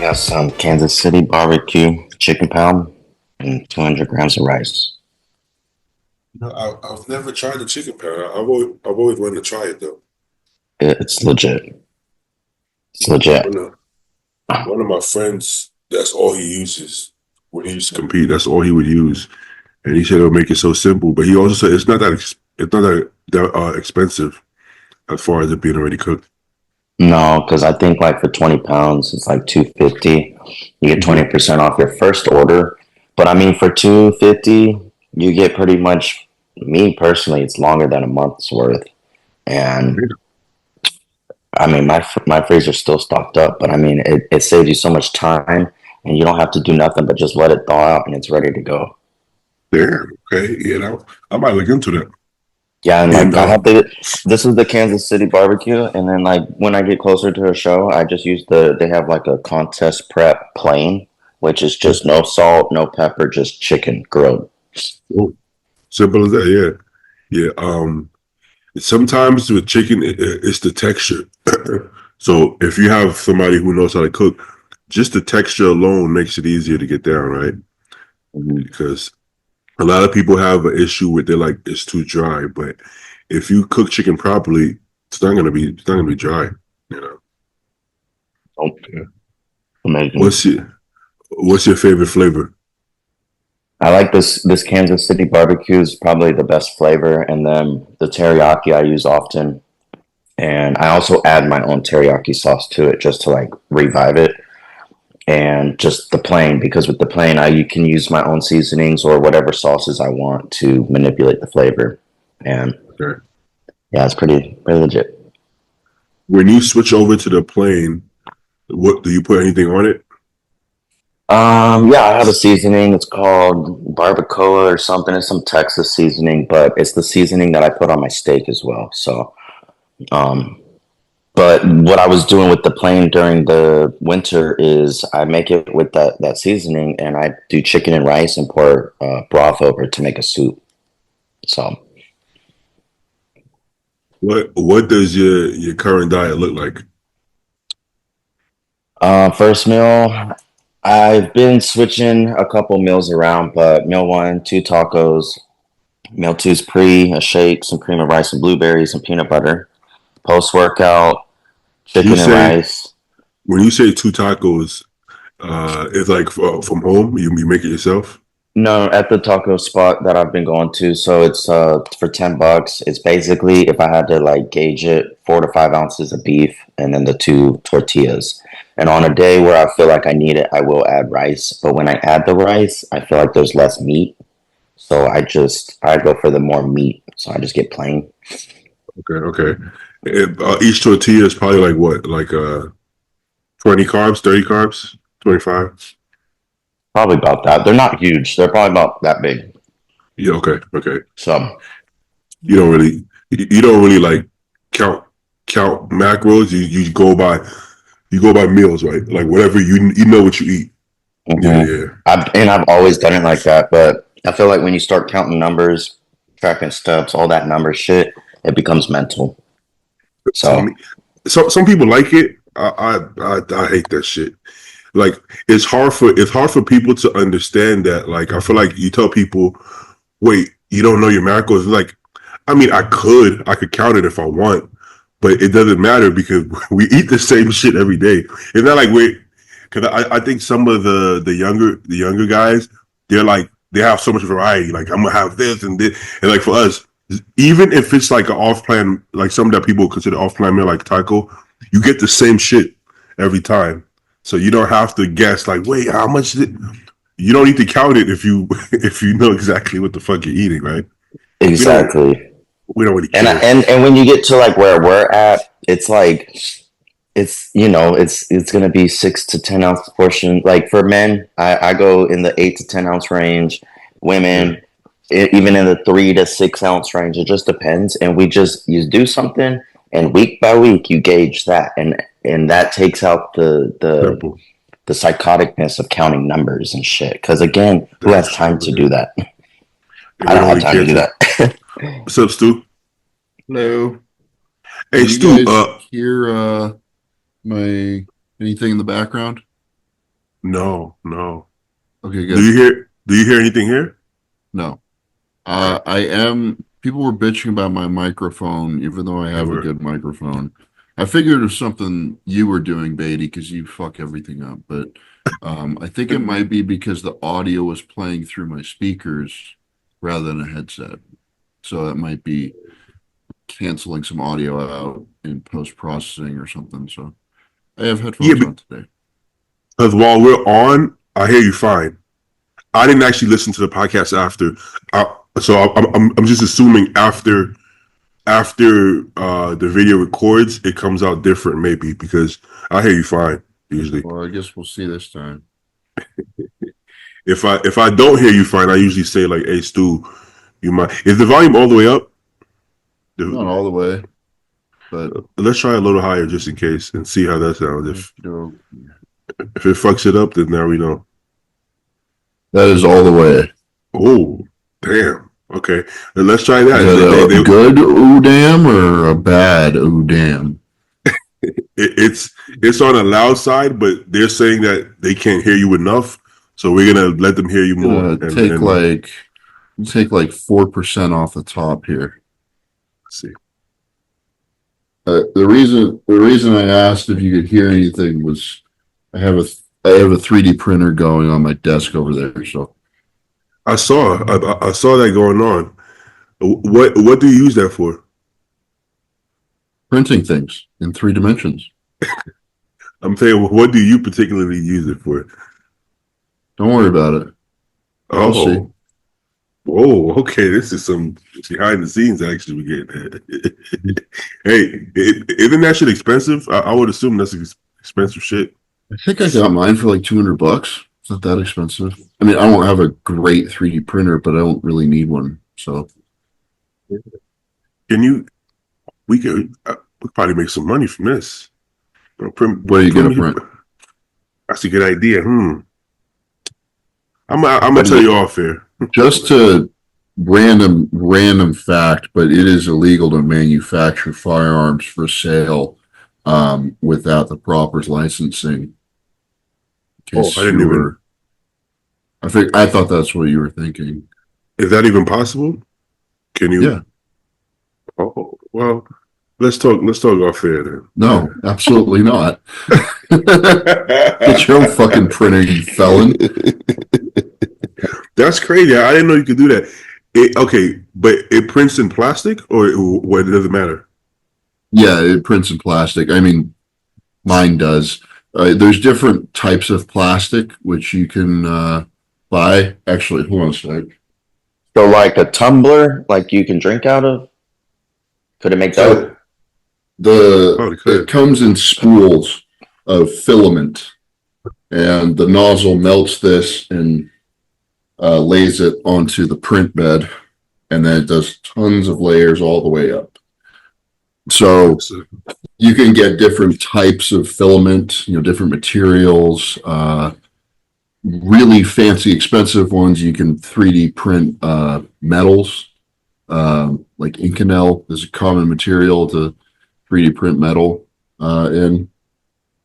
got some Kansas City barbecue chicken pound and 200 grams of rice. No, I've never tried the chicken parrot. I've always wanted to try it though. It's legit. It's legit. One of my friends, that's all he uses when he used to compete. That's all he would use, and he said it'll make it so simple. But he also said it's not that expensive as far as it being already cooked. No, because I think like for 20 pounds, it's like 250. You get Mhm. 20% off your first order. But I mean, for 250, you get pretty much, me personally, it's longer than a month's worth. And I mean, my freezer's still stocked up, but I mean, it saves you so much time and you don't have to do nothing but just let it thaw out and it's ready to go. Damn. Okay. Yeah. I might look into that. Yeah, and And like this is the Kansas City barbecue, and then like when I get closer to a show, I just use they have like a contest prep plain, which is just no salt, no pepper, just chicken grilled. oh, simple as that. Yeah. Yeah. Sometimes with chicken, it's the texture. So if you have somebody who knows how to cook, just the texture alone makes it easier to get down, right? Mhm. Because a lot of people have an issue with they're like it's too dry, but if you cook chicken properly, it's not gonna be dry. You know. Oh, Yeah. amazing. What's your favorite flavor? I like this Kansas City barbecue is probably the best flavor, and then the teriyaki I use often, and I also add my own teriyaki sauce to it just to like revive it. And just the plain, because with the plain you can use my own seasonings or whatever sauces I want to manipulate the flavor. And Okay. yeah, it's pretty legit. When you switch over to the plain, what do you put anything on it? Yeah, I have a seasoning. It's called barbacoa or something. It's some Texas seasoning, but it's the seasoning that I put on my steak as well. So, um, but what I was doing with the plain during the winter is I make it with that seasoning, and I do chicken and rice and pour broth over it to make a soup. So, What does your current diet look like? first meal, I've been switching a couple meals around, but meal one, two tacos. Meal two is pre, a shake, some cream of rice and blueberries and peanut butter. Post workout, You chicken and say rice. when you say two tacos, it's like from home. You make it yourself. No, at the taco spot that I've been going to. So it's for $10. It's basically, if I had to like gauge it, 4 to 5 ounces of beef and then the two tortillas. And on a day where I feel like I need it, I will add rice. But when I add the rice, I feel like there's less meat. So I go for the more meat. So I just get plain. Okay, okay. Each tortilla is probably like what, like 20 carbs, 30 carbs, 25. Probably about that. They're not huge. They're probably about that big. Yeah, okay, okay. So You don't really like count count macros. You go by meals, right? Like whatever you know what you eat. Yeah, mhm. yeah. I've always done it like that, but I feel like when you start counting numbers, tracking steps, all that number shit, it becomes mental. Some So some people like it. I hate that shit. Like it's hard for people to understand that. Like I feel like you tell people, wait, you don't know your macros. Like I mean, I could count it if I want, but it doesn't matter because we eat the same shit every day. It's not like because I think some of the younger guys, they have so much variety. Like I'm gonna have this and this, and like for us, even if it's like an off plan, like some that people consider off plan meal, like taco, you get the same shit every time. So you don't have to guess like, wait, how much is it? You don't need to count it if you if you know exactly what the fuck you're eating, right? We don't exactly. we don't really And care. and when you get to like where we're at, it's like it's gonna be 6 to 10 ounce portion. Like for men, I go in the 8 to 10 ounce range. Yeah, Women, even in the 3 to 6 ounce range. It just depends. And you do something, and week by week you gauge that, and that takes out simple. the psychoticness of counting numbers and shit. Because again, who That's has time true. to do that? And I we don't don't have really time to care do to. that. What's up, Stu? Hello. Hey, Can you Stu. guys hear my anything in the background? No, no. Okay, Do good. you hear? Do you hear anything here? No. Okay, I am. People were bitching about my microphone, even though I they have a were. good microphone. I figured it was something you were doing, Beatty, because you fuck everything up. But I think it might be because the audio was playing through my speakers rather than a headset. So that might be canceling some audio out in post processing or something. So I have Yeah, headphones on today. because while we're on, I hear you fine. I didn't actually listen to the podcast after, so I'm just assuming after the video records, it comes out different maybe because I hear you fine usually. Well, I guess we'll see this time. If I don't hear you fine, I usually say like, "Hey Stu, you might." Is the volume all the way up? Not all the way, but Let's try a little higher just in case and see how that sounds. you know, If it fucks it up, then now we know. that is all the way. Oh, damn. Okay, then let's try Is that. that a good ooh damn or a bad ooh damn? It's on a loud side, but they're saying that they can't hear you enough, so we're gonna let them hear you more. And Take like 4% off the top here. let's see. The reason I asked if you could hear anything was I have a I have a 3D printer going on my desk over there. So I saw that going on. What do you use that for? printing things in 3 dimensions. I'm saying, what do you particularly use it for? Don't worry about it. You'll see. Oh, whoa, okay. This is some behind the scenes action we get. Hey, isn't that shit expensive? I would assume that's expensive shit. I think I got mine for like $200. It's not that expensive. I mean, I don't have a great 3D printer, but I don't really need one. So Can you? We could probably make some money from this. what are you gonna print? That's a good idea. I'm gonna But tell you off here. just to random fact, but it is illegal to manufacture firearms for sale without the proper licensing. In case I didn't you even. were, I thought that's what you were thinking. Is that even possible? Can you? Yeah. Oh well, let's talk. Let's talk off here then. No, absolutely not. Get your own fucking printer, you felon. That's crazy. I didn't know you could do that. Okay, but it prints in plastic, or what? It doesn't matter. Yeah, it prints in plastic. I mean, mine does. There's different types of plastic which you can buy. Actually, hold on a sec. So like a tumbler, like you can drink out of. Could it make that? So it comes in spools of filament, and the nozzle melts this and lays it onto the print bed, and then it does tons of layers all the way up. So you can get different types of filament, different materials, really fancy, expensive ones. You can 3D print metals, like Inconel is a common material to 3D print metal in.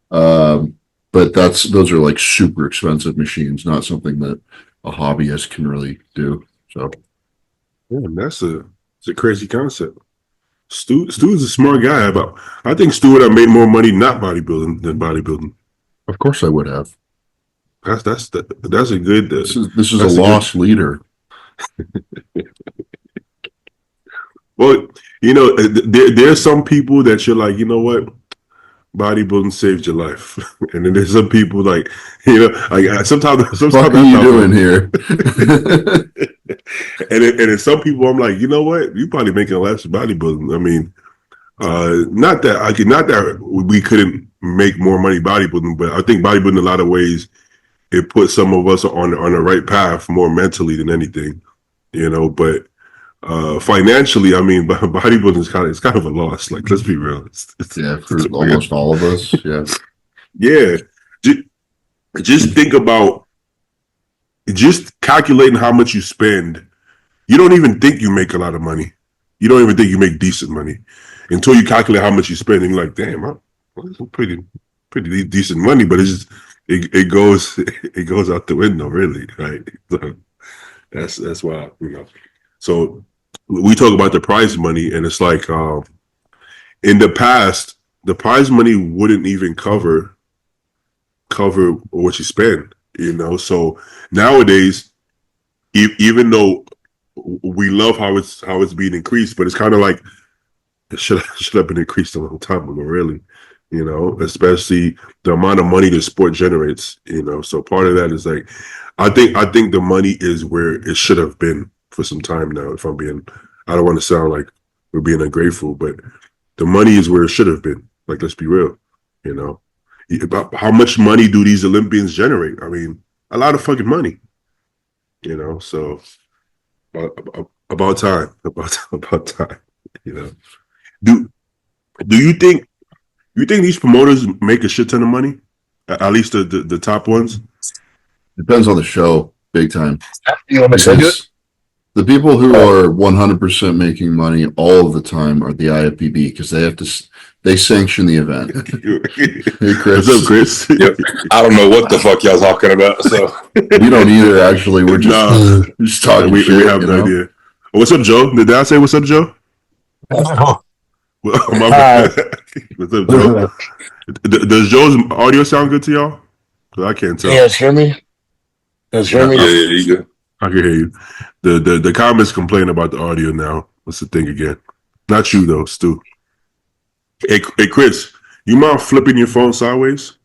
But those are like super expensive machines, not something that a hobbyist can really do. So yeah, it's a crazy concept. Stu's a smart guy. I think Stu would have made more money not bodybuilding than bodybuilding. of course I would have. That's a good. This is a lost leader. Well, there's some people that you're like, you know what, bodybuilding saved your life, and then there's some people like, like sometimes. What are you doing here? and then some people, I'm like, you know what, you probably making less bodybuilding. I mean, not that we couldn't make more money bodybuilding, but I think bodybuilding in a lot of ways it put some of us on the right path more mentally than anything, but. Financially, I mean, bodybuilding is kind of a loss. Like, let's be real. For almost all of us. Yeah. Yeah. Just think about just calculating how much you spend. You don't even think you make a lot of money. You don't even think you make decent money until you calculate how much you spend. And you're like, damn, that's pretty decent money. But it's it goes it goes out the window, really, right? So that's why, you know. So we talk about the prize money, and it's like in the past, the prize money wouldn't even cover what you spend, you know. So nowadays, even though we love how it's being increased, but it's kind of like it should have been increased a long time ago, really. You know, especially the amount of money the sport generates. You know, so part of that is like, I think the money is where it should have been for some time now. If I'm being, I don't want to sound like we're being ungrateful, but the money is where it should have been. Like, let's be real. You know, about how much money do these Olympians generate? I mean, a lot of fucking money. You know, so about time, about time. You know, do do you think these promoters make a shit ton of money? At least the top ones? Depends on the show, big time. You want me to say it? Because the people who are 100% making money all of the time are the IFBB because they sanction the event. Hey, Chris. What's up, Chris? Yep. I don't know what the fuck y'all talking about. So We don't either, actually. We're just talking we shit, have you no know? idea. What's up, Joe? Did I say what's up, Joe? Well, my bad. What's up, Joe? Does Joe's audio sound good to y'all? 'Cause I can't tell. You guys hear me? yeah, you good. I can hear you. The comments complain about the audio now. What's the thing again? Not you though, Stu. Hey Chris, you mind flipping your phone sideways?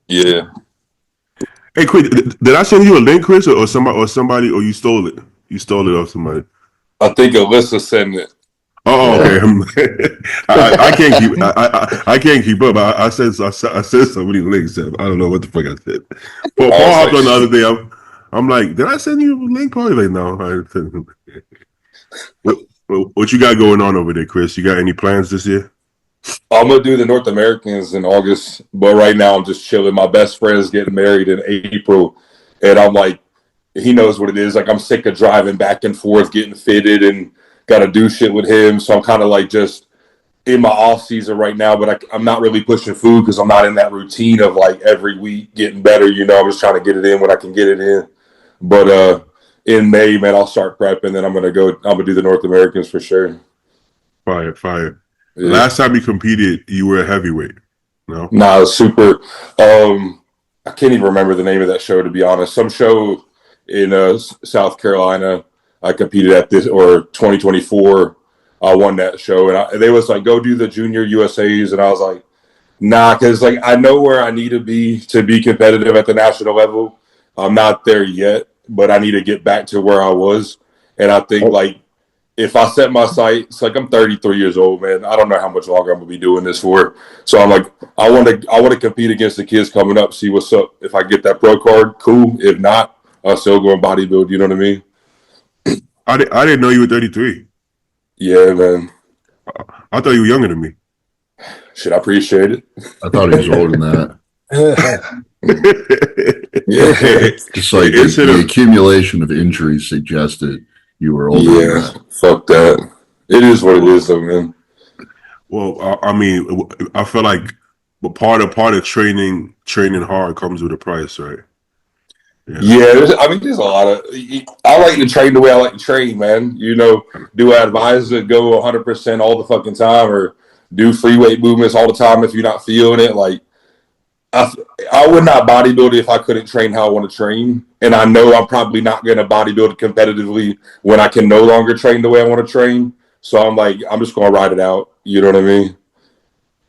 Yeah. Hey Chris, did I send you a link, Chris, or somebody, or you stole it? You stole it off somebody. I think Alyssa sent it. Oh, okay. I can't keep. I can't keep up. I said so many links. I don't know what the fuck I said. Paul hopped on the other day. I'm like, did I send you a link? Probably like, no. What you got going on over there, Chris? You got any plans this year? I'm gonna do the North Americans in August, but right now I'm just chilling. My best friend's getting married in April, and I'm like, he knows what it is. Like, I'm sick of driving back and forth, getting fitted, and got to do shit with him. So I'm kind of like just in my off season right now, but I'm not really pushing food because I'm not in that routine of like every week getting better. You know, I'm just trying to get it in when I can get it in. But in May, man, I'll start prepping. Then I'm gonna do the North Americans for sure. Fire. Yeah. Last time you competed, you were a heavyweight. No, Nah, super. I can't even remember the name of that show, to be honest. Some show in South Carolina. I competed at this, or 2024. I won that show, and they was like, "Go do the junior USAs," and I was like, "Nah," because like I know where I need to be competitive at the national level. I'm not there yet, but I need to get back to where I was. And I think like if I set my sights, like I'm 33 years old, man. I don't know how much longer I'm gonna be doing this for. So I'm like, I want to compete against the kids coming up, see what's up. If I get that pro card, cool. If not, I'll still go and bodybuild. You know what I mean? I didn't know you were 33. Yeah, man. I thought you were younger than me. Should I appreciate it? I thought he was older than that. Yeah. Just like the accumulation of injuries suggested you were older than that. Fuck that. It is what it is, though, man. Well, I mean, I feel like part of training hard comes with a price, right? Yeah, there's a lot of. I like to train the way I like to train, man. You know, do I advise to go 100% all the fucking time, or do free weight movements all the time if you're not feeling it? Like, I would not bodybuild if I couldn't train how I want to train, and I know I'm probably not going to bodybuild competitively when I can no longer train the way I want to train. So I'm like, I'm just going to ride it out. You know what I mean?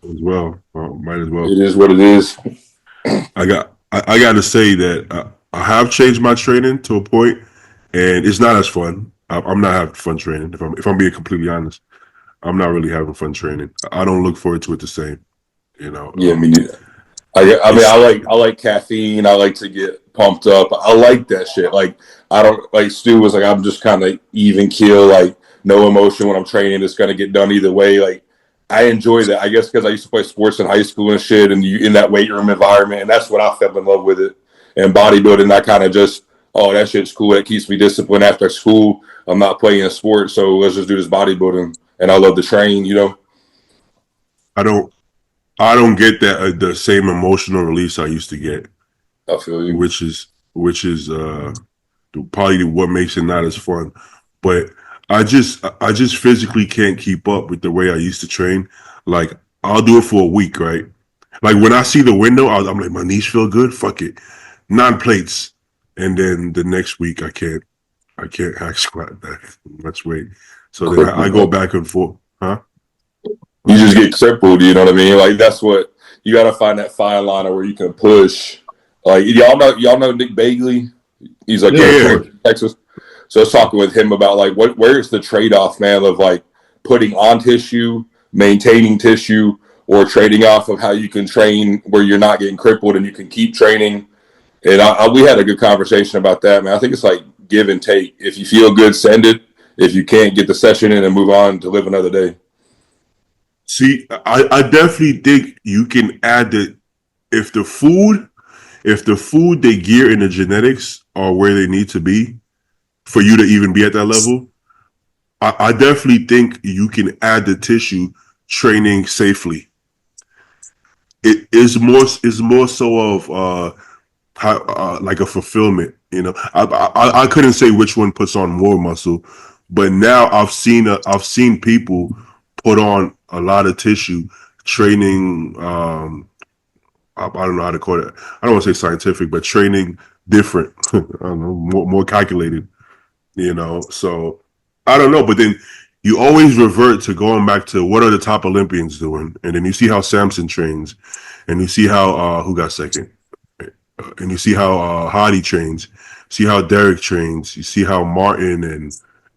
As well, might as well. It is what it is. I got to say that I have changed my training to a point, and it's not as fun. I'm not having fun training. If I'm being completely honest, I'm not really having fun training. I don't look forward to it the same. You know. Yeah, me neither. I like caffeine. I like to get pumped up. I like that shit. Like, I don't, like Stu was like, I'm just kind of even keel, like no emotion when I'm training. It's gonna get done either way. Like, I enjoy that. I guess because I used to play sports in high school and shit, and you in that weight room environment, and that's what I fell in love with it. And bodybuilding, I kind of just, oh, that shit's cool. That keeps me disciplined after school. I'm not playing a sport, so let's just do this bodybuilding. And I love to train, you know. I don't get that the same emotional release I used to get. I feel you. which is probably what makes it not as fun. But I just physically can't keep up with the way I used to train. Like I'll do it for a week, right? Like when I see the window, I'm like, my knees feel good. Fuck it, 9 plates, and then the next week I can't hack squat that much weight. So then I go back and forth, huh? You just get crippled, you know what I mean? Like that's what you got to find, that fine line where you can push. Like y'all know Nick Bagley. He's like Yeah. Texas. So I was talking with him about like where's the trade off, man, of like putting on tissue, maintaining tissue, or trading off of how you can train where you're not getting crippled and you can keep training. And we had a good conversation about that, man. I think it's like give and take. If you feel good, send it. If you can't, get the session in and move on to live another day. See, I definitely think you can add the if the food they gear and the genetics are where they need to be for you to even be at that level, I definitely think you can add the tissue training safely. It is more so of how like a fulfillment. You know, I couldn't say which one puts on more muscle, but now I've seen people put on a lot of tissue training. I don't know how to call it. I don't want to say scientific, but training different. I don't know, more calculated. You know, so I don't know, but then you always revert to going back to what are the top Olympians doing, and then you see how Samson trains, and you see how who got second, and you see how Hadi trains, see how Derek trains, you see how Martin and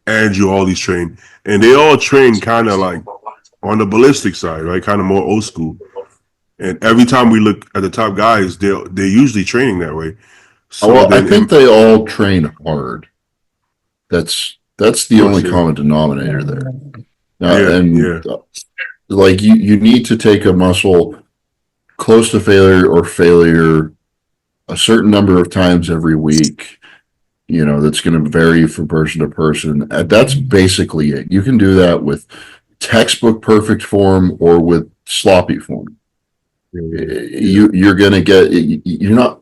Andrew all these train, and they all train kind of like on the ballistic side, right? Kind of more old school. And every time we look at the top guys, they're usually training that way. So well, I then, think they all train hard. That's the only yeah. common denominator there. Yeah. Like you need to take a muscle close to failure or failure a certain number of times every week. You know, that's going to vary from person to person. That's basically it. You can do that with textbook perfect form or with sloppy form. You're going to get, you're not,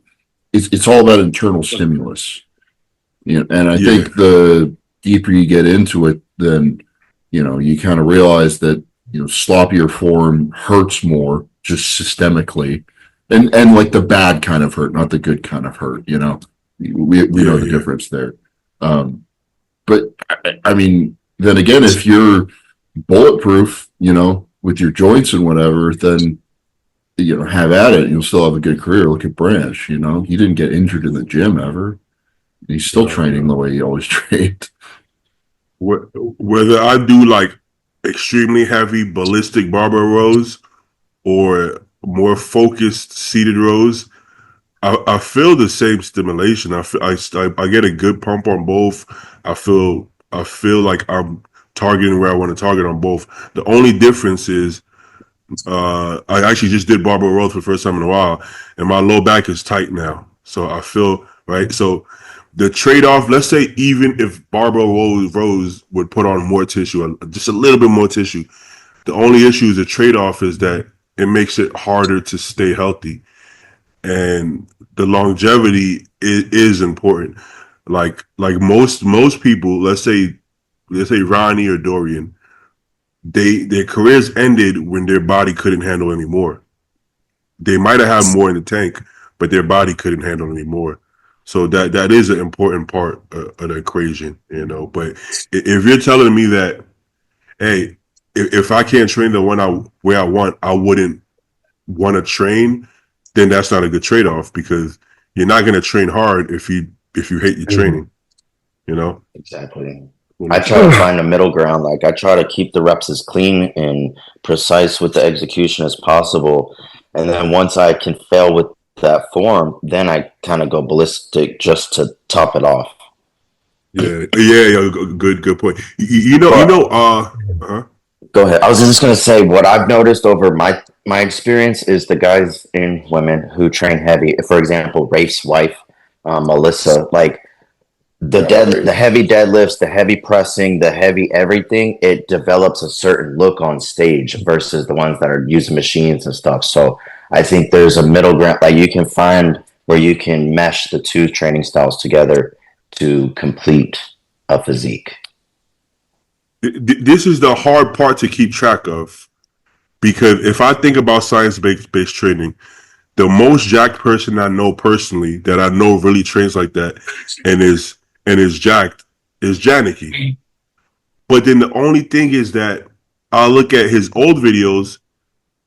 it's all about internal stimulus. You know, and I think the deeper you get into it, then, you know, you kind of realize that, you know, sloppier form hurts more just systemically. And like the bad kind of hurt, not the good kind of hurt, you know. We know the difference there. But I mean, then again, if you're bulletproof, you know, with your joints and whatever, then, you know, have at it. You'll still have a good career. Look at Branch, you know, he didn't get injured in the gym ever. He's still training the way he always trained. Whether I do like extremely heavy ballistic barbell rows or more focused seated rows, I feel the same stimulation. I get a good pump on both. I feel like I'm targeting where I want to target on both. The only difference is I actually just did barbell rows for the first time in a while, and my low back is tight now. So I feel right. So the trade-off, let's say even if barbell rows would put on more tissue, just a little bit more tissue, the only issue is the trade-off is that it makes it harder to stay healthy. And the longevity is important. Like most people, let's say Ronnie or Dorian, their careers ended when their body couldn't handle anymore. They might have had more in the tank, but their body couldn't handle anymore. So that is an important part of the equation, you know. But if you're telling me that, hey, if I can't train the way I want, I wouldn't want to train, then that's not a good trade-off because you're not going to train hard if you hate your training, you know? Exactly. I try to find a middle ground. Like I try to keep the reps as clean and precise with the execution as possible. And then once I can fail with that form, then I kind of go ballistic just to top it off. Yeah. Good point. Go ahead. I was just going to say what I've noticed over my experience is the guys and women who train heavy. For example, Rafe's wife, Melissa, like the heavy deadlifts, the heavy pressing, the heavy everything. It develops a certain look on stage versus the ones that are using machines and stuff. So I think there's a middle ground. Like you can find where you can mesh the two training styles together to complete a physique. This is the hard part to keep track of, because if I think about science-based training, the most jacked person I know personally that I know really trains like that and is jacked is Janicki. But then the only thing is that I look at his old videos,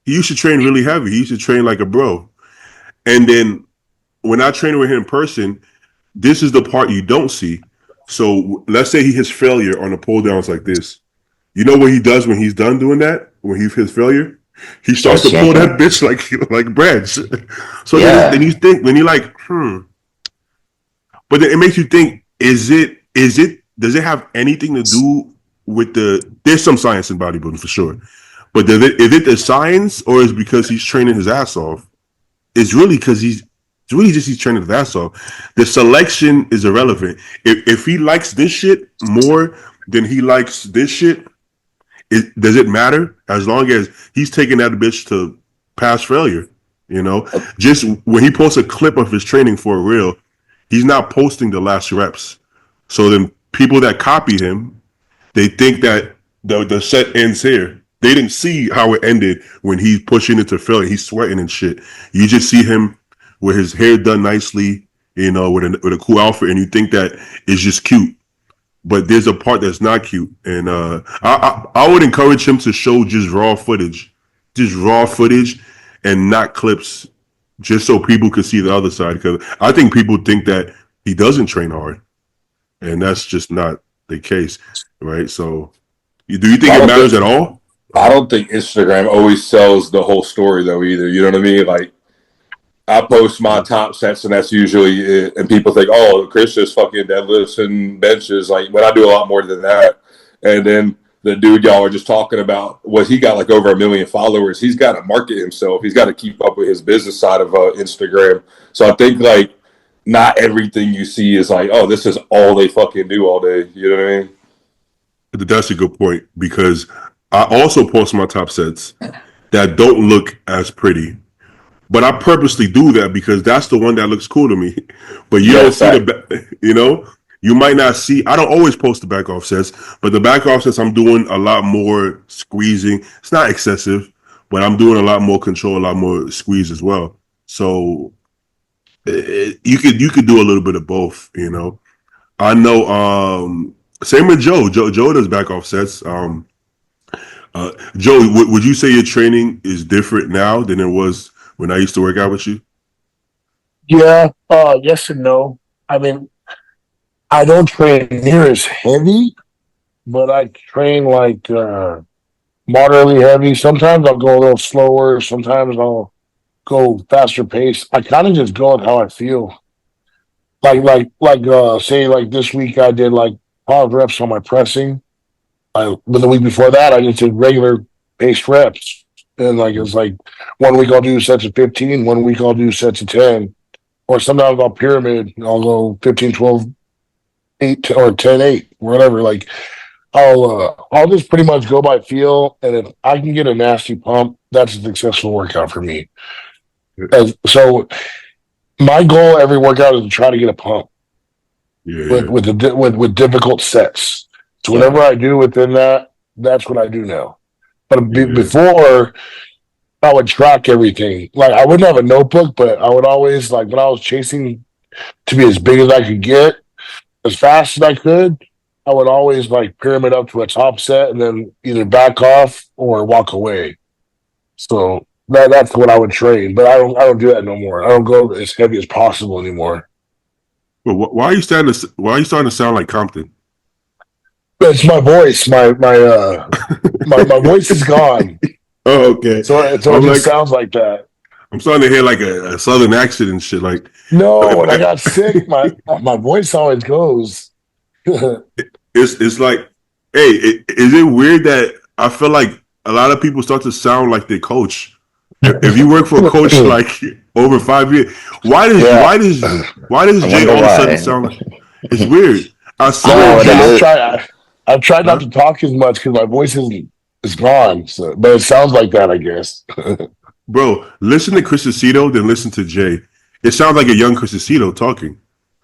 he used to train really heavy. He used to train like a bro. And then when I train with him in person, this is the part you don't see. So let's say he hits failure on the pull downs like this. You know what he does when he's done doing that? When he hits failure? He starts to pull that bitch like breads. So then you think, when you're like, But then it makes you think, does it have anything to do with there's some science in bodybuilding for sure. But is it the science, or is it because he's training his ass off? It's really because he's training his ass off. The selection is irrelevant. If he likes this shit more than he likes this shit, does it matter? As long as he's taking that bitch to past failure, you know? Just when he posts a clip of his training for a reel, he's not posting the last reps. So then people that copy him, they think that the set ends here. They didn't see how it ended when he's pushing it to failure. He's sweating and shit. You just see him with his hair done nicely, you know, with a cool outfit, and you think that it's just cute. But there's a part that's not cute. And I would encourage him to show just raw footage and not clips, just so people could see the other side. Because I think people think that he doesn't train hard, and that's just not the case, right? So do you think it matters at all? I don't think Instagram always sells the whole story though either. You know what I mean? Like, I post my top sets, and that's usually it. And people think, oh, Chris just fucking deadlifts and benches. Like, but I do a lot more than that. And then the dude y'all are just talking about, he got like over 1 million followers. He's got to market himself. He's got to keep up with his business side of Instagram. So I think like not everything you see is like, oh, this is all they fucking do all day. You know what I mean? That's a good point, because I also post my top sets that don't look as pretty. But I purposely do that because that's the one that looks cool to me. But you don't see you know, you might not see. I don't always post the back off sets, but the back off sets, I'm doing a lot more squeezing. It's not excessive, but I'm doing a lot more control, a lot more squeeze as well. So you could do a little bit of both, you know. I know. Same with Joe. Joe does back off sets. Joe, would you say your training is different now than it was when I used to work out with you? Yeah, yes and no. I mean, I don't train near as heavy, but I train like moderately heavy. Sometimes I'll go a little slower. Sometimes I'll go faster pace. I kind of just go with how I feel. Say like this week I did like 5 reps on my pressing. But the week before that I just did regular paced reps. And like it's like 1 week I'll do sets of 15, 1 week I'll do sets of 10. Or sometimes I'll pyramid, I'll go 15, 12, 8 or 10, 8, whatever. Like I'll just pretty much go by feel, and if I can get a nasty pump, that's a successful workout for me. So my goal every workout is to try to get a pump with difficult sets. So whatever I do within that, that's what I do now. But before, I would track everything. Like I wouldn't have a notebook, but I would always, like when I was chasing to be as big as I could get, as fast as I could, I would always like pyramid up to a top set and then either back off or walk away. So that's what I would train. But I don't do that no more. I don't go as heavy as possible anymore. Well, why are you starting to sound like Compton? It's my voice. My voice is gone. Oh, okay. So it just sounds like that. I'm starting to hear like a southern accent and shit. Like, no, when I got sick, my voice always goes. It's like, hey, is it weird that I feel like a lot of people start to sound like their coach? If you work for a coach like over 5 years, why does Jay all of a sudden sound like it's weird? I've tried not to talk as much because my voice is gone. So, but it sounds like that, I guess. Bro, listen to Chris Aceto, then listen to Jay. It sounds like a young Criscito talking.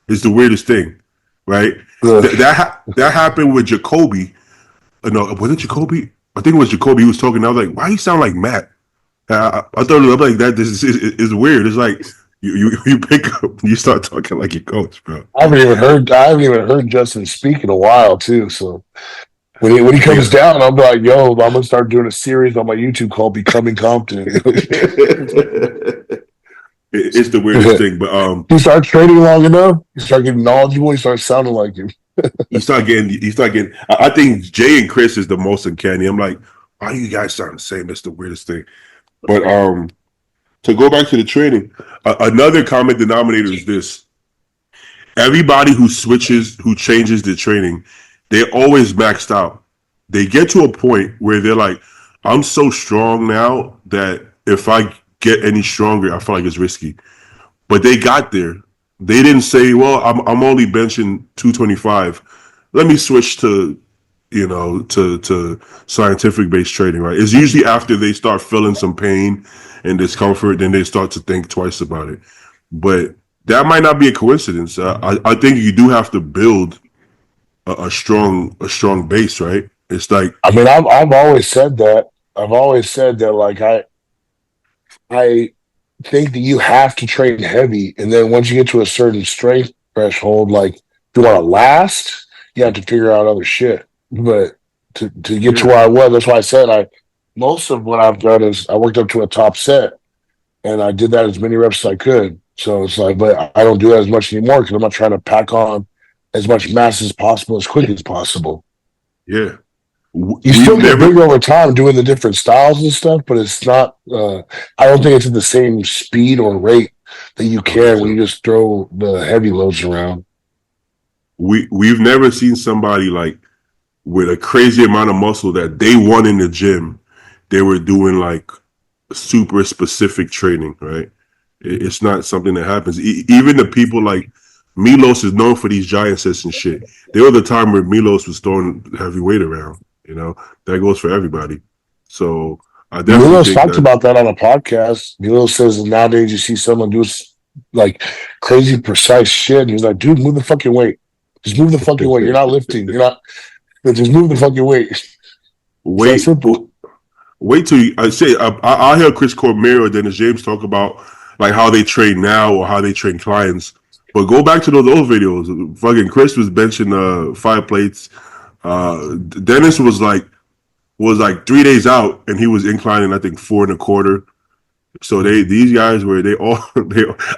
It's the weirdest thing, right? That happened with Jacoby. No, was it Jacoby? I think it was Jacoby who was talking. I was like, why you sound like Matt? I thought it was like that. This is weird. It's like you pick up, you start talking like your coach, bro. I haven't even heard Justin speak in a while too. So when he comes down, I'm like, yo, I'm gonna start doing a series on my YouTube called Becoming Compton. It's the weirdest thing, but you start training long enough, you start getting knowledgeable, you start sounding like him. you start getting. I think Jay and Chris is the most uncanny. I'm like, why do you guys sound the same? That's the weirdest thing. But to go back to the training, another common denominator is this: everybody who changes their training, they're always maxed out. They get to a point where they're like, I'm so strong now that if I get any stronger, I feel like it's risky. But they got there. They didn't say, well, I'm only benching 225. Let me switch to scientific based training, right? It's usually after they start feeling some pain and discomfort, then they start to think twice about it. But that might not be a coincidence. I think you do have to build a strong base, right? It's like, I mean, I've always said that. I've always said that, like, I think that you have to train heavy, and then once you get to a certain strength threshold, like if you want to last, you have to figure out other shit. But to get to where I was, that's why I said most of what I've done is I worked up to a top set, and I did that as many reps as I could. So it's like, but I don't do that as much anymore because I'm not trying to pack on as much mass as possible as quick as possible. Yeah. You still get bigger over time doing the different styles and stuff, but it's not. I don't think it's at the same speed or rate that you can when you just throw the heavy loads around. We've never seen somebody like with a crazy amount of muscle that day one in the gym, they were doing like super specific training, right? It's not something that happens. Even the people like Milos is known for these giant sets and shit. There was a time where Milos was throwing heavy weight around. That goes for everybody. So I definitely Milos talked about that on a podcast. Milos says that nowadays you see someone do like crazy precise shit, and he's like, "Dude, move the fucking weight. Just move the fucking weight. You're not lifting. You're not. Just move the fucking weight." Wait till I say I'll hear Chris Cormier or Dennis James talk about like how they train now or how they train clients. But go back to those old videos. Fucking Chris was benching 5 plates. Dennis was like 3 days out and he was inclining I think 4 1/4. So these guys were they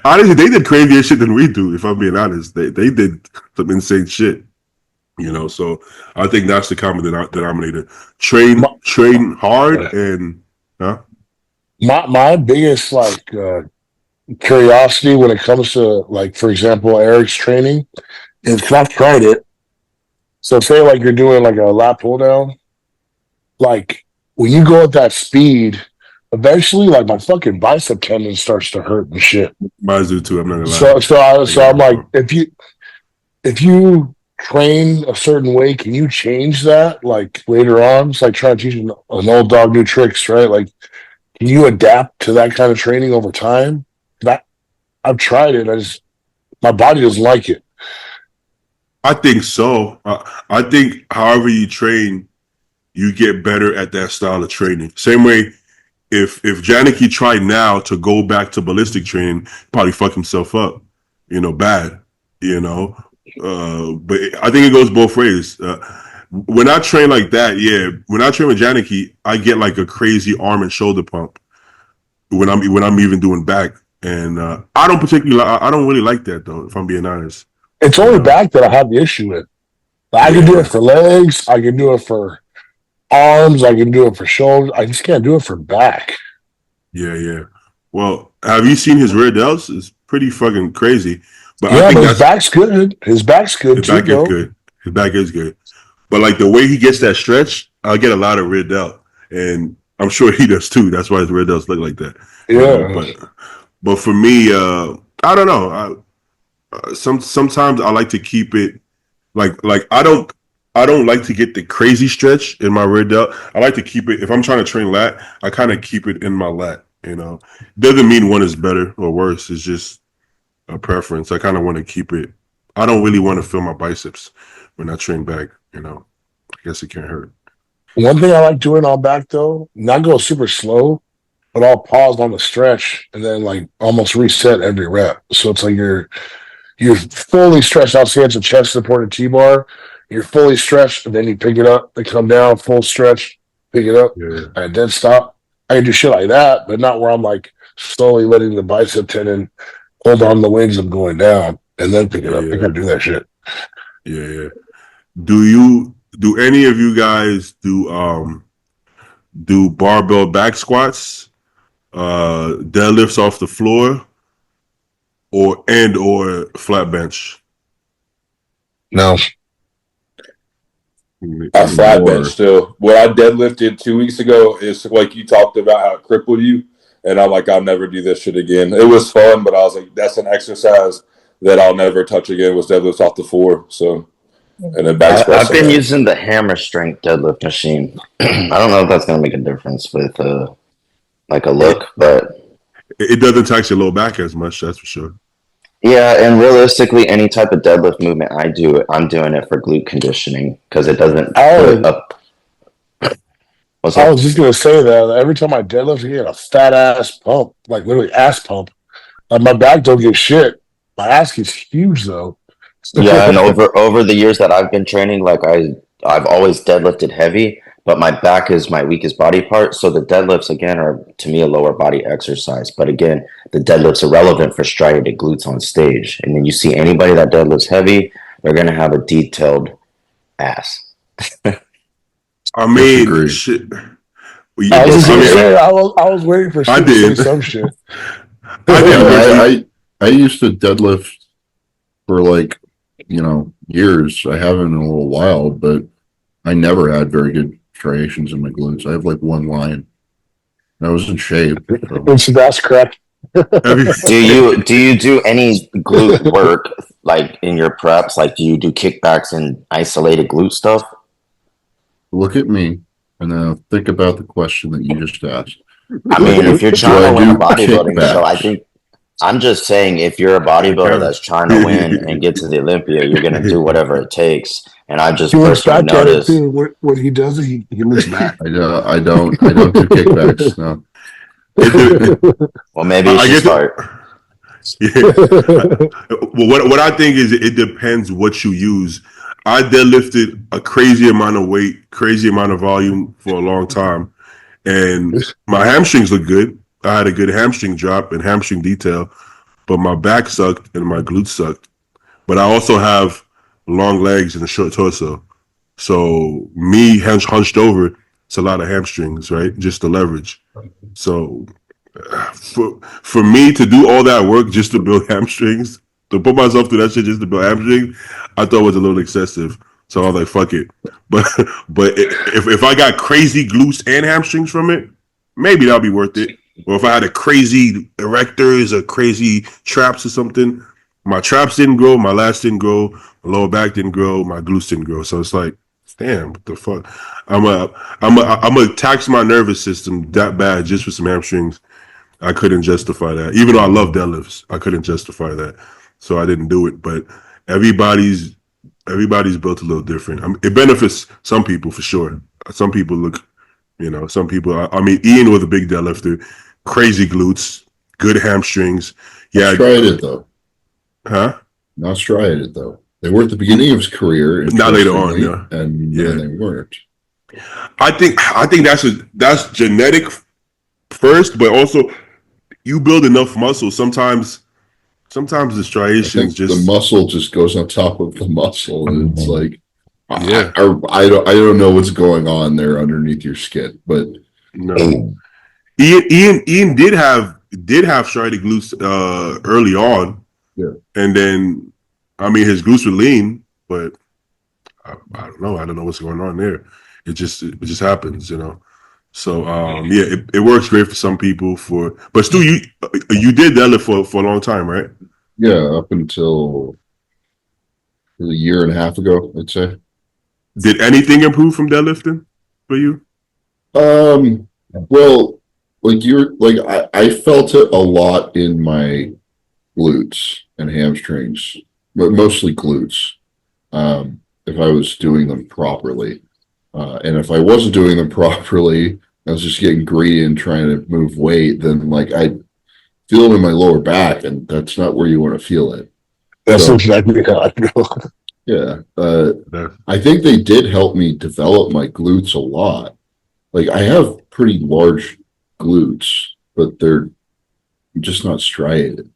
honestly they did crazier shit than we do. If I'm being honest, they did some insane shit. So I think that's the common denominator. Train hard and my biggest like curiosity when it comes to like, for example, Eric's training is because I've tried it. So say like you're doing like a lat pull down, like when you go at that speed, eventually like my fucking bicep tendon starts to hurt and shit. Mine do too. I'm not gonna lie. So I'm like, if you train a certain way, can you change that like later on? It's like trying to teach an old dog new tricks, right? Like, can you adapt to that kind of training over time? I've tried it. My body doesn't like it. I think so. I think however you train, you get better at that style of training. Same way, if Janicki tried now to go back to ballistic training, probably fuck himself up, bad, But I think it goes both ways. When I train like that, when I train with Janicki, I get like a crazy arm and shoulder pump when I'm even doing back, and I don't really like that though. If I'm being honest, it's only back that I have the issue with. I can do it for legs, I can do it for arms, I can do it for shoulders. I just can't do it for back. Yeah. Well, have you seen his rear delts? It's pretty fucking crazy. But I think his back's good. His back's good. His back is good. His back is good. But like the way he gets that stretch, I get a lot of rear delt, and I'm sure he does too. That's why his rear delts look like that. Yeah. But for me, I don't know. Sometimes I like to keep it like I don't like to get the crazy stretch in my rear delt. I like to keep it if I'm trying to train lat. I kind of keep it in my lat. Doesn't mean one is better or worse. It's just a preference. I kind of want to keep it. I don't really want to feel my biceps when I train back. I guess it can't hurt. One thing I like doing on back though, not go super slow, but I'll pause on the stretch and then like almost reset every rep. So it's like you're fully stretched out. Say it's a chest supported T-bar. You're fully stretched, and then you pick it up, they come down, full stretch, pick it up, Yeah, and then stop. I can do shit like that, but not where I'm like slowly letting the bicep tendon hold on the wings of going down and then pick it up. I yeah, can't do that shit. yeah. Do any of you guys do barbell back squats, deadlifts off the floor, or flat bench? No. I flat bench still. What I deadlifted 2 weeks ago is like you talked about how it crippled you, and I'm like, I'll never do this shit again. It was fun, but I was like, that's an exercise that I'll never touch again. Was deadlifts off the floor. So, and then back squats. I've been using the hammer strength deadlift machine. I don't know if that's going to make a difference with like a look, but it doesn't tax your lower back as much. That's for sure. yeah, and realistically, any type of deadlift movement I do, I'm doing it for glute conditioning because it doesn't put up. What's I up? was just gonna say that every time I deadlift, I get a fat ass pump, like literally ass pump. Like my back don't get shit. My ass gets huge though. Yeah, and over the years that I've been training, like I've always deadlifted heavy, but my back is my weakest body part. So the deadlifts again are to me a lower body exercise. But again, the deadlifts are relevant for striated glutes on stage. And then you see anybody that deadlifts heavy, they're gonna have a detailed ass. I mean, Disagree. shit. I was waiting for Steve to say some shit. I used to deadlift for like, years. I haven't in a little while, but I never had very good striations in my glutes. I have like one line. I was in shape. So. It's ass crack. Do you do any glute work like in your preps? Like, do you do kickbacks and isolated glute stuff? Look at me and then think about the question that you just asked. I mean, if you're trying to win a bodybuilding kickbacks? show, I think I'm just saying if you're a bodybuilder that's trying to win and get to the Olympia, you're going to do whatever it takes. And I just personally noticed when he does it, he looks back. I don't do kickbacks. No. Well, maybe you should start. Yeah. Well, what I think is it depends what you use. I deadlifted a crazy amount of weight, crazy amount of volume for a long time, and my hamstrings look good. I had a good hamstring drop and hamstring detail, but my back sucked and my glutes sucked. But I also have long legs and a short torso. So me hunched over, it's a lot of hamstrings, right? Just the leverage. So for me to do all that work just to build hamstrings, to put myself through that shit just to build hamstrings, I thought it was a little excessive. So I was like, fuck it. But if I got crazy glutes and hamstrings from it, maybe that'll be worth it. Or if I had a crazy erectors or crazy traps or something, my traps didn't grow, my lats didn't grow, my lower back didn't grow, my glutes didn't grow. So it's like, damn, what the fuck? I'm a tax my nervous system that bad just for some hamstrings. I couldn't justify that. Even though I love deadlifts, I couldn't justify that. So I didn't do it. But everybody's built a little different. I mean, it benefits some people for sure. Some people look, some people. I mean, Ian was a big deadlifter, crazy glutes, good hamstrings. Yeah, striated though. Huh? Not striated though. They were at the beginning of his career, not later on, yeah, and they weren't. I think that's genetic first, but also you build enough muscle. Sometimes the striations the muscle just goes on top of the muscle, and it's like, yeah, I don't know what's going on there underneath your skin, but no. Ian did have striated glutes early on, yeah, and then I mean his glutes were lean, but I don't know. I don't know what's going on there. It just happens, So yeah, it works great for some people. But still, you did deadlift for a long time, right? Yeah, up until a year and a half ago, I'd say. Did anything improve from deadlifting for you? Well, I felt it a lot in my glutes, and hamstrings, but mostly glutes. If I was doing them properly. And if I wasn't doing them properly, I was just getting greedy and trying to move weight, then like I feel it in my lower back, and that's not where you want to feel it. That's exactly how I feel. Yeah. I think they did help me develop my glutes a lot. Like I have pretty large glutes, but they're just not striated.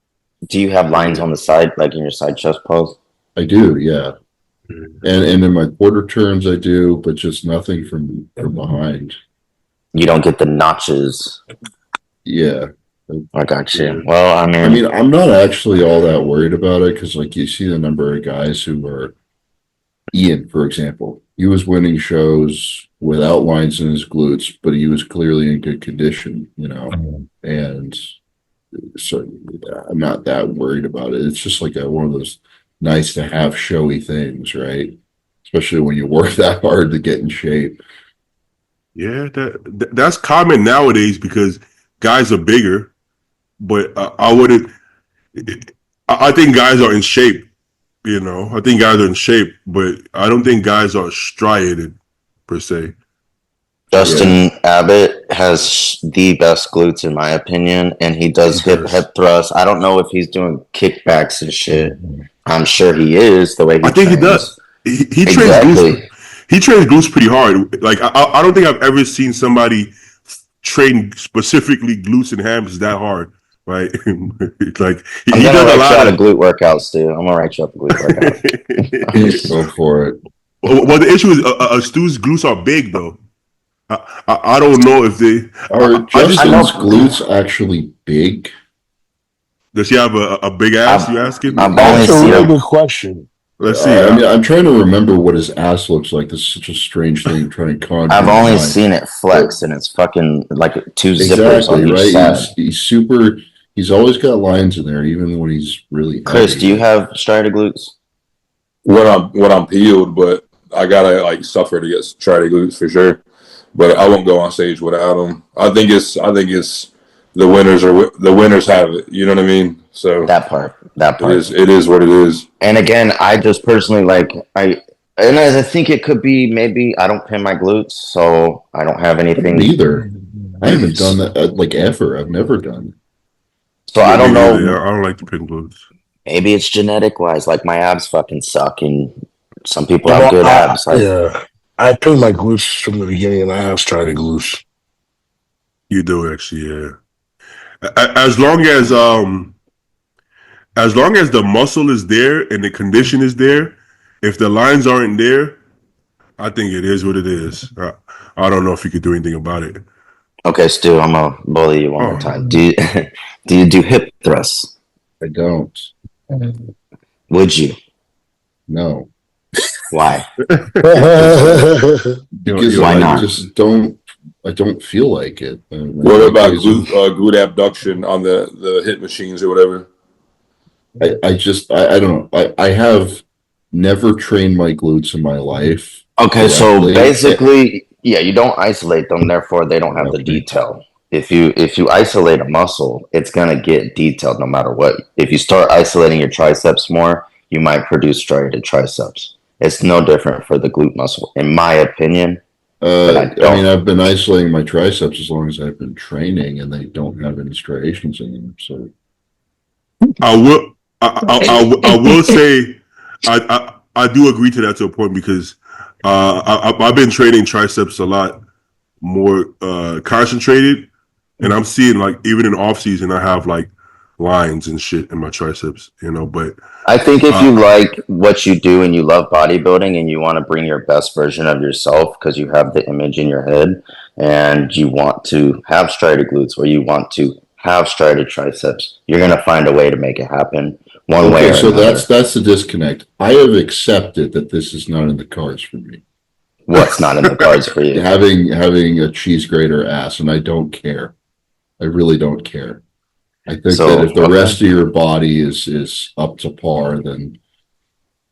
Do you have lines on the side, like in your side chest pose? I do, yeah. And in my quarter turns I do, but just nothing from behind. You don't get the notches. Yeah. I got you. Well, I mean, I'm not actually all that worried about it because, like, you see the number of guys who are Ian, for example. He was winning shows without lines in his glutes, but he was clearly in good condition, you know. And so I'm not that worried about it. It's just like one of those nice to have showy things, right? Especially when you work that hard to get in shape. Yeah, that's common nowadays because guys are bigger. But I wouldn't. I think guys are in shape. You know, I think guys are in shape, but I don't think guys are striated per se. Justin Abbott has the best glutes in my opinion, and he does hip thrusts. I don't know if he's doing kickbacks and shit. I'm sure he is the way he I think trains. he does. He trains glutes. He trains glutes pretty hard. Like I don't think I've ever seen somebody train specifically glutes and hams that hard. Right, like he does a lot of glute workouts, dude. I'm gonna write you up a glute workout. Go for it. Well, the issue is Stu's glutes are big, though. I don't know if they are. Justin's glutes actually big? Does he have a big ass? You asking? That's a really good question. Let's see. I mean, I'm trying to remember what his ass looks like. This is such a strange thing trying to conjure. I've only seen it flex, and it's fucking like two zippers on each side. He's super. He's always got lines in there, even when he's really. Chris, do you have striated glutes? When I'm peeled, but I gotta like suffer to get striated glutes for sure. But I won't go on stage without them. I think it's the winners have it. You know what I mean? So that part. It is what it is. And again, I just personally I think it could be maybe I don't pin my glutes, so I don't have anything. Neither. I haven't done that like ever. I've never done. So I don't know. I don't like to pin glutes. Maybe it's genetic wise. Like my abs fucking suck, and some people have good abs. I pin my glutes from the beginning, and I have striated glutes. You do actually, yeah. As long as the muscle is there and the condition is there, if the lines aren't there, I think it is what it is. I don't know if you could do anything about it. Okay, Stu, I'm gonna bully you one more time. Do you do hip thrusts? I don't. Would you? No. Why? Because why not? I just don't. I don't feel like it. What about glute abduction on the hip machines or whatever? I don't know. I have never trained my glutes in my life. Okay, so basically, you don't isolate them, therefore they don't have the detail. If you isolate a muscle, it's gonna get detailed no matter what. If you start isolating your triceps more, you might produce striated triceps. It's no different for the glute muscle, in my opinion. I mean, I've been isolating my triceps as long as I've been training, and they don't have any striations in them. So I will say I do agree to that to a point because I've been training triceps a lot more concentrated, and I'm seeing like even in off season I have like lines and shit in my triceps, you know. But I think if you like what you do and you love bodybuilding and you want to bring your best version of yourself because you have the image in your head and you want to have striated glutes or you want to have striated triceps, you're going to find a way to make it happen one way or so another. That's the disconnect. I have accepted that this is not in the cards for me. What's not in the cards for you? Having a cheese grater ass, and I don't care. I really don't care. I think that if the rest of your body is up to par, then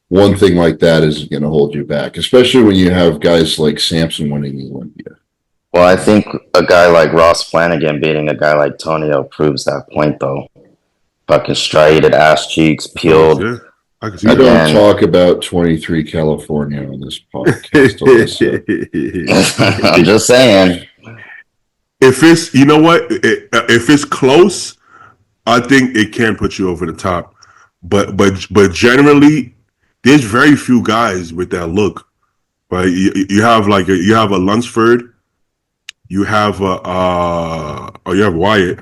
one thing like that isn't going to hold you back, especially when you have guys like Samson winning the Olympia. Well, I think a guy like Ross Flanagan beating a guy like Tonio proves that point, though. fucking striated ass cheeks, peeled. Yeah, I can see I that. don't talk about 23 California on this podcast, Alyssa. I'm just saying. If it's, you know what, if it's close, I think it can put you over the top. But generally, there's very few guys with that look. Right? You have like you have a Lunsford, you have you have Wyatt.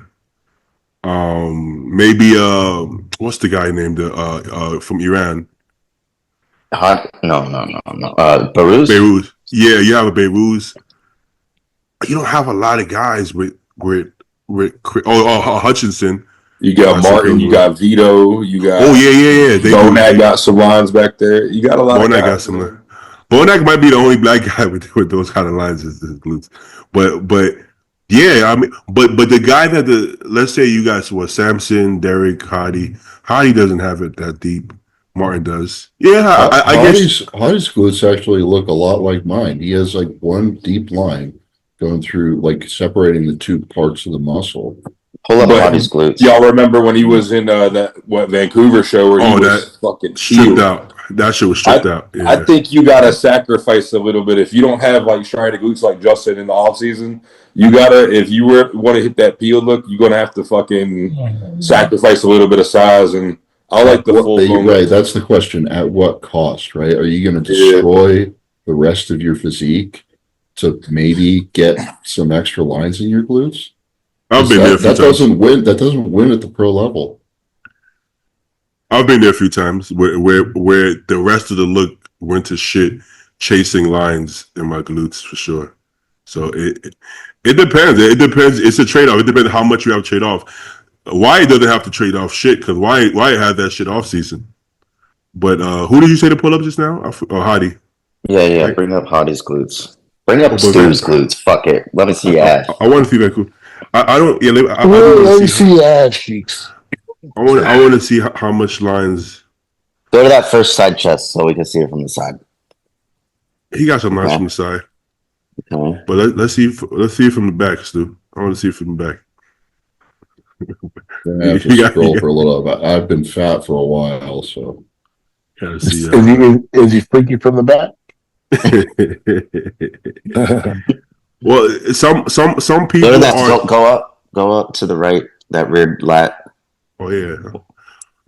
Maybe what's the guy named from Iran? No. Baruz? Beirut. Yeah, you have a Beirut. You don't have a lot of guys with Hutchinson. You got Martin, you got Vito, you got yeah. Bonac got some lines back there. You got a lot of guys. Got some. Bonac might be the only black guy with those kind of lines is Glutes. But yeah, I mean, but the guy let's say you guys were Samson, Derek, Hadi. Hadi doesn't have it that deep. Martin does. Yeah, I guess Hadi's glutes actually look a lot like mine. He has like one deep line going through, like separating the two parts of the muscle. Pull up Hadi's glutes. Y'all remember when he was in that Vancouver show where he was fucking stripped out? That shit was stripped out. Yeah. I think you gotta sacrifice a little bit if you don't have like striated glutes like Justin in the off season. You gotta, if you want to hit that peel look, you're gonna have to fucking sacrifice a little bit of size. And I like the full moment. Right, that's the question. At what cost? Right? Are you going to destroy the rest of your physique to maybe get some extra lines in your glutes? I've been there a few times. That doesn't win at the pro level. I've been there a few times where the rest of the look went to shit chasing lines in my glutes for sure. So it depends. It depends. It's a trade off. It depends how much you have to trade off. Wyatt doesn't have to trade off shit because Wyatt had that shit off season. But who did you say to pull up just now? Hadi. Yeah. Right? Bring up Hadi's glutes. Bring up Stu's glutes. Fuck it. Let me see ass. I want to see that. I don't. Yeah. Let me see ass cheeks. I want to see how much lines. Go to that first side chest so we can see it from the side. He got some lines from the side. Okay. But let's see it from the back, Stu. I want to see it from the back. I have to scroll for a little bit. I've been fat for a while, so. Gotta see is he freaky from the back? Well, some people go up to the right, that rear lat. Oh yeah.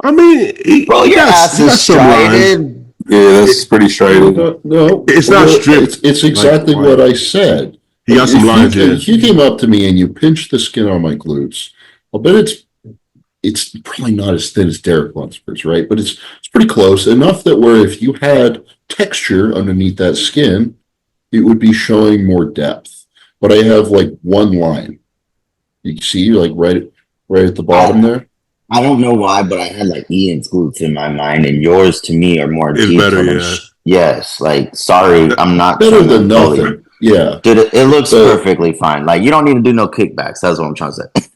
I mean, your ass is striated. Yeah, that's pretty striated. No, it's not stripped. It's exactly what I said. He got some lines. If you came up to me and you pinched the skin on my glutes, I'll bet it's probably not as thin as Derek Lunsford's, right? But it's pretty close enough that where if you had texture underneath that skin, it would be showing more depth. But I have like one line. You see, like right at the bottom there. I don't know why, but I had like Ian's glutes in my mind, and yours to me are more deep. It's better, yeah. Yes, like sorry, I'm not better than nothing. Yeah, dude, it looks perfectly fine. Like you don't even do no kickbacks. That's what I'm trying to say.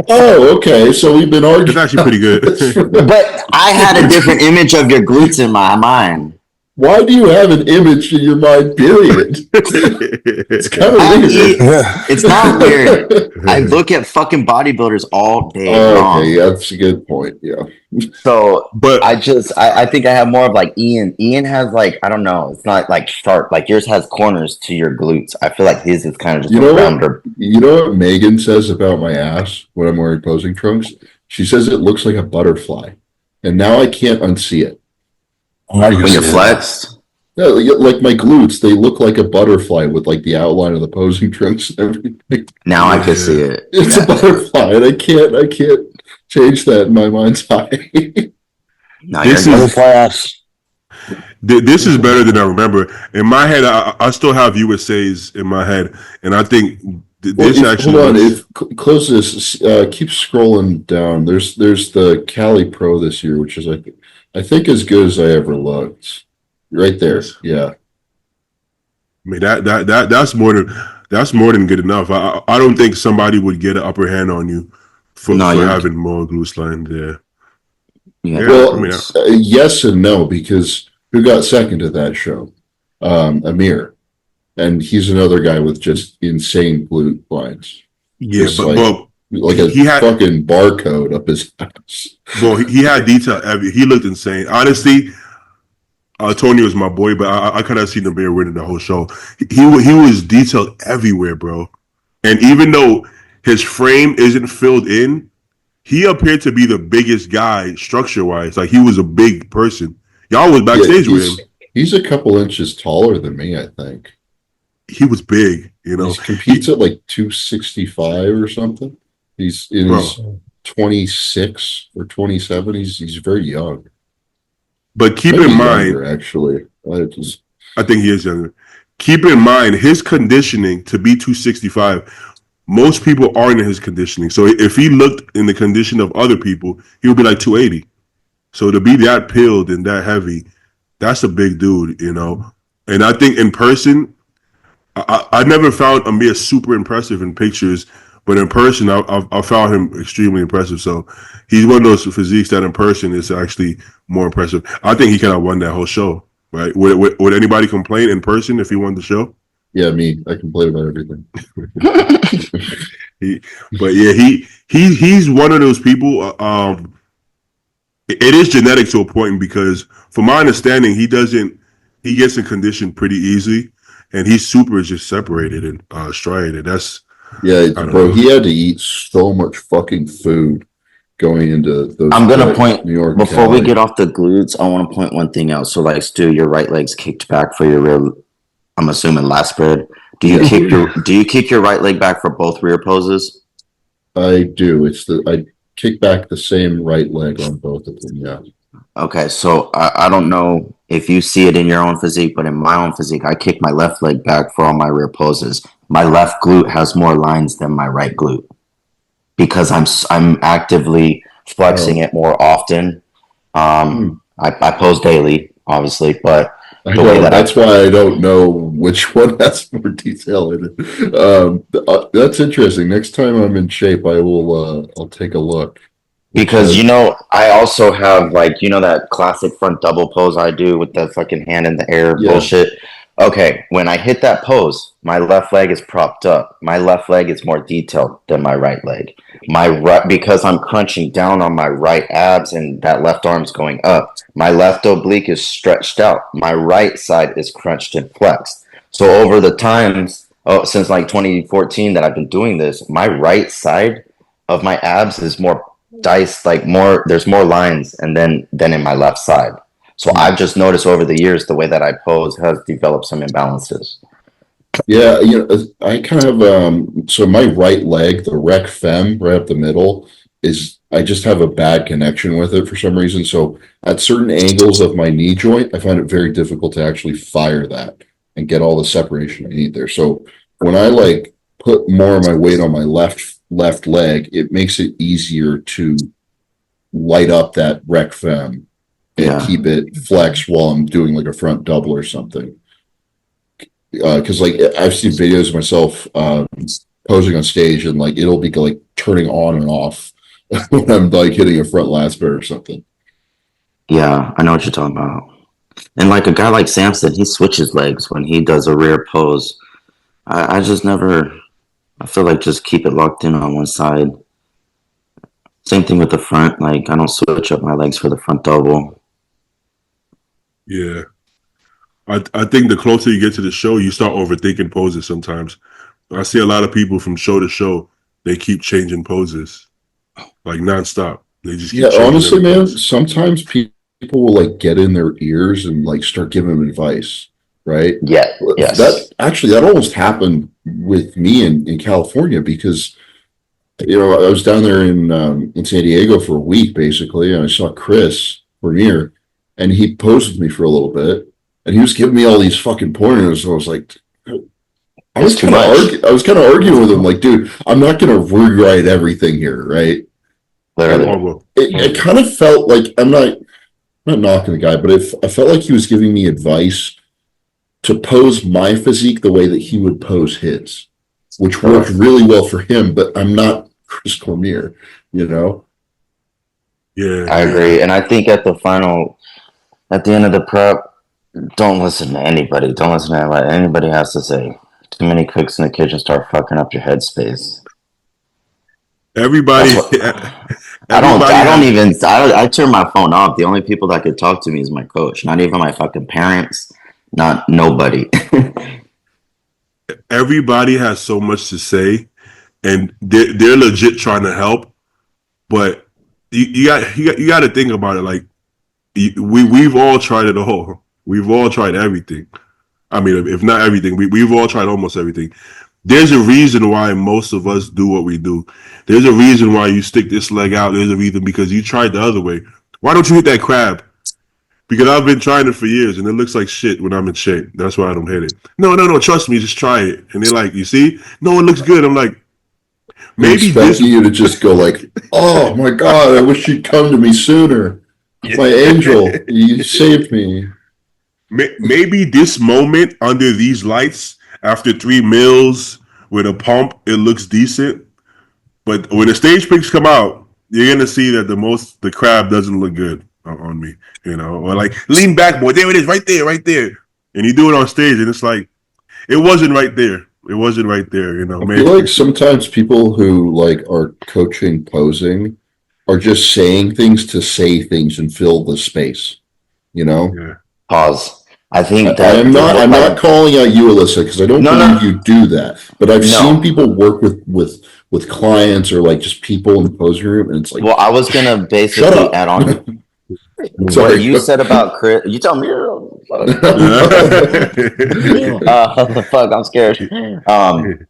Oh, okay. So we've been arguing. It's actually pretty good. But I had a different image of your glutes in my mind. Why do you have an image in your mind, period? It's kind of weird. It's not weird. I look at fucking bodybuilders all day long. Okay, that's a good point, yeah. So, but I think I have more of like Ian. Ian has like, I don't know, it's not like sharp. Like yours has corners to your glutes. I feel like his is kind of just a rounder. You know what Megan says about my ass when I'm wearing posing trunks? She says it looks like a butterfly. And now I can't unsee it. When you're flexed? Yeah, like my glutes, they look like a butterfly with like the outline of the posing trunks and everything. Now I can see it. It's a butterfly, and I can't change that in my mind's eye. This is better than I remember. In my head, I still have USA's in my head, and I think hold on. Close this. Keep scrolling down. There's the Cali Pro this year, which is I think as good as I ever looked. Right there, yeah. I mean that's more than good enough. I don't think somebody would get an upper hand on you for having more glute lines there. Yeah. Well, yes and no, because who got second at that show? Amir, and he's another guy with just insane glute lines. Yeah, like a fucking barcode up his ass. Bro, he had detail. He looked insane. Honestly, Tony was my boy, but I kind of seen the bear winning the whole show. He was detailed everywhere, bro. And even though his frame isn't filled in, he appeared to be the biggest guy structure wise. Like he was a big person. Y'all was backstage with him. He's a couple inches taller than me, I think. He was big, you know. He competes at like 265 or something. He's in his 26 or 27. He's very young. But keep in mind, younger, actually, I think he is younger. Keep in mind his conditioning to be 265. Most people aren't in his conditioning. So if he looked in the condition of other people, he would be like 280. So to be that peeled and that heavy, that's a big dude, you know. And I think in person, I never found Amir super impressive in pictures, but in person, I found him extremely impressive. So he's one of those physiques that in person is actually more impressive. I think he kind of won that whole show, right? Would anybody complain in person if he won the show? Yeah, me. I complain about everything. He's one of those people. It is genetic to a point because, from my understanding, he gets in condition pretty easily, and he's super just separated and striated. That's bro. He had to eat so much fucking food going into those. I'm gonna point New York before we get off the glutes. I want to point one thing out. So, like, Stu, your right leg's kicked back for your rear. I'm assuming last spread. Do you kick your right leg back for both rear poses? I do. I kick back the same right leg on both of them. Yeah. Okay, so I don't know if you see it in your own physique, but in my own physique, I kick my left leg back for all my rear poses. My left glute has more lines than my right glute because I'm actively flexing it more often. I pose daily, obviously, but that's why I don't know which one has more detail in it. That's interesting. Next time I'm in shape, I'll take a look. Because, I also have, that classic front double pose I do with the fucking hand in the air bullshit. Okay, when I hit that pose, my left leg is propped up. My left leg is more detailed than my right leg. Because I'm crunching down on my right abs and that left arm's going up, my left oblique is stretched out. My right side is crunched and flexed. So over the times, since 2014 that I've been doing this, my right side of my abs is more diced, there's more lines and then in my left side. So I've just noticed over the years the way that I pose has developed some imbalances. Yeah, I kind of so my right leg, the rec fem right up the middle, I just have a bad connection with it for some reason. So at certain angles of my knee joint, I find it very difficult to actually fire that and get all the separation I need there. So when I put more of my weight on my left leg, it makes it easier to light up that rec fem and keep it flexed while I'm doing a front double or something. Because I've seen videos of myself posing on stage and it'll be turning on and off when I'm hitting a front lat spread or something. Yeah, I know what you're talking about. And a guy like Samson, he switches legs when he does a rear pose. I just never. I feel just keep it locked in on one side. Same thing with the front. I don't switch up my legs for the front double. Yeah. I think the closer you get to the show, you start overthinking poses sometimes. I see a lot of people from show to show, they keep changing poses. Nonstop. They just keep honestly, man, sometimes people will get in their ears and start giving them advice, right? Yeah. Yes. That almost happened with me in California because I was down there in San Diego for a week basically, and I saw Chris Bernier, and he posed with me for a little bit, and he was giving me all these fucking pointers. And I was like, I was kind of arguing with him, dude, I'm not gonna rewrite everything here, right? Literally. It kind of felt like I'm not knocking the guy, but I felt like he was giving me advice to pose my physique the way that he would pose his, which worked really well for him, but I'm not Chris Cormier, Yeah. I agree. And I think at the end of the prep, don't listen to anybody. Don't listen to what anybody has to say. Too many cooks in the kitchen start fucking up your headspace. Everybody, I turn my phone off. The only people that could talk to me is my coach, not even my fucking parents, not nobody. everybody has so much to say, and they're legit trying to help. But you got to think about it. Like we've all tried it all. We've all tried everything. I mean, if not everything, we've all tried almost everything. There's a reason why most of us do what we do. There's a reason why you stick this leg out. There's a reason because you tried the other way. Why don't you hit that crab? Because I've been trying it for years and it looks like shit when I'm in shape. That's why I don't hit it. No, trust me, just try it. And they're like, you see? No, it looks good. I'm like, maybe expecting you to just go like, oh my God, I wish you'd come to me sooner. My angel, you saved me. Maybe this moment under these lights after 3 meals with a pump, it looks decent. But when the stage pics come out, you're gonna see that the crab doesn't look good on me, or like lean back, boy. There it is, right there, and you do it on stage, and it's like it wasn't right there. It wasn't right there, I feel like sometimes people who like are coaching posing are just saying things to say things and fill the space. Yeah. Pause. I think that I'm not calling out you, Alyssa, because I don't believe you do that. But I've seen people work with clients or like just people in the posing room, and it's like. Well, I was gonna basically add on what you said about Chris. You tell me. The fuck, I'm scared.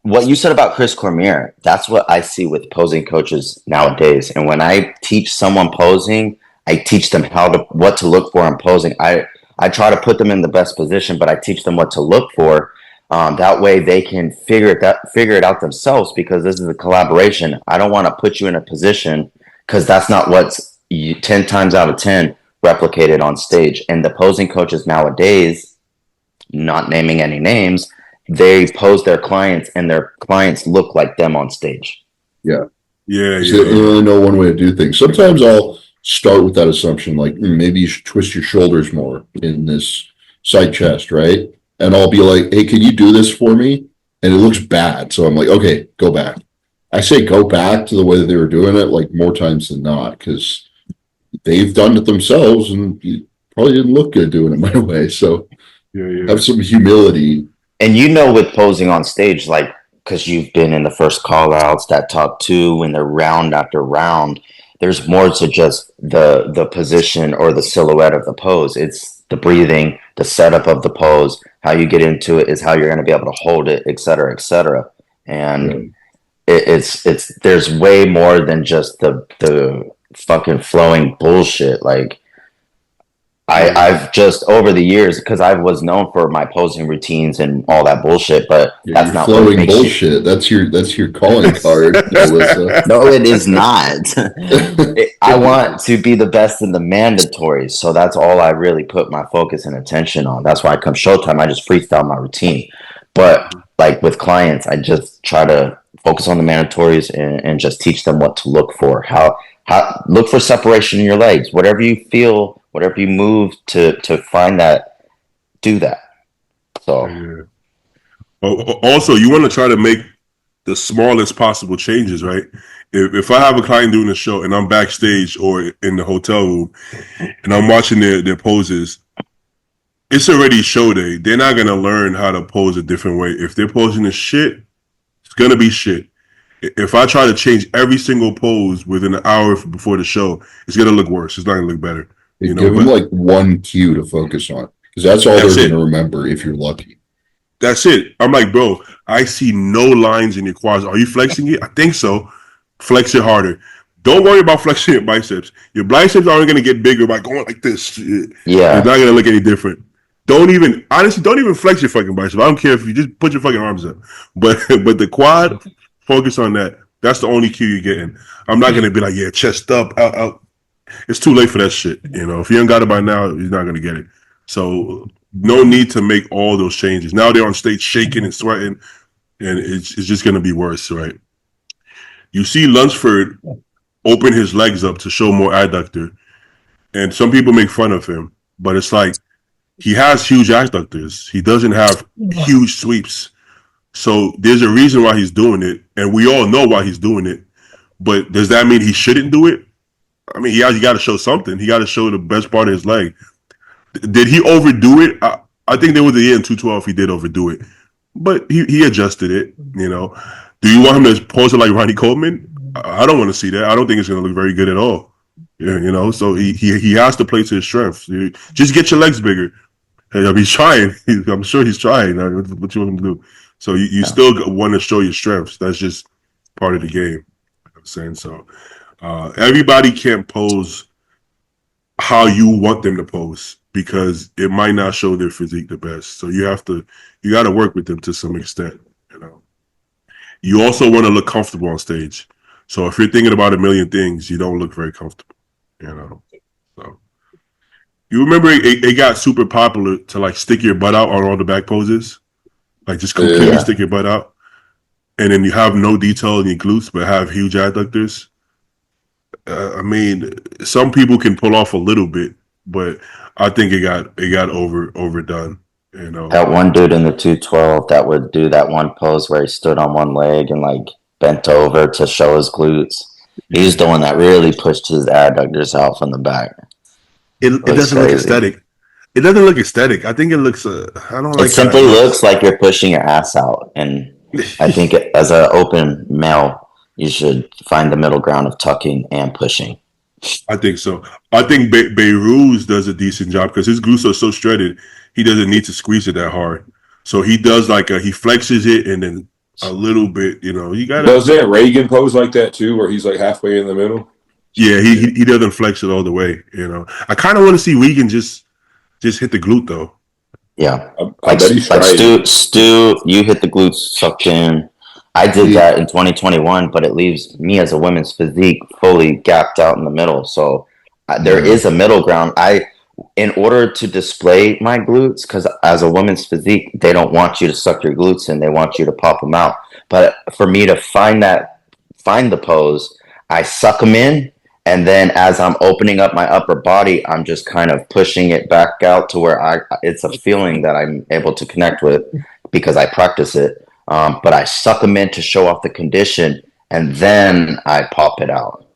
What you said about Chris Cormier, that's what I see with posing coaches nowadays. And when I teach someone posing, I teach them what to look for in posing. I try to put them in the best position, but I teach them what to look for. That way they can figure it out themselves, because this is a collaboration. I don't want to put you in a position, because that's not what's 10 times out of 10 replicated on stage. And the posing coaches nowadays, not naming any names, they pose their clients and their clients look like them on stage. Yeah. Yeah. You only know one way to do things. Sometimes I'll start with that assumption, like maybe you should twist your shoulders more in this side chest, right? And I'll be like, hey, can you do this for me? And it looks bad. So I'm like, okay, go back. I say go back to the way that they were doing it, like more times than not, because they've done it themselves and you probably didn't look good doing it my way. So have some humility. And with posing on stage, like, because you've been in the first call outs, that top two, and they're round after round, there's more to just the position or the silhouette of the pose. It's the breathing, the setup of the pose, how you get into it is how you're going to be able to hold it, et cetera, et cetera. And it's there's way more than just the fucking flowing bullshit. Like I've just over the years, because I was known for my posing routines and all that bullshit, but that's not flowing what bullshit. That's your calling card, Alyssa. No, it is not. I want to be the best in the mandatory, so that's all I really put my focus and attention on. That's why come showtime, I just freestyle my routine. But like with clients, I just try to focus on the mandatories and just teach them what to look for. How look for separation in your legs. Whatever you feel, whatever you move to find that, do that. So also, you want to try to make the smallest possible changes, right? If I have a client doing a show and I'm backstage or in the hotel room and I'm watching their poses, it's already show day. They're not going to learn how to pose a different way. If they're posing as shit, it's going to be shit. If I try to change every single pose within an hour before the show, it's going to look worse. It's not going to look better. Give them like one cue to focus on, because that's all they're going to remember if you're lucky. That's it. I'm like, bro, I see no lines in your quads. Are you flexing it? I think so. Flex it harder. Don't worry about flexing your biceps. Your biceps aren't going to get bigger by going like this. Yeah. It's not going to look any different. Don't even flex your fucking biceps. I don't care if you just put your fucking arms up. But the quad, focus on that. That's the only cue you're getting. I'm not going to be like, yeah, chest up, out. It's too late for that shit. If you ain't got it by now, you're not going to get it. So no need to make all those changes. Now they're on stage shaking and sweating, and it's just going to be worse, right? You see Lunsford open his legs up to show more adductor, and some people make fun of him, but it's like he has huge adductors. He doesn't have huge sweeps. So there's a reason why he's doing it, and we all know why he's doing it. But does that mean he shouldn't do it? I mean, he got to show something. He got to show the best part of his leg. Did he overdo it? I think there was a year in 212 he did overdo it, but he adjusted it. You know, do you want him to pose it like Ronnie Coleman? I don't want to see that. I don't think it's going to look very good at all. You know, so he has to play to his strengths. Just get your legs bigger. He's trying. I'm sure he's trying. What you want him to do? So you still want to show your strengths. That's just part of the game. You know what I'm saying so. Everybody can't pose how you want them to pose because it might not show their physique the best. So you got to work with them to some extent. You know, you also want to look comfortable on stage. So if you're thinking about a million things, you don't look very comfortable. You know, so you remember it got super popular to like stick your butt out on all the back poses, like just completely stick your butt out, and then you have no detail in your glutes but have huge adductors. I mean, some people can pull off a little bit, but I think it got overdone. You know, that one dude in the 212 that would do that one pose where he stood on one leg and like bent over to show his glutes. He's the one that really pushed his adductors out from the back. It doesn't look aesthetic. It doesn't look aesthetic. I think it looks. I don't like. It simply looks like you're pushing your ass out, and I think as an open male, you should find the middle ground of tucking and pushing. I think so. I think Beirut does a decent job because his glutes are so shredded. He doesn't need to squeeze it that hard. So he does he flexes it and then a little bit. You know, you got. Does that Reagan pose like that too, where he's like halfway in the middle? Yeah, he doesn't flex it all the way. You know, I kind of want to see Regan just hit the glute though. Yeah, I bet he's like Stu, you hit the glutes sucked in. I did that in 2021, but it leaves me as a women's physique fully gapped out in the middle. So there is a middle ground. In order to display my glutes, because as a woman's physique, they don't want you to suck your glutes in; they want you to pop them out. But for me to find the pose, I suck them in. And then as I'm opening up my upper body, I'm just kind of pushing it back out to where it's a feeling that I'm able to connect with because I practice it. But I suck them in to show off the condition, and then I pop it out.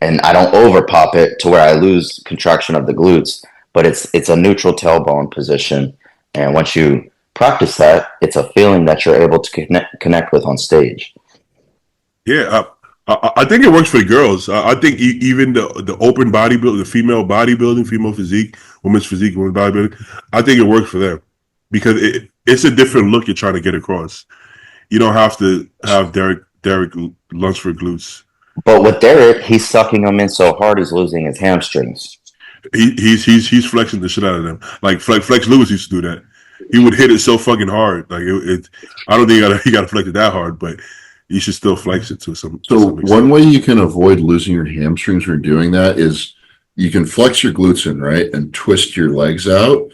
And I don't over pop it to where I lose contraction of the glutes, but it's a neutral tailbone position. And once you practice that, it's a feeling that you're able to connect with on stage. Yeah, I think it works for the girls. I think even the open bodybuilding, the female bodybuilding, female physique, women's physique, women's bodybuilding, I think it works for them because it's a different look you're trying to get across. You don't have to have Derek Lunsford glutes. But with Derek, he's sucking them in so hard he's losing his hamstrings. He's flexing the shit out of them. Like Flex Lewis used to do that. He would hit it so fucking hard. Like I don't think he got to flex it that hard, but you should still flex it to some. So one way you can avoid losing your hamstrings when doing that is you can flex your glutes in, right, and twist your legs out,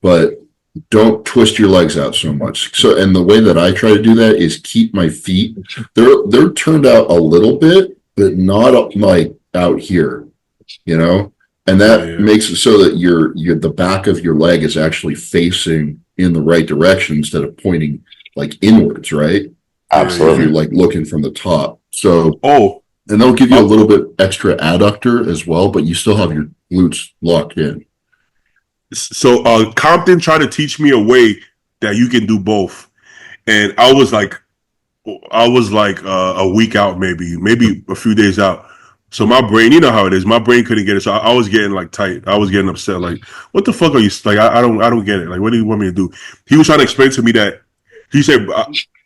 but don't twist your legs out so much. So, and the way that I try to do that is keep my feet. They're turned out a little bit, but not like out here, you know. And that makes it so that the back of your leg is actually facing in the right direction instead of pointing like inwards, right? Absolutely. If you're like looking from the top. So, and they'll give you a little bit extra adductor as well, but you still have your glutes locked in. So Compton tried to teach me a way that you can do both, and I was like a week out, maybe a few days out. So my brain, you know how it is, my brain couldn't get it. So I was getting like tight. I was getting upset. Like, what the fuck are you like? I don't get it. Like, what do you want me to do? He was trying to explain to me that he said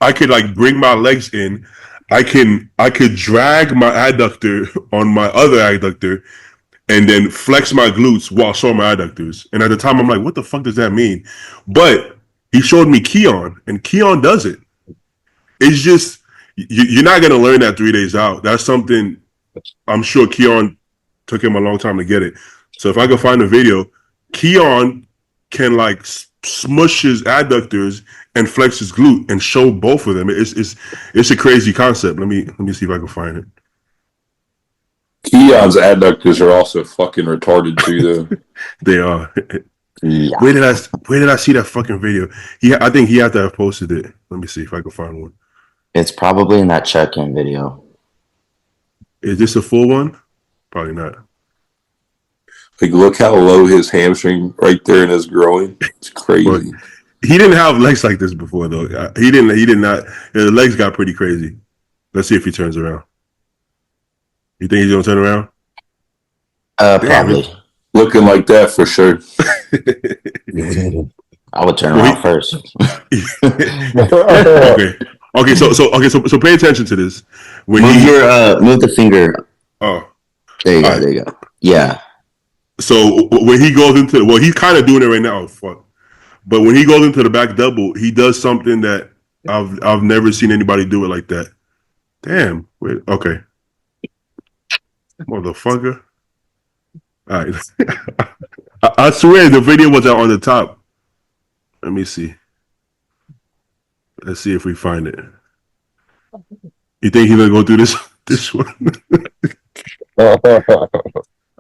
I could like bring my legs in. I could drag my adductor on my other adductor and then flex my glutes while showing my adductors. And at the time, I'm like, what the fuck does that mean? But he showed me Keon, and Keon does it. It's just, you're not going to learn that 3 days out. That's something I'm sure Keon took him a long time to get it. So if I could find a video, Keon can like smush his adductors and flex his glute and show both of them. It's a crazy concept. Let me see if I can find it. Keon's adductors are also fucking retarded too, though. They are. Yeah. Where did I see that fucking video? I think he had to have posted it. Let me see if I can find one. It's probably in that check-in video. Is this a full one? Probably not. Like, look how low his hamstring right there in his groin. It's crazy. But he didn't have legs like this before, though. He did not. The legs got pretty crazy. Let's see if he turns around. You think he's gonna turn around? Probably. Looking like that for sure. I would turn around first. Okay. So pay attention to this. When move the finger. Oh, there you go. There you go. Yeah. So when he goes into, he's kind of doing it right now. Fuck. But when he goes into the back double, he does something that I've never seen anybody do it like that. Damn. Wait. Okay. Motherfucker. All right. I swear the video was out on the top. Let me see. Let's see if we find it. You think he's gonna go through this one?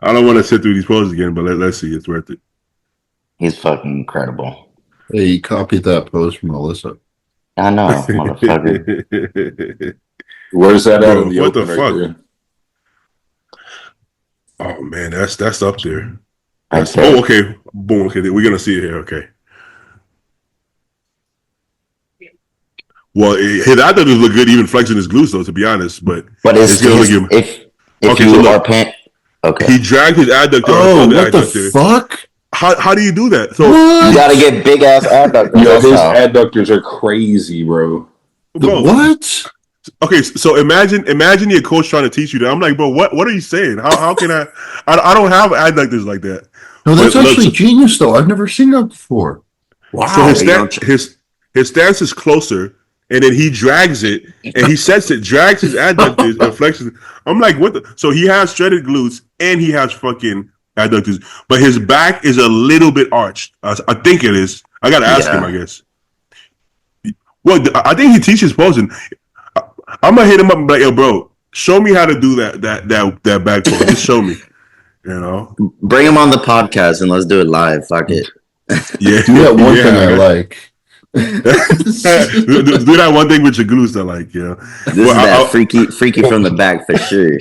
I don't want to sit through these poses again, but let's see. It's worth it. He's fucking incredible. Hey, you copied that pose from Alyssa. I know, motherfucker. Where's that at? Bro, what the fuck? Right, oh man, that's up there. Oh, okay. Boom. Okay, we're gonna see it here. Okay. Well, his adductors look good, even flexing his glutes, though. To be honest, but it's gonna look if you are paying. Okay. He dragged his adductor. Oh, what the fuck? How do you do that? So you gotta get big ass adductors. Yo, his adductors are crazy, bro. What? Okay, so imagine your coach trying to teach you that. I'm like, bro, what are you saying? How can I don't have adductors like that. No, that's actually genius, though. I've never seen that before. Wow. So his stance is closer, and then he drags it, and he sets it, drags his adductors and flexes. I'm like, what the? So he has shredded glutes, and he has fucking adductors, but his back is a little bit arched. I think it is. I gotta ask him, I guess. Well, I think he teaches posing. I'm gonna hit him up and be like, yo, bro, show me how to do that back pose. Just show me. You know, bring him on the podcast and let's do it live. Fuck it. Yeah, do that one thing I like. do that one thing with your glutes I like. Yeah, this is that freaky from the back for sure.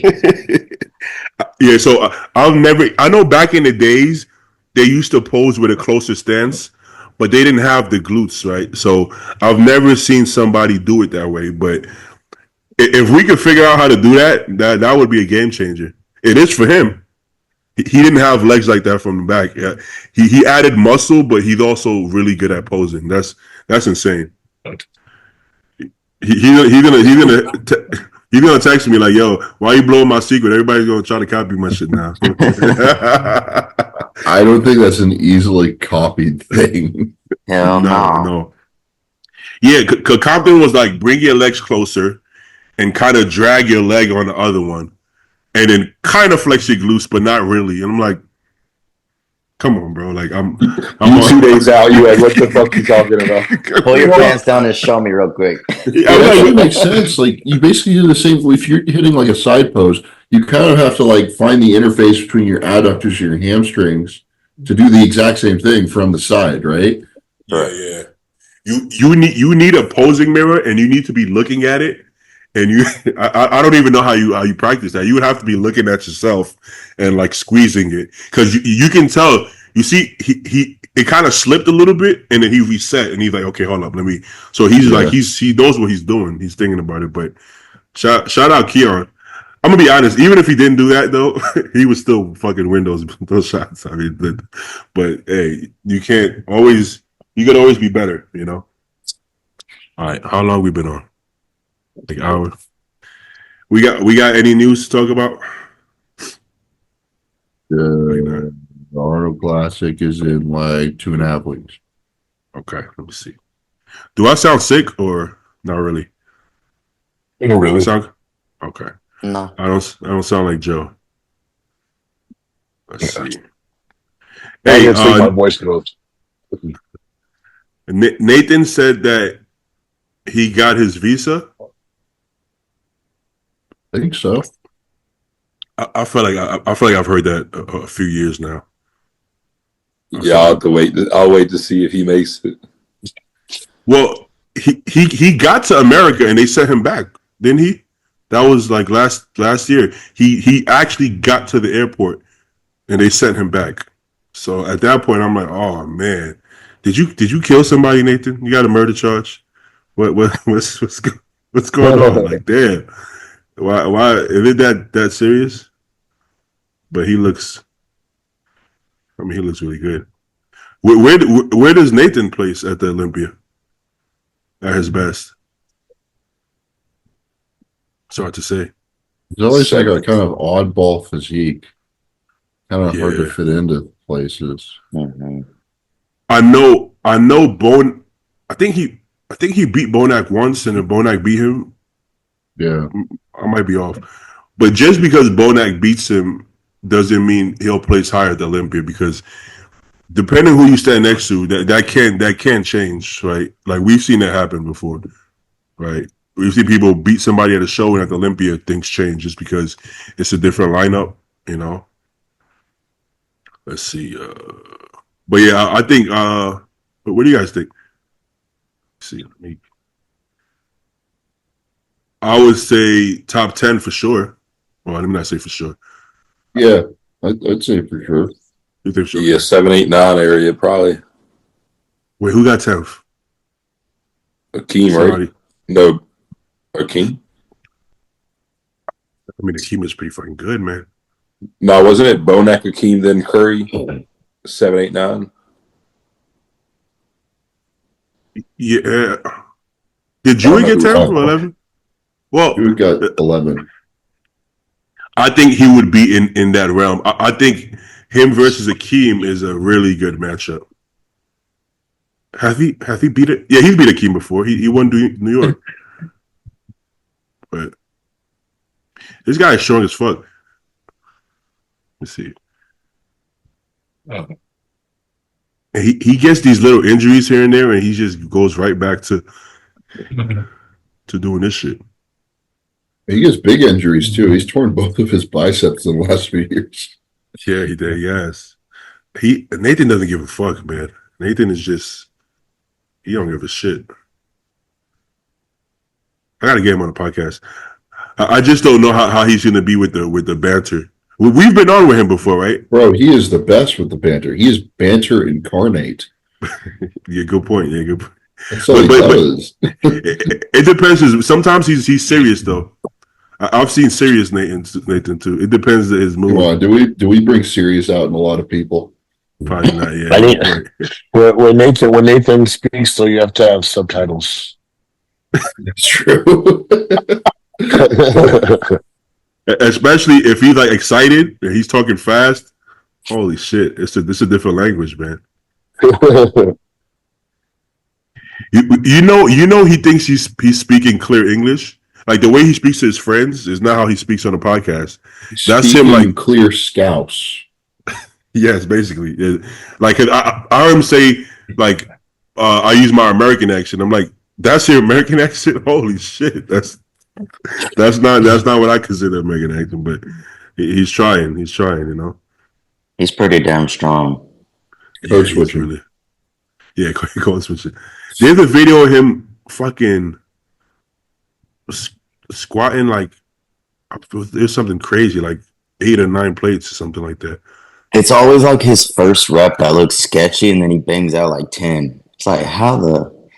Yeah, so I know back in the days they used to pose with a closer stance, but they didn't have the glutes, right? So I've never seen somebody do it that way. But if we could figure out how to do that would be a game changer. It is for him. He didn't have legs like that from the back. Yeah. He added muscle, but he's also really good at posing. That's insane. He's gonna text me like, "Yo, why are you blowing my secret? Everybody's gonna try to copy my shit now." I don't think that's an easily copied thing. Hell no. Yeah, Compton was like, bring your legs closer and kind of drag your leg on the other one, and then kind of flex your glutes, but not really. And I'm like, come on, bro. Like I'm 2 days out. You like, what the fuck you talking about? Pull your pants down and show me real quick. Yeah, it makes sense. Like you basically do the same. If you're hitting like a side pose, you kind of have to like find the interface between your adductors and your hamstrings to do the exact same thing from the side, right? Yeah. You need a posing mirror, and you need to be looking at it. And I don't even know how you practice that. You would have to be looking at yourself and like squeezing it, because you can tell. You see, it kind of slipped a little bit, and then he reset, and he's like, okay, hold up, let me. So he's like, he knows what he's doing. He's thinking about it. But shout out Keon. I'm gonna be honest. Even if he didn't do that though, he was still fucking win those shots. I mean, but hey, you could always be better, you know. All right, how long we been on? Like hour. We got any news to talk about? The Arnold Classic is in like 2.5 weeks. Okay, let me see. Do I sound sick or not really? You don't really sound okay. No, I don't sound like Joe. Let's see. Hey, my voice goes. Nathan said that he got his visa. I think so. I feel like I've heard that a few years now. Yeah, I'll have to wait. I'll wait to see if he makes it. Well, he got to America and they sent him back, didn't he? That was like last year. He actually got to the airport and they sent him back. So at that point, I'm like, oh man, did you kill somebody, Nathan? You got a murder charge? What's going on? Like, damn, why is it that serious? But he looks really good. Where does Nathan place at the Olympia at his best? It's hard to say. He's always like a kind of oddball physique, kind of hard to Yeah. fit into places. Mhm. I know Bone. I think he beat Bonac once, and then Bonac beat him. Yeah. I might be off, but just because Bonac beats him doesn't mean he'll place higher at the Olympia. Because depending who you stand next to, that can change, right? Like we've seen that happen before, right? We've seen people beat somebody at a show, and at the Olympia, things change just because it's a different lineup, you know. Let's see, but yeah, I think. But what do you guys think? Let's see, I would say top 10 for sure. Well, let me not say for sure. Yeah, I'd say for sure. You think sure? Yeah, 7, 8, 9 area probably. Wait, who got 10th? Akeem, Somebody. right? No, Akeem. I mean, Akeem is pretty fucking good, man. No, wasn't it Bonac, Akeem, then Curry? 7, 8, 9. Yeah. Did Dewey get 10th or 11? Well, Who got 11? I think he would be in that realm. I think him versus Akeem is a really good matchup. Have he beat it? Yeah, he's beat Akeem before. He won New York. But this guy is strong as fuck. Let's see. And he gets these little injuries here and there, and he just goes right back to doing this shit. He gets big injuries too. He's torn both of his biceps in the last few years. Yeah, he did. Yes. Nathan doesn't give a fuck, man. Nathan is just he don't give a shit. I gotta get him on the podcast. I just don't know how he's gonna be with the banter. We've been on with him before, right? Bro, he is the best with the banter. He is banter incarnate. Yeah, good point. Yeah, good point. That's all he does. It depends. Sometimes he's serious though. I've seen serious Nathan too. It depends on his mood. Come on, do we bring serious out in a lot of people? Probably not. Yeah. When Nathan speaks, though, you have to have subtitles. That's true. Especially if he's like excited and he's talking fast. Holy shit! It's a different language, man. You know he thinks he's speaking clear English. Like the way he speaks to his friends is not how he speaks on a podcast. That's him, like clear scouse. Yes, basically. Yeah. Like I heard him say, like, I use my American accent. I'm like, that's your American accent? Holy shit! That's not what I consider American accent. But he's trying. You know. He's pretty damn strong. Code switching. Really, yeah, code switching. There's a video of him fucking squatting like there's something crazy, like 8 or 9 plates or something like that. It's always like his first rep that looks sketchy, and then he bangs out like 10. It's like, how the?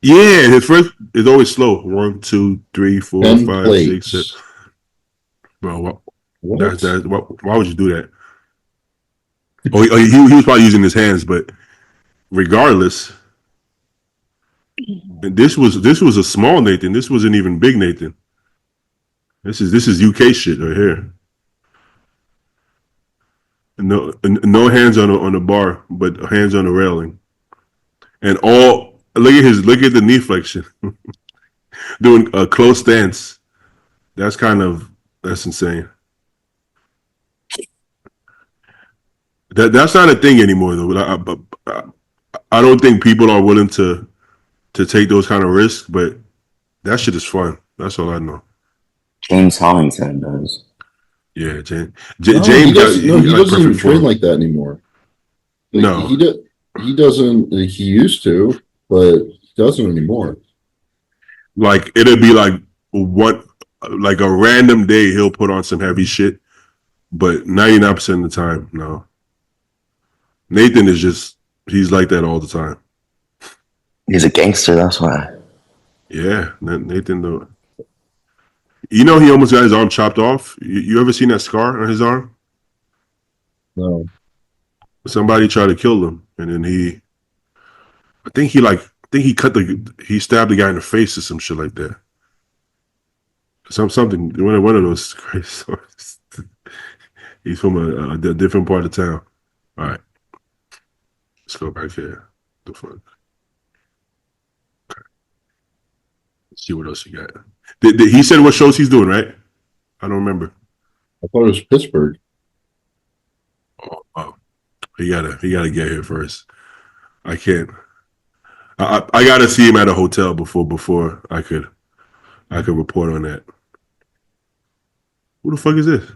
Yeah, his first is always slow. 1, 2, 3, 4, 5, plates. 6, 7. Bro, why would you do that? He was probably using his hands, but regardless, this was a small Nathan. This wasn't even big Nathan. This is UK shit right here. No hands on the bar, but hands on the railing, and all look at the knee flexion, doing a close stance. That's insane. That's not a thing anymore though. I don't think people are willing to take those kind of risks, but that shit is fun. That's all I know. James Hollingshead does. Yeah, James. He doesn't even train like that anymore. Like, no, he doesn't. He used to, but he doesn't anymore. Like it'd be like like a random day he'll put on some heavy shit, but 99% of the time, no. Nathan is just he's like that all the time. He's a gangster, that's why. Yeah, Nathan though. You know he almost got his arm chopped off. You ever seen that scar on his arm? No. Somebody tried to kill him, and then I think he stabbed the guy in the face or some shit like that. Something one of those crazy stories. He's from a different part of town. All right, let's go back here. The fuck. Okay. Let's see what else you got. He said what shows he's doing, right? I don't remember. I thought it was Pittsburgh. Oh, he gotta get here first. I can't. I gotta see him at a hotel before I could report on that. Who the fuck is this?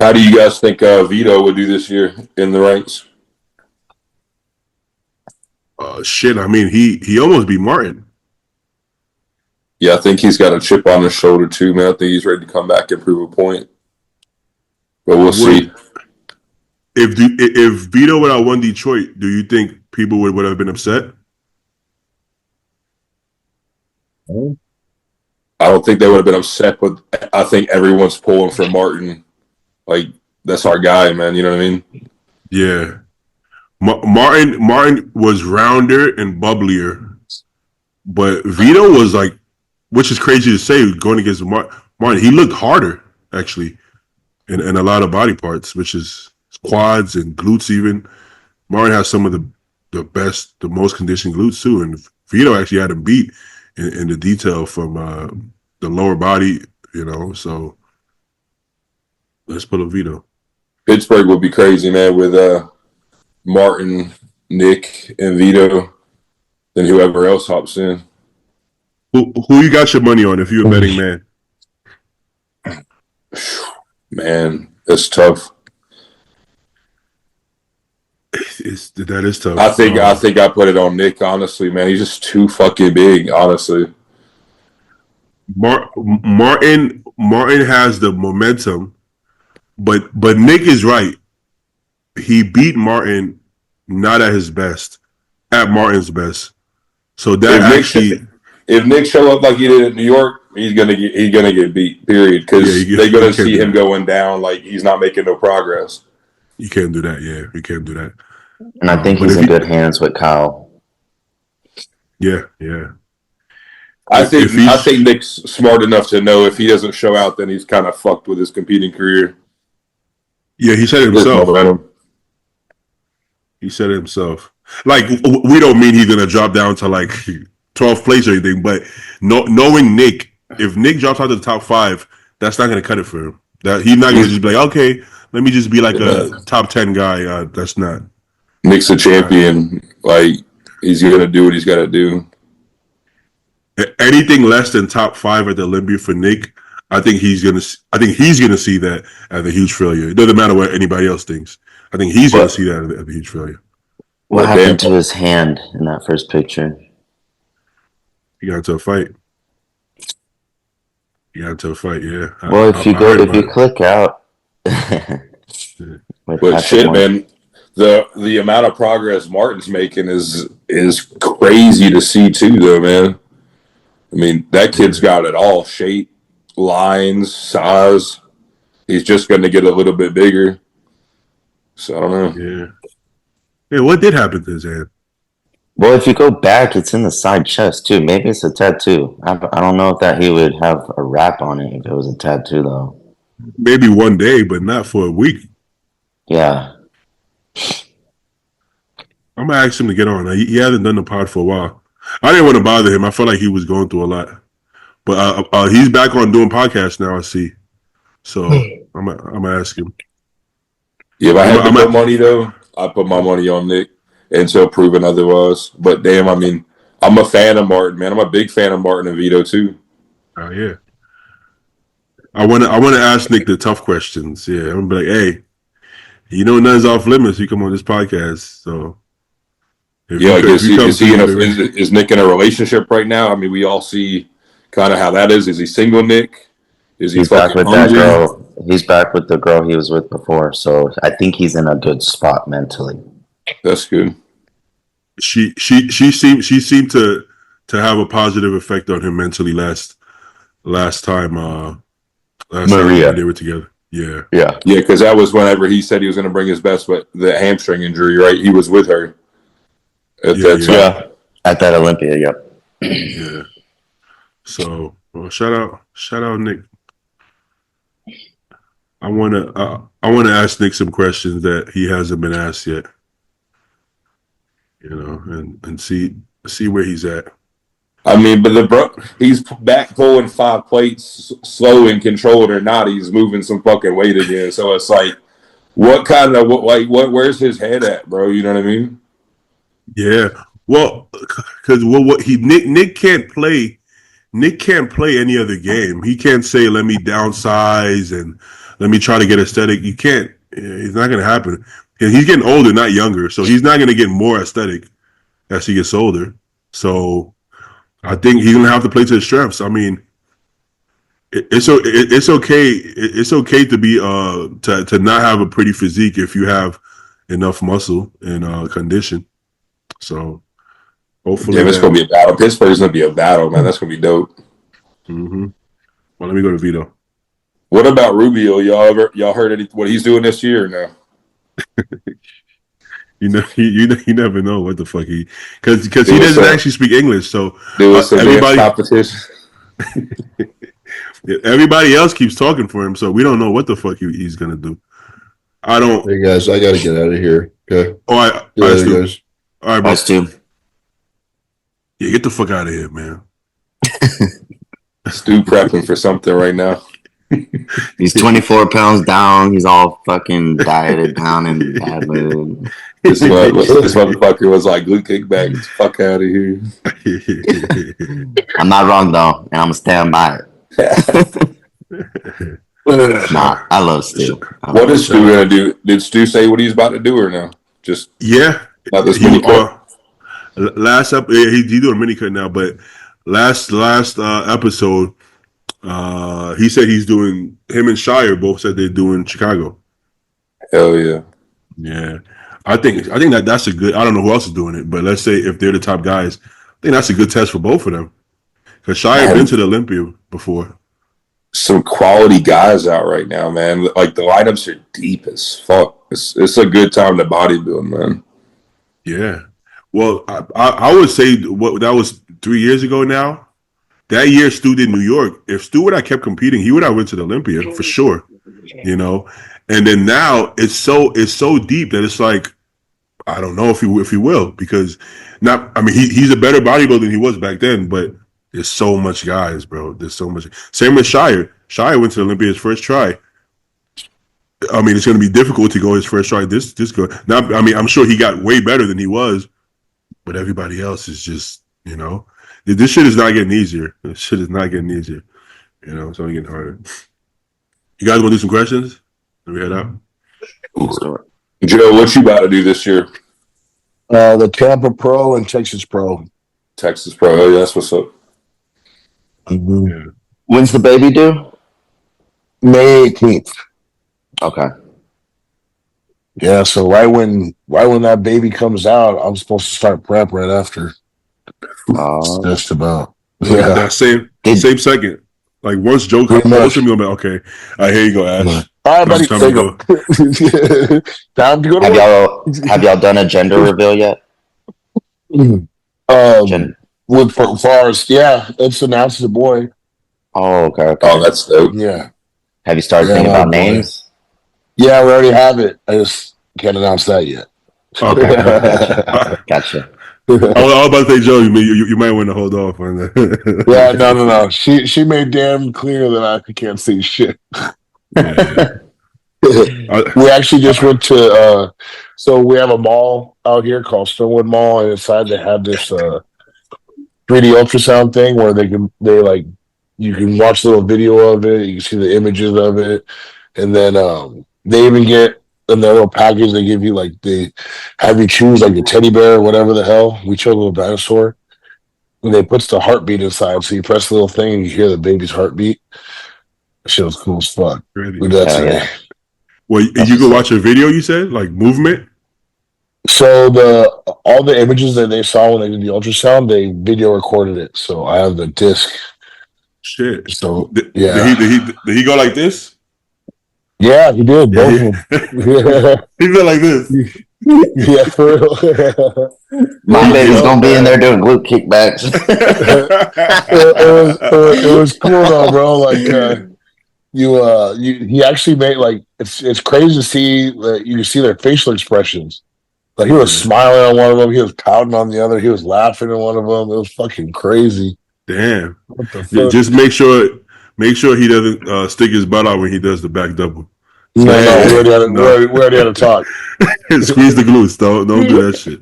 How do you guys think Vito would do this year in the ranks? Shit. I mean, he almost beat Martin. Yeah, I think he's got a chip on his shoulder too, man. I think he's ready to come back and prove a point. But we'll see. If Vito would have won Detroit, do you think people would have been upset? I don't think they would have been upset, but I think everyone's pulling for Martin. Like, that's our guy, man. You know what I mean? Yeah. Martin was rounder and bubblier, but Vito was like, which is crazy to say, going against Martin. He looked harder, actually, in a lot of body parts, which is quads and glutes even. Martin has some of the best, the most conditioned glutes too, and Vito actually had him beat in the detail from the lower body, you know, so let's put a Vito. Pittsburgh would be crazy, man, with Martin, Nick, and Vito, then whoever else hops in. Who you got your money on if you're a betting man? Man, that's tough. That is tough. I think I put it on Nick, honestly, man. He's just too fucking big, honestly. Martin has the momentum, but Nick is right. He beat Martin not at his best, at Martin's best. So that if Nick show up like he did in New York, he's gonna get beat. Period. Because they're gonna see him going down like he's not making no progress. You can't do that. Yeah, you can't do that. And I think he's in good hands with Kyle. Yeah, yeah. I think Nick's smart enough to know if he doesn't show out, then he's kind of fucked with his competing career. Yeah, he said it himself. He said it himself. Like, we don't mean he's gonna drop down to like 12th place or anything, but knowing Nick, if Nick drops out to the top 5, that's not gonna cut it for him. That he's not gonna just be like, okay, let me just be like a top 10 guy. That's not. Nick's a champion. Like, he's gonna do what he's got to do. Anything less than top 5 at the Olympia for Nick, I think he's gonna see that as a huge failure. It doesn't matter what anybody else thinks. I think he's gonna see that as a huge failure. What happened to his hand in that first picture? He got into a fight. Yeah. Well, if you click out, but shit, man, the amount of progress Martin's making is crazy to see too, though, man. I mean, that kid's got it all: shape, lines, size. He's just going to get a little bit bigger. So I don't know. Yeah. Yeah, what did happen to his hand? Well, if you go back, it's in the side chest too. Maybe it's a tattoo. I don't know if that he would have a wrap on it if it was a tattoo, though. Maybe one day, but not for a week. Yeah. I'm gonna ask him to get on. He hasn't done the pod for a while. I didn't want to bother him. I felt like he was going through a lot, but he's back on doing podcasts now. I see. So I'm gonna ask him. Yeah, if I had to put money though, I put my money on Nick until proven otherwise. But damn, I mean, I'm a fan of Martin, man. I'm a big fan of Martin and Vito too. Oh yeah. I want to ask Nick the tough questions. Yeah, I'm gonna be like, hey, you know, nothing's off limits. You come on this podcast, so. Is Nick in a relationship right now? I mean, we all see kind of how that is? Is he single, Nick? Is he He's back fucking with that hungry? girl. He's back with the girl he was with before. So I think he's in a good spot mentally. That's good. She seemed to have a positive effect on him mentally last time Maria. when they were together. Yeah. Yeah. Yeah, because that was whenever he said he was going to bring his best, but the hamstring injury, right? He was with her at that time. Yeah. At that Olympia, yep. Yeah. So, well, shout out, Nick. I wanna ask Nick some questions that he hasn't been asked yet. You know, and see where he's at. I mean, but he's back pulling 5 plates, slow and controlled or not, he's moving some fucking weight again. So it's like, where's his head at, bro? You know what I mean? Yeah. Well, because Nick can't play. Nick can't play any other game. He can't say, "Let me downsize and let me try to get aesthetic." You can't. It's not going to happen. And he's getting older, not younger, so he's not going to get more aesthetic as he gets older. So I think he's going to have to play to his strengths. I mean, it's okay. It's okay to be to not have a pretty physique if you have enough muscle and condition. So hopefully, it's gonna be a battle. Pittsburgh's gonna be a battle, man. That's gonna be dope. Mm-hmm. Well, let me go to Vito. What about Rubio? Y'all heard what he's doing this year or no? You never know what the fuck because he doesn't actually speak English. So everybody competition. Everybody else keeps talking for him, so we don't know what the fuck he's gonna do. I don't. Hey guys, I gotta get out of here. Okay. Oh, all right, guys. All right, bro. Stu. Yeah, get the fuck out of here, man. Stu prepping for something right now. He's 24 pounds down. He's all fucking dieted down in bad mood. This motherfucker was like, "Glute kickback, get the fuck out of here." I'm not wrong though, and I'm gonna stand by it. Nah, I love Stu. What is Stu gonna do? Did Stu say what he's about to do or no? Just not this mini cut. Last up, he's doing a mini cut now, but last episode, he said he's doing. Him and Shire both said they're doing Chicago. Hell yeah, yeah. I think that's a good. I don't know who else is doing it, but let's say if they're the top guys, I think that's a good test for both of them. Because Shire been to the Olympia before. Some quality guys out right now, man. Like the lineups are deep as fuck. It's a good time to bodybuild, man. Yeah. Well, I would say that was 3 years ago now. That year Stu did New York. If Stu would have kept competing, he would have went to the Olympia for sure. You know, and then now it's so deep that it's like I don't know if he will because he's a better bodybuilder than he was back then, but there's so much guys, bro. There's so much. Same with Shire. Shire went to the Olympia his first try. I mean, it's going to be difficult to go his first try this good. Now, I mean, I'm sure he got way better than he was, but everybody else is just, you know, this shit is not getting easier. This shit is not getting easier. You know, it's only getting harder. You guys want to do some questions? Let me head out. Joe, what you about to do this year? The Tampa Pro and Texas Pro. Texas Pro, oh, yeah, that's what's up. Mm-hmm. Yeah. When's the baby due? May 18th. Okay. Yeah, so right when that baby comes out, I'm supposed to start prep right after. Just about. Yeah. That same second. Like once Joe comes to me, I'm like, okay, here you go, Ash. All right, buddy. Time to go. Time to go to Have y'all done a gender reveal yet? With far as it's announced as a boy. Oh, okay. Oh, that's dope. Yeah. Have you started thinking about names? Yeah, we already have it. I just can't announce that yet. Okay. Gotcha. I was about to say, Joe, you might want to hold off on that. Yeah, no. She made damn clear that I can't see shit. Yeah. We actually just went to so we have a mall out here called Stonewood Mall, and inside they have this 3D ultrasound thing where you can watch a little video of it, you can see the images of it, and then they even get in their little package they give you they have you choose like a teddy bear or whatever the hell. We chose a little dinosaur. And they puts the heartbeat inside, so you press the little thing and you hear the baby's heartbeat. That shit was cool as fuck. Really? We did that today. Yeah. Well, That's you could what's watch a video. You said like movement. So all the images that they saw when they did the ultrasound, they video recorded it. So I have the disc. Shit. So Did yeah, he go like this? yeah, he did both of them. Yeah, He felt like this. yeah, for real. My baby's Yep. gonna be in there doing glute kickbacks. It was cool though, bro. Like he actually made like it's crazy to see that you see their facial expressions. Like he was smiling on one of them, he was pouting on the other, he was laughing at one of them. It was fucking crazy. Damn. What the fuck? Just make sure he doesn't stick his butt out when he does the back double. No, Hey, we already had a talk. Squeeze the glutes. Don't do that shit.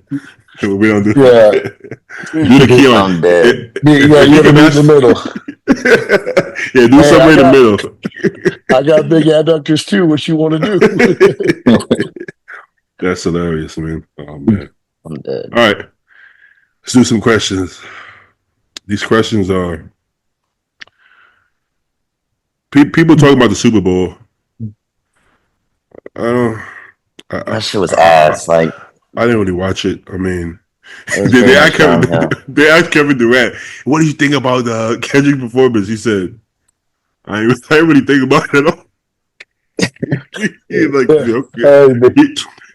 We don't do Yeah. that. Do the Keon. I'm dead. Yeah, you gotta meet in the middle. Yeah, do something in the middle. I got big adductors too. What you want to do? That's hilarious, man. Oh man. I'm dead. All right. Let's do some questions. These questions are people talking about the Super Bowl. That shit was ass. Like, I didn't really watch it. I mean, it was they very asked much downhill. they asked Kevin Durant, "What do you think about the Kendrick performance?" He said, "I didn't really think about it at all." He's like, okay.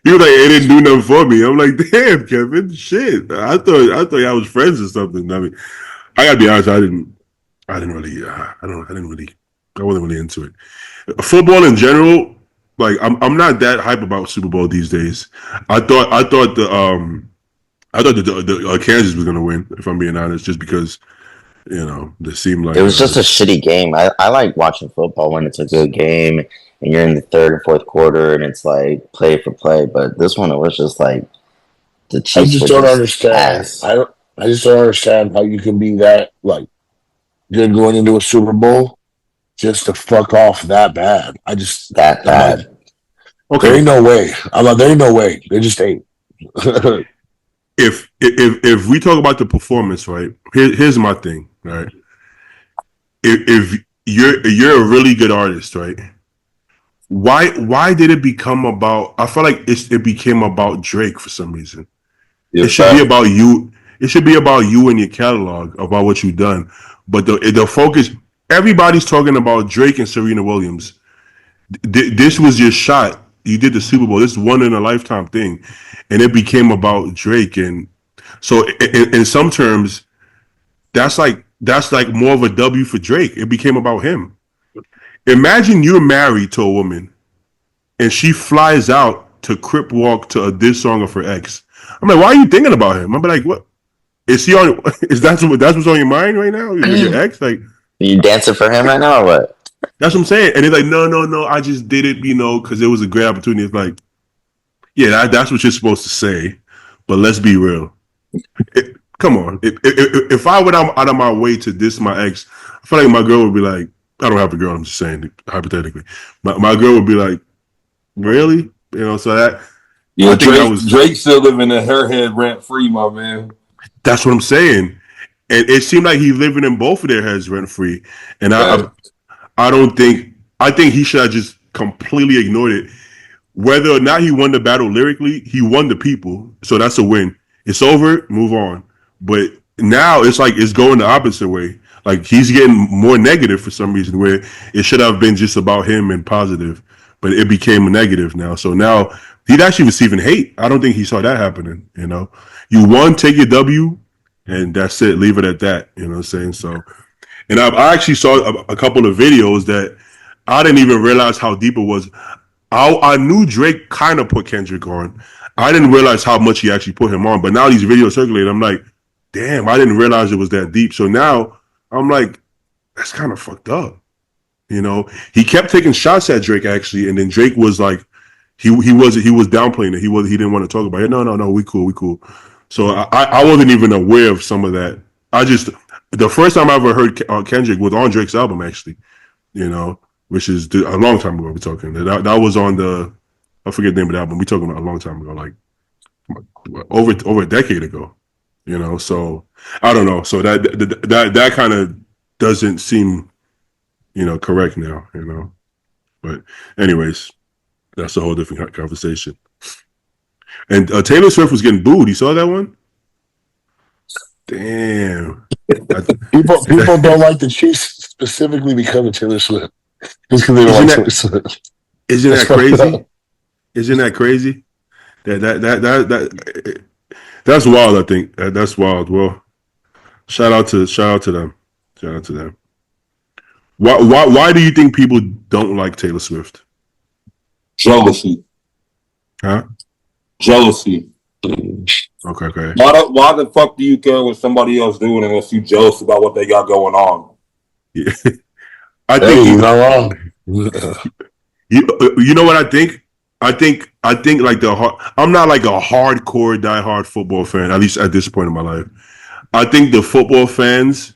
He was like, "It didn't do nothing for me." I'm like, "Damn, Kevin, shit. I thought y'all was friends or something." I mean, I gotta be honest. I wasn't really into it. Football in general, like I'm not that hype about Super Bowl these days. I thought the Kansas was gonna win, if I'm being honest, just because they seemed like It was just a shitty game. I like watching football when it's a good game and you're in the third and fourth quarter and it's like play for play. But this one, it was just like the Chiefs. I just don't understand. Ass. I just don't understand how you can be that like good going into a Super Bowl just to fuck off that bad. That bad. Okay, there ain't no way. There ain't no way. They just ain't. if we talk about the performance, right? Here's my thing, right? If you're a really good artist, right? Why did it become about? I feel like it became about Drake for some reason. Yeah, it should be about you. It should be about you and your catalog, about what you've done. But the focus, everybody's talking about Drake and Serena Williams. This was your shot. You did the Super Bowl. This is one in a lifetime thing, and it became about Drake. And so, in some terms, that's like more of a W for Drake. It became about him. Imagine you're married to a woman, and she flies out to crip walk to a diss song of her ex. I'm like, why are you thinking about him? I'm like, what? Is he on? Is that's what's on your mind right now? Your ex? Like, you dancing for him right now or what? That's what I'm saying. And he's like, no, I just did it, because it was a great opportunity. It's like, yeah, that's what you're supposed to say, but let's be real. Come on. If I went out of my way to diss my ex, I feel like my girl would be like, I don't have a girl, I'm just saying hypothetically. My girl would be like, really? So that. Yeah, Drake still living in her head rent free, my man. That's what I'm saying. And it seemed like he's living in both of their heads rent free. And I think he should have just completely ignored it. Whether or not he won the battle lyrically, he won the people. So that's a win. It's over, move on. But now it's like it's going the opposite way. Like he's getting more negative for some reason, where it should have been just about him and positive, but it became negative now. So now he's actually receiving hate. I don't think he saw that happening. You won, take your W, and that's it. Leave it at that. You know what I'm saying? So, and I actually saw a couple of videos that I didn't even realize how deep it was. I knew Drake kind of put Kendrick on. I didn't realize how much he actually put him on. But now these videos circulate. I'm like, damn, I didn't realize it was that deep. So now I'm like, that's kind of fucked up. He kept taking shots at Drake actually, and then Drake was like, he was downplaying it. He didn't want to talk about it. No, we cool. So I wasn't even aware of some of that. The first time I ever heard Kendrick was on Drake's album actually, which is a long time ago. We're talking that was on I forget the name of the album. We're talking about a long time ago, like over a decade ago. So I don't know. So that kind of doesn't seem, correct now, But anyways, that's a whole different conversation. And Taylor Swift was getting booed. You saw that one? Damn. People don't like the Chiefs specifically because of Taylor Swift. Just because they don't like Taylor Swift. Isn't that crazy? Isn't that crazy? That's wild. I think that's wild. Well, shout out to them. Shout out to them. Why do you think people don't like Taylor Swift? Jealousy. Huh? Jealousy. Okay. Why the fuck do you care what somebody else doing unless you jealous about what they got going on? Yeah. I think you're not wrong. You know what I think? I think like I'm not like a hardcore diehard football fan, at least at this point in my life. I think the football fans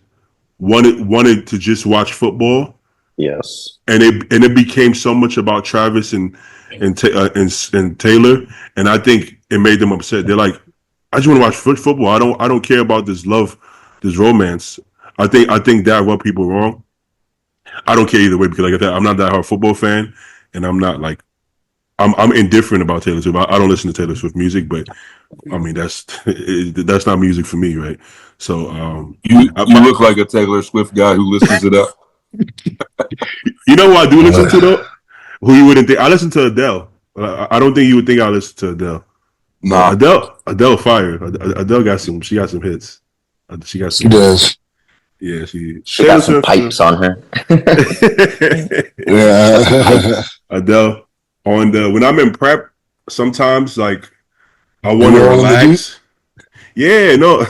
wanted to just watch football. Yes. And it became so much about Travis and Taylor, and I think it made them upset. They're like, I just want to watch football. I don't care about this love, this romance. I think that rubbed people wrong. I don't care either way because like I said, I'm not that hard football fan, and I'm not like I'm indifferent about Taylor Swift. I don't listen to Taylor Swift music, but I mean that's not music for me, right? So you look like a Taylor Swift guy who listens to that. You know who I do listen to though? Who you wouldn't think? I listen to Adele. I don't think you would think I listen to Adele. Nah, Adele fire. Adele got some. She got some hits. She got some. She does. Yeah, she got some pipes on her. Yeah. Adele when I'm in prep, sometimes like I want to relax. Yeah, no.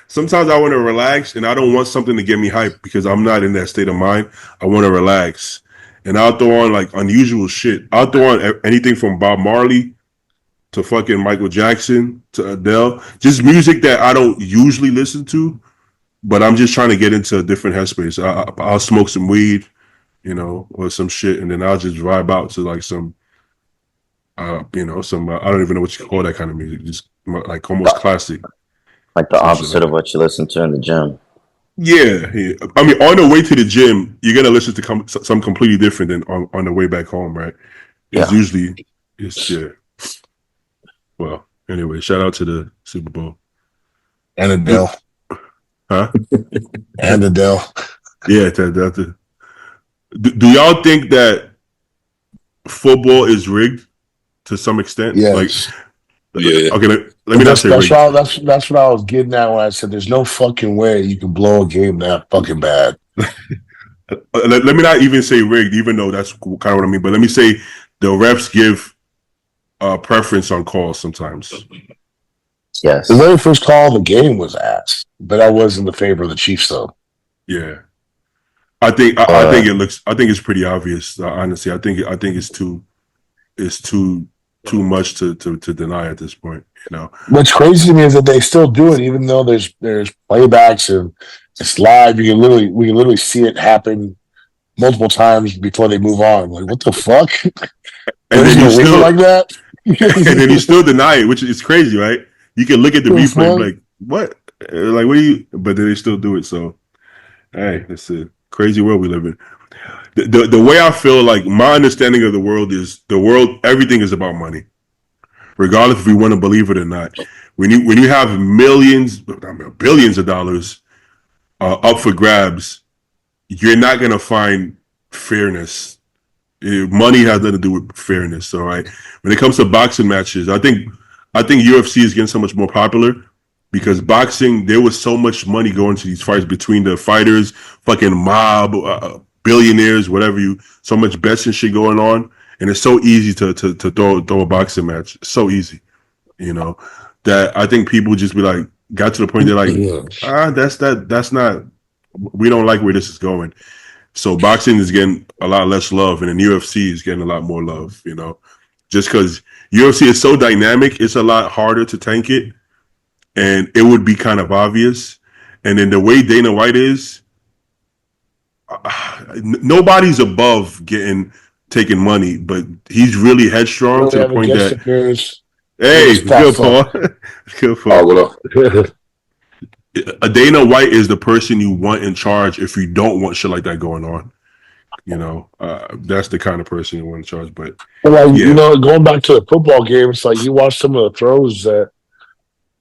Sometimes I want to relax and I don't want something to get me hyped because I'm not in that state of mind. I want to relax. And I'll throw on like unusual shit. I'll throw on anything from Bob Marley to fucking Michael Jackson to Adele. Just music that I don't usually listen to, but I'm just trying to get into a different headspace. I'll smoke some weed, or some shit, and then I'll just vibe out to like some, some, I don't even know what you call that kind of music. Just like almost classic. Like the opposite of what you listen to in the gym. Yeah. I mean, on the way to the gym, you're gonna listen to some completely different than on the way back home, right? It's usually yeah. Well, anyway, shout out to the Super Bowl and Adele, huh? And Adele. Yeah. Do y'all think that football is rigged to some extent? Yes. Yeah. Okay. Let me not say rigged. That's what I was getting at when I said there's no fucking way you can blow a game that fucking bad. Let me not even say rigged, even though that's kind of what I mean. But let me say the refs give preference on calls sometimes. Yes. The very first call of the game was ass, but I was in the favor of the Chiefs, though. Yeah. I think it's pretty obvious. Honestly, I think it's too much to deny at this point. What's crazy to me is that they still do it, even though there's playbacks and it's live. We can literally see it happen multiple times before they move on. Like, what the fuck? And then you still like that, and then you still deny it, which is crazy, right? You can look at the replay, and be like, what? Like, what do you? But then they still do it. So, hey, it's a crazy world we live in. The way I feel, like my understanding of the world is everything is about money, regardless if we want to believe it or not. When you have billions of dollars up for grabs, you're not gonna find fairness. Money has nothing to do with fairness. All right. When it comes to boxing matches, I think UFC is getting so much more popular because boxing, there was so much money going to these fights between the fighters, fucking mob, billionaires, whatever so much bets and shit going on, and it's so easy to throw a boxing match. It's so easy, that I think people just got to the point they're like, that's not. We don't like where this is going. So boxing is getting a lot less love, and then UFC is getting a lot more love. Just because UFC is so dynamic, it's a lot harder to tank it, and it would be kind of obvious. And then the way Dana White is, nobody's above taking money, but he's really headstrong to the point that. Hey, good Paul. Good Paul. What up? a Dana White is the person you want in charge if you don't want shit like that going on. That's the kind of person you want in charge. But like yeah, going back to the football games, like you watch some of the throws that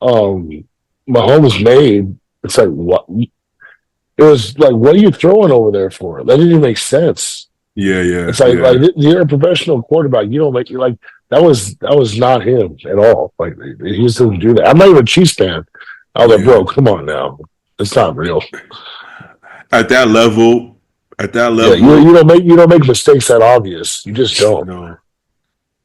Mahomes made. It's like what it was like. What are you throwing over there for? That didn't even make sense. yeah. It's like you're a professional quarterback. You don't make you like that was not him at all. Like he just didn't do that. I'm not even a Chiefs fan. I was like, bro, come on now. It's not real. At that level, Yeah, you don't make mistakes that obvious. You just don't. No.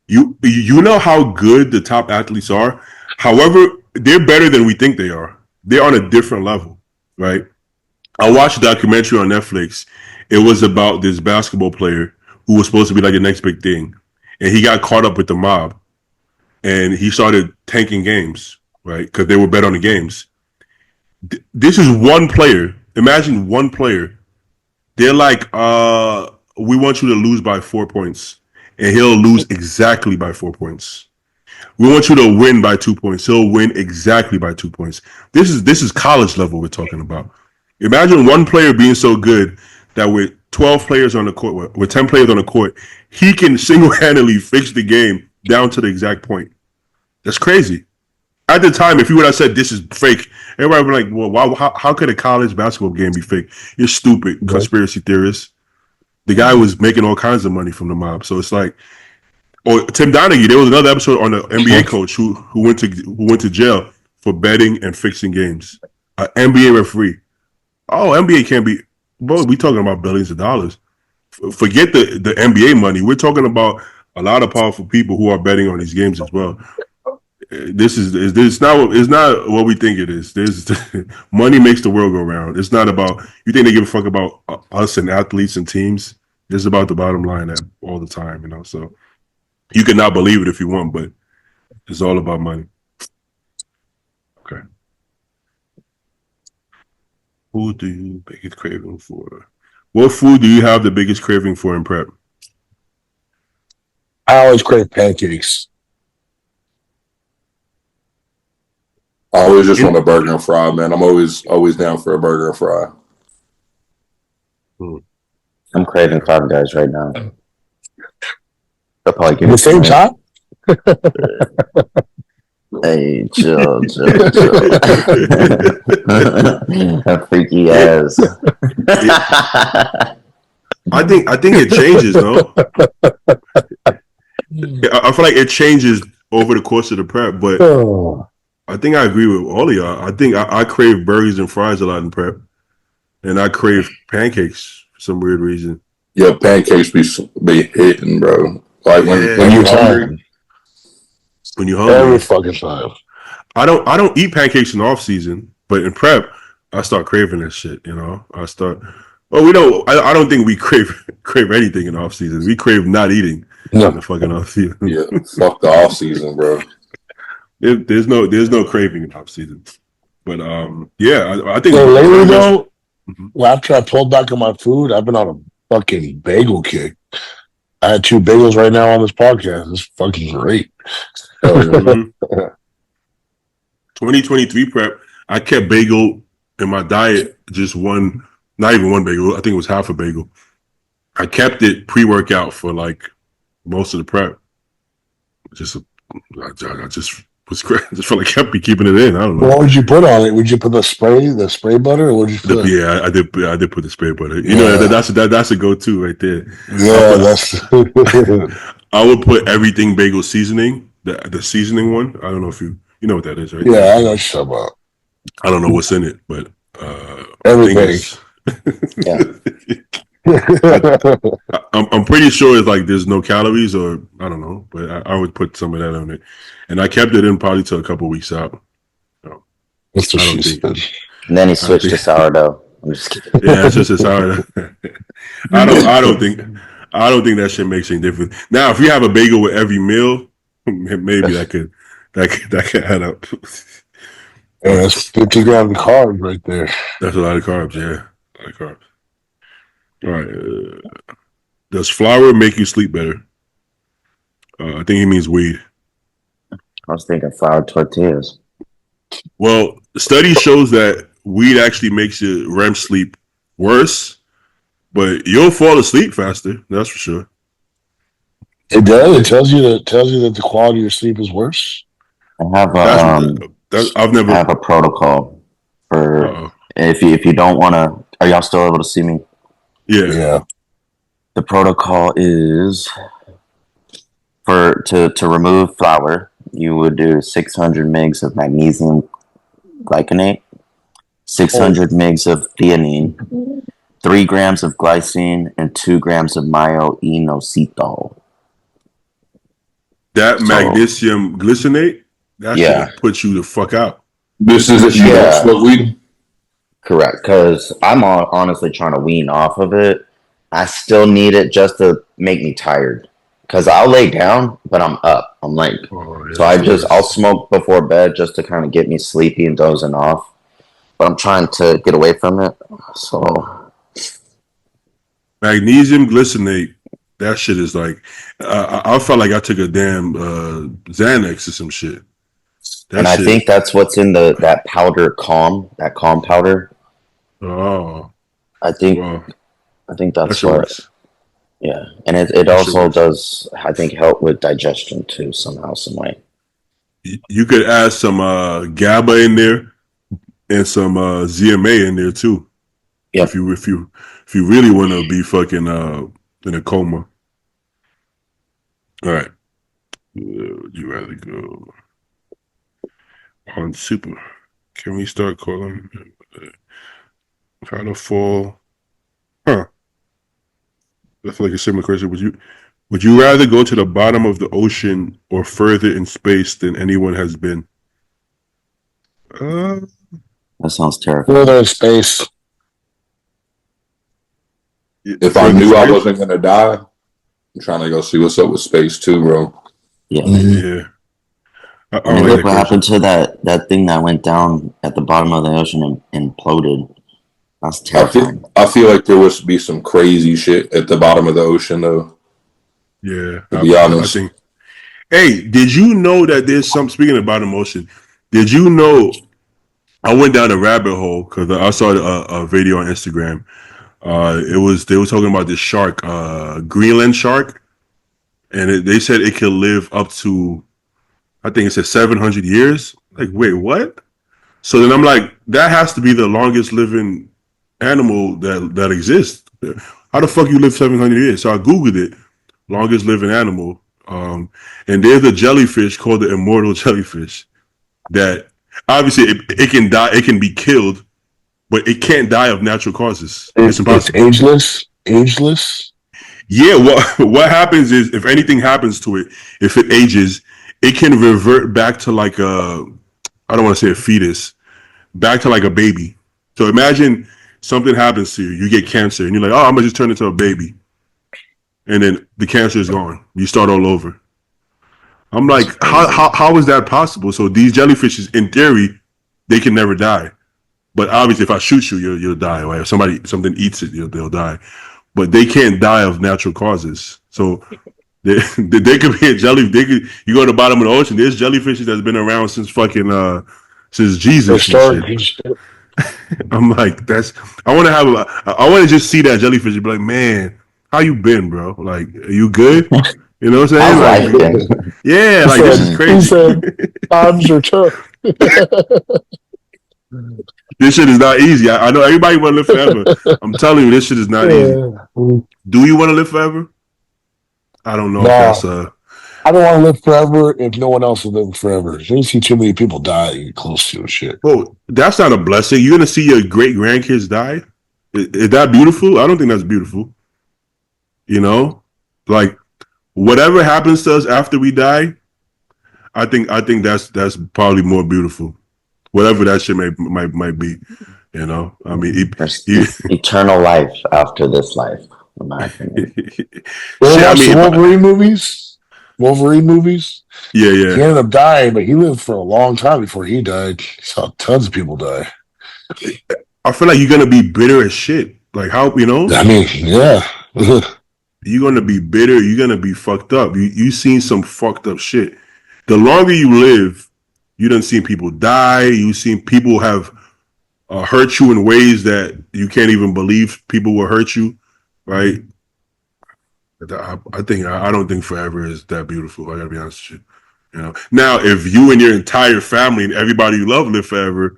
You know how good the top athletes are. However, they're better than we think they are. They're on a different level, right? I watched a documentary on Netflix. It was about this basketball player who was supposed to be like the next big thing, and he got caught up with the mob, and he started tanking games, right? Because they were bet on the games. This is one player. Imagine one player. They're like, we want you to lose by 4 points, and he'll lose exactly by 4 points. We want you to win by 2 points. He'll win exactly by 2 points. This is college level we're talking about. Imagine one player being so good that with 12 players on the court, with 10 players on the court, he can single-handedly fix the game down to the exact point. That's crazy. At the time, if you would have said this is fake, everybody would be like, well, how could a college basketball game be fake? You're stupid, conspiracy theorist. The guy was making all kinds of money from the mob. So it's like, or Tim Donaghy, there was another episode on the NBA coach who went to jail for betting and fixing games. An NBA referee. Oh, NBA can't be. Bro, we talking about billions of dollars. Forget the NBA money. We're talking about a lot of powerful people who are betting on these games as well. It's not what we think it is. Money makes the world go round. It's not about, you think they give a fuck about us and athletes and teams. It's about the bottom line all the time, so you can not believe it if you want, but it's all about money. Okay. Who do you biggest craving for? What food do you have the biggest craving for in prep? I always crave pancakes. I always just want a burger and fry, man. I'm always down for a burger and fry. I'm craving Five Guys right now. They'll probably give At the same time? Hey, chill. That freaky ass. I think it changes, though. I feel like it changes over the course of the prep, but I think I agree with all of y'all. I think I crave burgers and fries a lot in prep, and I crave pancakes for some weird reason. Yeah, pancakes be hitting, bro. Like when you're hungry. When you're hungry, every fucking time. I don't eat pancakes in off season, but in prep, I start craving that shit. I start. Well, we don't. I don't think we crave anything in off season. We crave not eating in the fucking off season. Yeah, fuck the off season, bro. There's no craving in off season, but yeah, I think lately though, after I pulled back on my food, I've been on a fucking bagel kick. I had 2 bagels right now on this podcast. It's fucking great. 2023 prep, I kept bagel in my diet, just one, not even one bagel. I think it was half a bagel. I kept it pre-workout for like most of the prep. I just was great. I just felt like I kept keeping it in. I don't know. What would you put on it? Would you put the spray butter, or would you put? Yeah, I did put the spray butter. That's a go-to right there. Yeah, I would put everything bagel seasoning, the seasoning one. I don't know if you know what that is, right? Yeah, I know what you're talking about. I don't know what's in it, but everything. I'm pretty sure it's like there's no calories, or I don't know, but I would put some of that on it, and I kept it in probably till a couple weeks out. So, that's what she said. And then he switched to sourdough. I'm just kidding. Yeah, it's just a sourdough. I don't think that shit makes any difference. Now, if you have a bagel with every meal, maybe that could add up. Yeah, that's 50 grams of carbs right there. That's a lot of carbs. Yeah, a lot of carbs. All right. Does flour make you sleep better? I think he means weed. I was thinking flour tortillas. Well, the study shows that weed actually makes your REM sleep worse, but you'll fall asleep faster. That's for sure. It does. It tells you that the quality of your sleep is worse. I have I've never. I have a protocol for if you don't want to. Are y'all still able to see me? Yeah. The protocol is to remove flour. You would do 600 mg of magnesium glycinate, 600 mg of theanine, 3 grams of glycine, and 2 grams of myo-inositol. That magnesium glycinate, that shit puts you the fuck out. This is if you don't smoke weed? Correct, because I'm honestly trying to wean off of it. I still need it just to make me tired. Because I'll lay down, but I'm up. I'm like, so I'll smoke before bed just to kind of get me sleepy and dozing off. But I'm trying to get away from it. So magnesium glycinate, that shit is like, I felt like I took a damn Xanax or some shit. I think that's what's in that powder that calm powder. Oh, I think that's what. Works. Yeah, and it also does, I think, help with digestion too somehow, some way. You could add some GABA in there and some ZMA in there too. Yeah. If you really want to be fucking in a coma. All right. Would you rather go on super? Can we start calling how to fall? Huh. That's like a similar question. Would you rather go to the bottom of the ocean or further in space than anyone has been? That sounds terrible. Further in space. If I knew I wasn't gonna die, I'm trying to go see what's up with space too, bro. Yeah. Yeah. I mean, look what happened to that thing that went down at the bottom of the ocean and imploded. That's terrifying. I feel like there would be some crazy shit at the bottom of the ocean, though. Yeah, to be honest. Hey, did you know that there's some? Speaking of bottom ocean, did you know? I went down a rabbit hole because I saw a video on Instagram. They were talking about this shark, Greenland shark, and they said it could live up to, I think it said 700 years. Like, wait, what? So then I'm like, that has to be the longest living animal that exists. How the fuck you live 700 years? So I googled it, longest living animal, and there's a jellyfish called the immortal jellyfish that obviously it can die, it can be killed, but it can't die of natural causes. It's ageless. Yeah, what happens is if anything happens to it, if it ages, it can revert back to like I don't want to say a fetus, back to like a baby. So imagine something happens to you, you get cancer, and you're like, oh, I'm gonna just turn into a baby, and then the cancer is gone. You start all over. I'm like, how is that possible? So these jellyfishes, in theory, they can never die. But obviously, if I shoot you, you'll die. Right? If something eats it, they'll die. But they can't die of natural causes. So they could be a jellyfish. You go to the bottom of the ocean. There's jellyfishes that's been around since fucking since Jesus. I'm like, I want to just see that jellyfish and be like, man, how you been, bro? Like, are you good? You know what I'm saying? Like, yeah, like this is crazy. He said, times are tough. This shit is not easy. I know everybody want to live forever. I'm telling you, this shit is not easy. Do you want to live forever? I don't know if that's I don't want to live forever if no one else will live forever. You see too many people die close to and shit. Oh, that's not a blessing. You're gonna see your great grandkids die. Is that beautiful? I don't think that's beautiful. You know, like whatever happens to us after we die, I think that's probably more beautiful. Whatever that shit might be, you know. I mean, eternal life after this life, in my opinion. Wolverine movies. Yeah. He ended up dying, but he lived for a long time before he died. He saw tons of people die. I feel like you're gonna be bitter as shit. Like how, you know? I mean, yeah. You're gonna be bitter. You're gonna be fucked up. You seen some fucked up shit. The longer you live, you done seen people die. You've seen people have hurt you in ways that you can't even believe people will hurt you, right? I don't think forever is that beautiful. I gotta be honest with you. You know, now if you and your entire family and everybody you love live forever,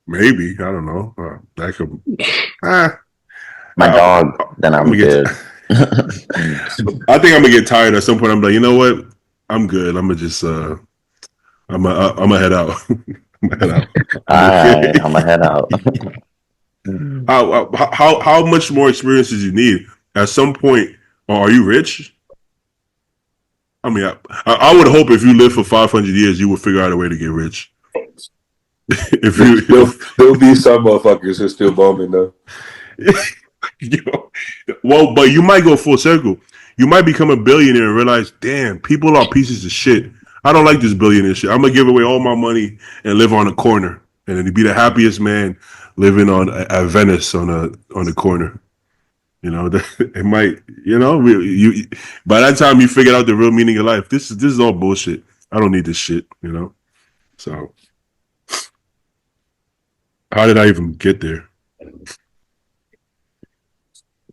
maybe I don't know. That could. My dog, then I'm good. I think I'm gonna get tired at some point. I'm like, you know what? I'm good. I'm gonna just I'm gonna head out. I'm gonna head out. I'm gonna head out. How much more experience do you need? At some point, are you rich? I mean, I would hope if you live for 500 years, you would figure out a way to get rich. If there'll be some motherfuckers who are still bumming though. Well, but you might go full circle. You might become a billionaire and realize, damn, people are pieces of shit. I don't like this billionaire shit. I'm gonna give away all my money and live on a corner, and then be the happiest man living at Venice on the corner. You know, it might. You know, you by that time you figured out the real meaning of life. This is all bullshit. I don't need this shit. You know, so how did I even get there?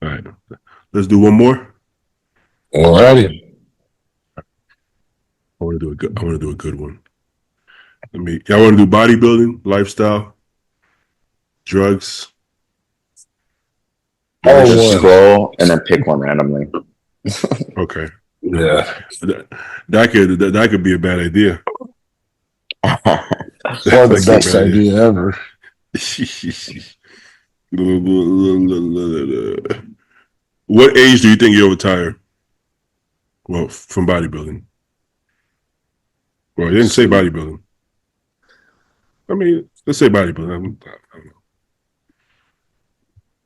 All right, let's do one more. Alrighty. I want to do a good one. Y'all want to do bodybuilding, lifestyle, drugs? Just scroll and then pick one randomly. Okay. Yeah. That could be a bad idea. Or the best idea ever. What age do you think you'll retire? Well, from bodybuilding. Well, you didn't say bodybuilding. I mean, let's say bodybuilding. I don't know.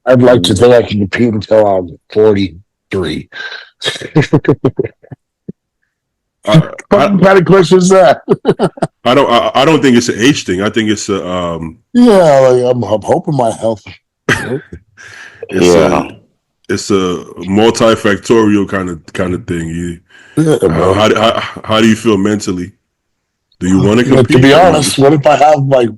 I'd like to think I can compete until I'm 43. What kind of question is that? I don't think it's an age thing. I think it's a yeah, like I'm hoping my health. It's a multifactorial kind of thing. How do you feel mentally? Do you want to compete? To be honest, what if I have like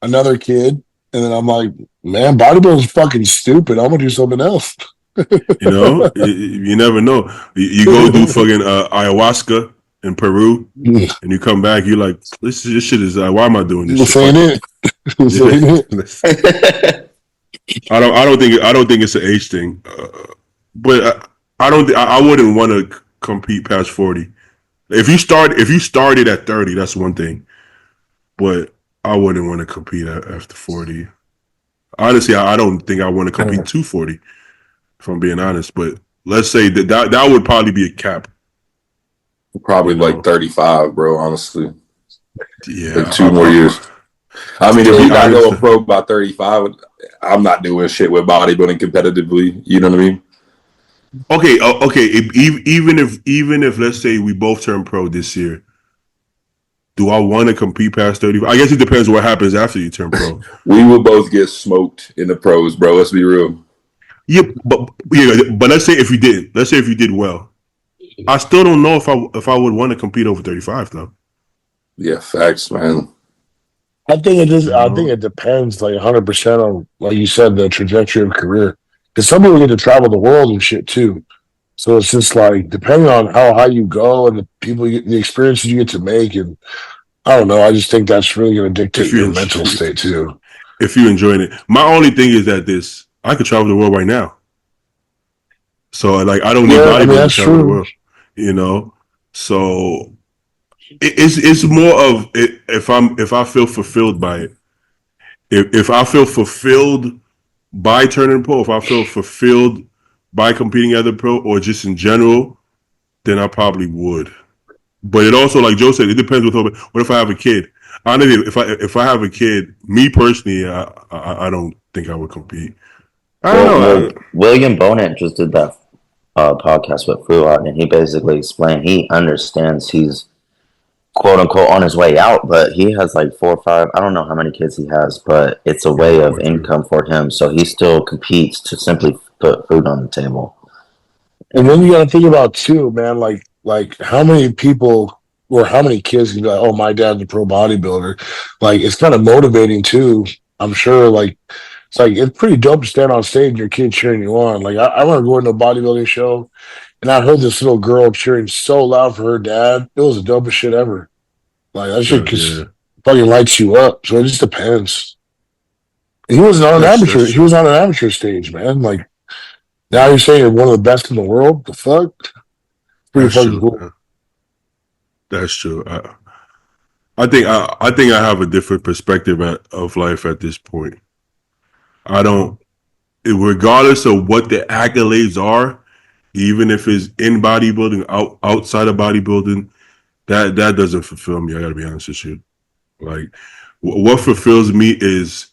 another kid and then I'm like, man, bodybuilding is fucking stupid. I'm gonna do something else. You know, you never know. You go do fucking ayahuasca in Peru, and you come back. You're like, this shit is. Why am I doing this? This ain't it. I don't think it's an age thing, but I wouldn't want to compete past 40. If you started at 30, that's one thing, but I wouldn't want to compete after 40. Honestly, I don't think I want to compete to 40. If I'm being honest, but let's say that would probably be a cap. Probably like 35, bro. Honestly, yeah, like 2 more years. I mean, if you're not going pro by 35, I'm not doing shit with bodybuilding competitively. You know what I mean? Okay. Even if let's say we both turn pro this year, do I want to compete past 35? I guess it depends what happens after you turn pro. We would both get smoked in the pros, bro. Let's be real. Yeah, but let's say if you did, well, I still don't know if I would want to compete over 35 though. Yeah, facts, man. I think it is. I think it depends, like 100% on, like you said, the trajectory of career. Because some people get to travel the world and shit too. So it's just like depending on how high you go and the experiences you get to make, and I don't know. I just think that's really going to dictate your mental state too. If you're enjoying it, my only thing is that I could travel the world right now. So like I don't need bodybuilding to travel the world, you know. So it's more of if I feel fulfilled by it. If I feel fulfilled by turning pro, if I feel fulfilled by competing as a pro, or just in general, then I probably would. But it also, like Joe said, it depends. What if I have a kid? Honestly, if I have a kid, me personally, I don't think I would compete. I don't know. William Bonet just did that podcast with Fruat, and he basically explained he understands he's quote unquote on his way out, but he has like 4 or 5. I don't know how many kids he has, but it's a way of income for him. So he still competes to simply put food on the table. And then you got to think about too, man. Like how many people or how many kids can be like, oh, my dad's a pro bodybuilder. Like it's kind of motivating too. I'm sure like it's pretty dope to stand on stage and your kid cheering you on. Like I remember going to a bodybuilding show and I heard this little girl cheering so loud for her dad. It was the dopest shit ever. Like that shit just fucking lights you up. So it just depends. He was on an amateur. He was on an amateur stage, man. Like now you're saying you're one of the best in the world. The fuck? Pretty fucking cool. Man. That's true. I think I have a different perspective of life at this point. I don't, regardless of what the accolades are, even if it's in bodybuilding, outside of bodybuilding, that doesn't fulfill me. I gotta be honest with you. Like, what fulfills me is,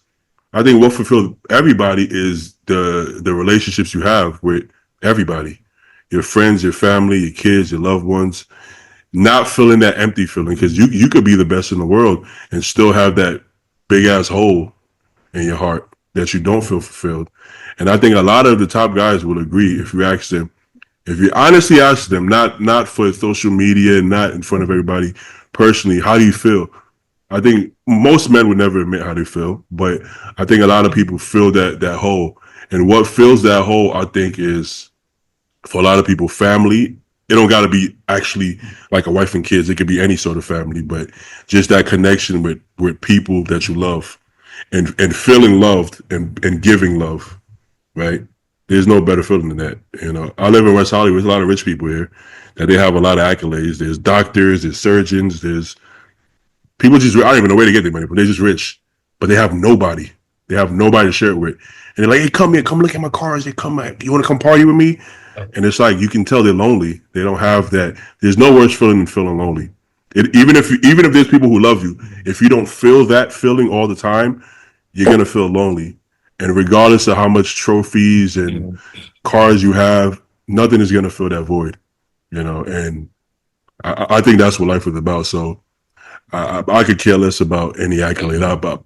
I think what fulfills everybody is the relationships you have with everybody, your friends, your family, your kids, your loved ones. Not feeling that empty feeling, because you could be the best in the world and still have that big ass hole in your heart that you don't feel fulfilled. And I think a lot of the top guys will agree if you ask them, if you honestly ask them, not for social media, not in front of everybody, personally, how do you feel? I think most men would never admit how they feel, but I think a lot of people feel that hole. And what fills that hole, I think, is for a lot of people, family. It don't got to be actually like a wife and kids. It could be any sort of family, but just that connection with people that you love and feeling loved and giving love, right? There's no better feeling than that. You know, I live in West Hollywood. There's a lot of rich people here that they have a lot of accolades. There's doctors, there's surgeons, there's people just, I don't even know where they get their money, but they're just rich, but they have nobody. They have nobody to share it with. And they're like, hey, come here, come look at my cars. They come, you want to come party with me? And it's like, you can tell they're lonely. They don't have that. There's no worse feeling than feeling lonely. Even if there's people who love you, if you don't feel that feeling all the time, you're going to feel lonely. And regardless of how much trophies and cars you have, nothing is going to fill that void, you know? And I think that's what life is about. So I could care less about any accolade. That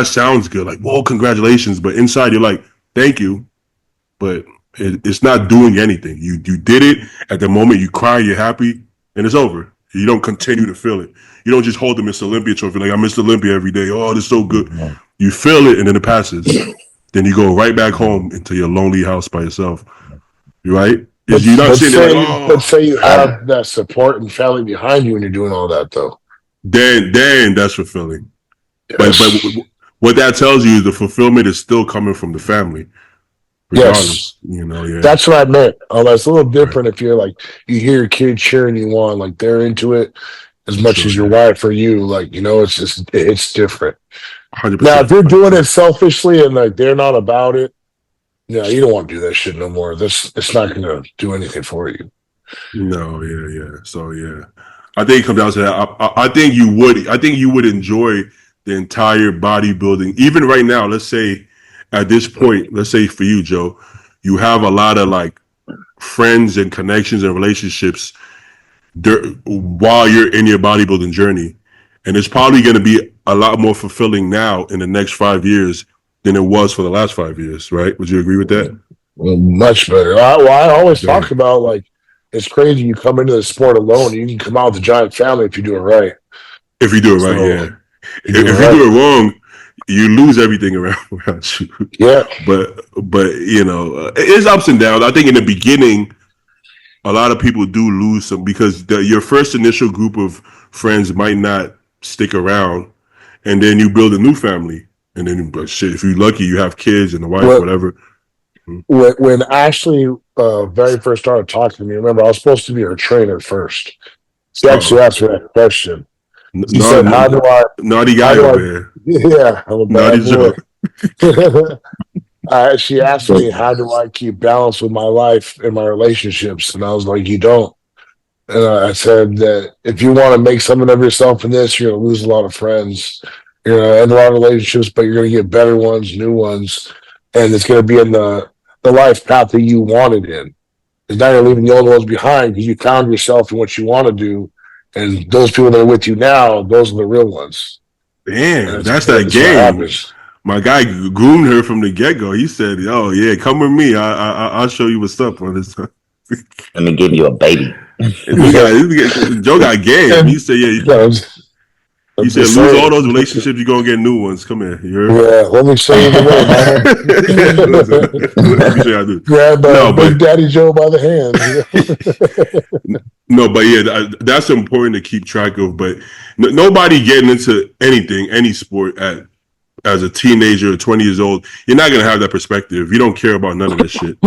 sounds good. Like, whoa, congratulations. But inside you're like, thank you. But it's not doing anything. You did it at the moment. You cry, you're happy, and it's over. You don't continue to feel it. You don't just hold the Miss Olympia trophy like I Mr. Olympia every day. Oh, this is so good. You feel it, and then it passes. Then you go right back home into your lonely house by yourself. Right? You're not sitting there like, oh. Let's say you have that support and family behind you, and you're doing all that, though. Then that's fulfilling. Yes. But what that tells you is the fulfillment is still coming from the family. Yes, you know, yeah. That's what I meant. It's a little different if you're like, you hear your kid cheering you on, like they're into it as much as your wife or you, like, you know, it's different. 100%. Now, if you're doing it selfishly and like they're not about it, yeah, you don't want to do that shit no more. It's not going to do anything for you. No, yeah. So yeah, I think it comes down to that. I think you would enjoy the entire bodybuilding, even right now. Let's say. At this point, let's say for you, Joe, you have a lot of like friends and connections and relationships while you're in your bodybuilding journey. And it's probably going to be a lot more fulfilling now in the next 5 years than it was for the last 5 years, right? Would you agree with that? Well, much better. I always talk about like, it's crazy. You come into the sport alone, you can come out with a giant family if you do it right. If you do it right, yeah. If you do it wrong, you lose everything around you. Yeah. But you know, it's ups and downs. I think in the beginning, a lot of people do lose some because your first initial group of friends might not stick around, and then you build a new family, and then shit, if you're lucky, you have kids and a wife, whatever. When Ashley very first started talking to me, remember I was supposed to be her trainer first. She actually asked me that question. She said, "How do I?" Naughty guy over here. Yeah, I'm a bad boy. She asked me, "How do I keep balance with my life and my relationships?" And I was like, "You don't." And I said that if you want to make something of yourself in this, you're going to lose a lot of friends. You're going to end a lot of relationships, but you're going to get better ones, new ones, and it's going to be in the life path that you wanted in. Because now you're leaving the old ones behind because you found yourself in what you want to do. And those people that are with you now, those are the real ones. Damn, that's that game. My guy groomed her from the get-go. He said, "Oh yeah, come with me. I'll show you what's up on this." Let me give you a baby. Joe got game. He said, "Yeah." You said lose all those relationships, you're gonna get new ones. Come here. Yeah, let me show you the way, man. Let me show you how to do it. Grab Big Daddy Joe by the hand. No, but yeah, that's important to keep track of. But nobody getting into anything, any sport as a teenager or 20 years old, you're not gonna have that perspective. You don't care about none of this shit.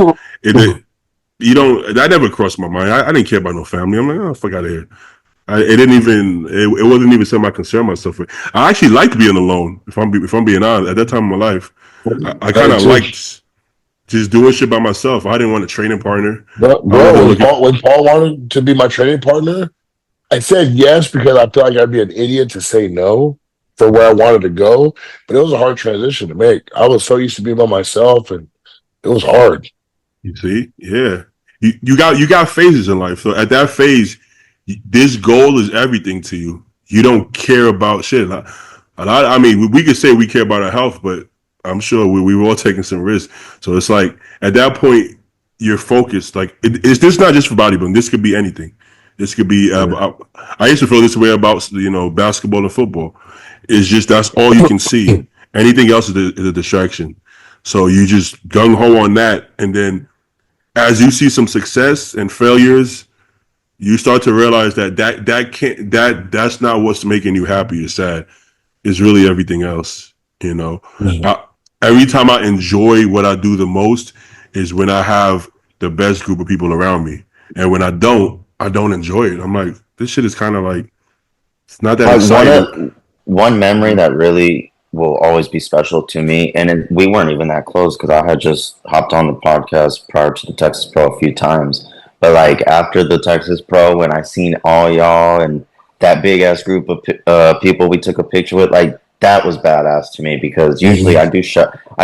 You don't. That never crossed my mind. I didn't care about no family. I'm like, oh, fuck out of here. It wasn't even something I concerned myself with. I actually liked being alone. If I'm being honest, at that time of my life, I kind of liked just doing shit by myself. I didn't want a training partner. Bro, when Paul wanted to be my training partner, I said yes because I felt like I'd be an idiot to say no for where I wanted to go. But it was a hard transition to make. I was so used to being by myself, and it was hard. You see, yeah, you got phases in life. So at that phase, this goal is everything to you. You don't care about shit. I mean, we could say we care about our health, but I'm sure we were all taking some risks. So it's like at that point, you're focused. Like it's this not just for bodybuilding. This could be anything. This could be. I used to feel this way about basketball and football. It's just that's all you can see. Anything else is a distraction. So you just gung ho on that, and then as you see some success and failures, you start to realize that's not what's making you happy or sad. It's really everything else. Mm-hmm. Every time I enjoy what I do the most is when I have the best group of people around me, and when I don't enjoy it. I'm like, this shit is kind of like it's not that exciting. One memory that really will always be special to me, and we weren't even that close because I had just hopped on the podcast prior to the Texas Pro a few times. But like after the Texas Pro, when I seen all y'all and that big ass group of people we took a picture with, like that was badass to me because usually I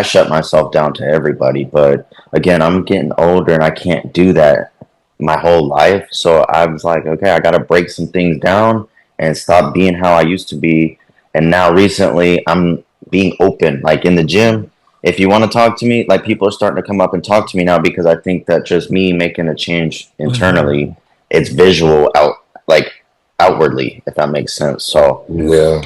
shut myself down to everybody. But again, I'm getting older and I can't do that my whole life. So I was like, okay, I got to break some things down and stop being how I used to be. And now recently I'm being open, like in the gym. If you want to talk to me, like people are starting to come up and talk to me now because I think that just me making a change internally, it's visual outwardly, if that makes sense. So yeah,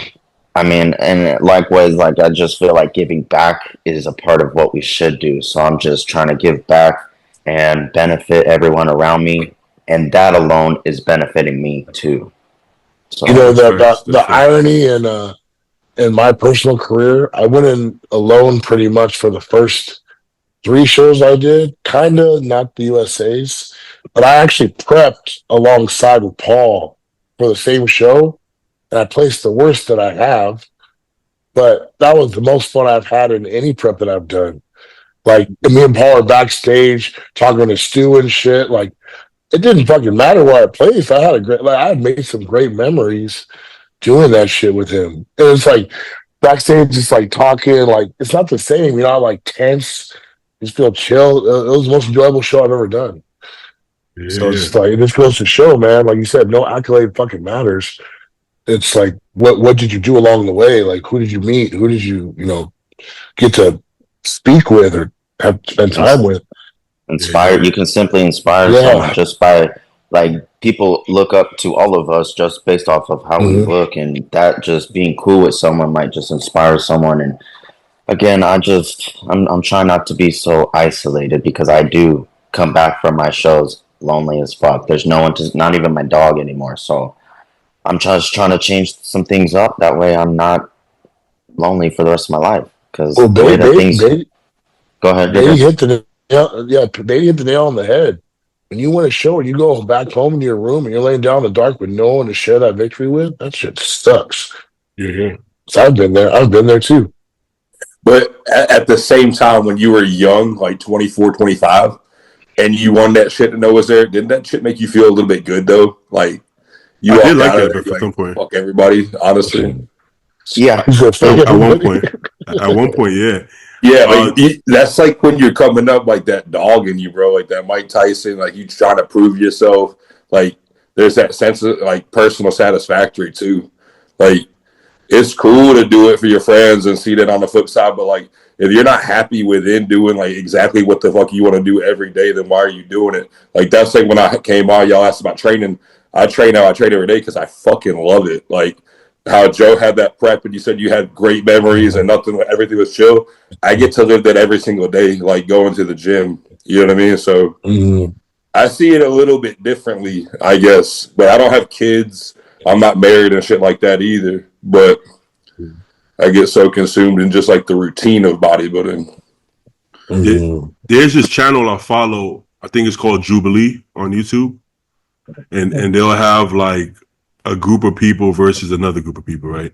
I mean, and likewise, like I just feel like giving back is a part of what we should do. So I'm just trying to give back and benefit everyone around me, and that alone is benefiting me too. So the irony in my personal career, I went in alone pretty much for the first 3 shows I did, kind of not the USA's, but I actually prepped alongside with Paul for the same show, and I placed the worst that I have, but that was the most fun I've had in any prep that I've done. Like, me and Paul are backstage talking to Stu and shit. Like, it didn't fucking matter where I placed. I had made some great memories doing that shit with him. It was like backstage, just like talking, like it's not the same, like tense. Just feel chill. It was the most enjoyable show I've ever done. Yeah. So it's just like it just goes to show, man. Like you said, no accolade fucking matters. It's like what did you do along the way? Like who did you meet? Who did you get to speak with or have spend time with? Inspire. You can simply inspire someone just by like people look up to all of us just based off of how we look, and that just being cool with someone might just inspire someone. And again, I'm trying not to be so isolated because I do come back from my shows lonely as fuck. There's no one not even my dog anymore. So I'm just trying to change some things up. That way I'm not lonely for the rest of my life. Because go ahead. Baby hit the nail on the head. When you win a show and you go back home into your room and you're laying down in the dark with no one to share that victory with, that shit sucks. Yeah. So I've been there too. But at the same time, when you were young, like 24, 25, and you won that shit to know was there, didn't that shit make you feel a little bit good though? Like you did like that, but at some point, fuck everybody, honestly. Yeah. At one point, yeah. Yeah, that's like when you're coming up like that dog in you, bro, like that Mike Tyson, like you trying to prove yourself. Like there's that sense of like personal satisfactory too. Like it's cool to do it for your friends and see that on the flip side, but like if you're not happy within doing like exactly what the fuck you want to do every day, then why are you doing it? Like that's like when I came on, y'all asked about training. I train every day because I fucking love it. Like how Joe had that prep and you said you had great memories and everything was chill. I get to live that every single day, like going to the gym. You know what I mean? So I see it a little bit differently, I guess. But I don't have kids. I'm not married and shit like that either. But I get so consumed in just like the routine of bodybuilding. There's this channel I follow. I think it's called Jubilee on YouTube, and they'll have like a group of people versus another group of people, right?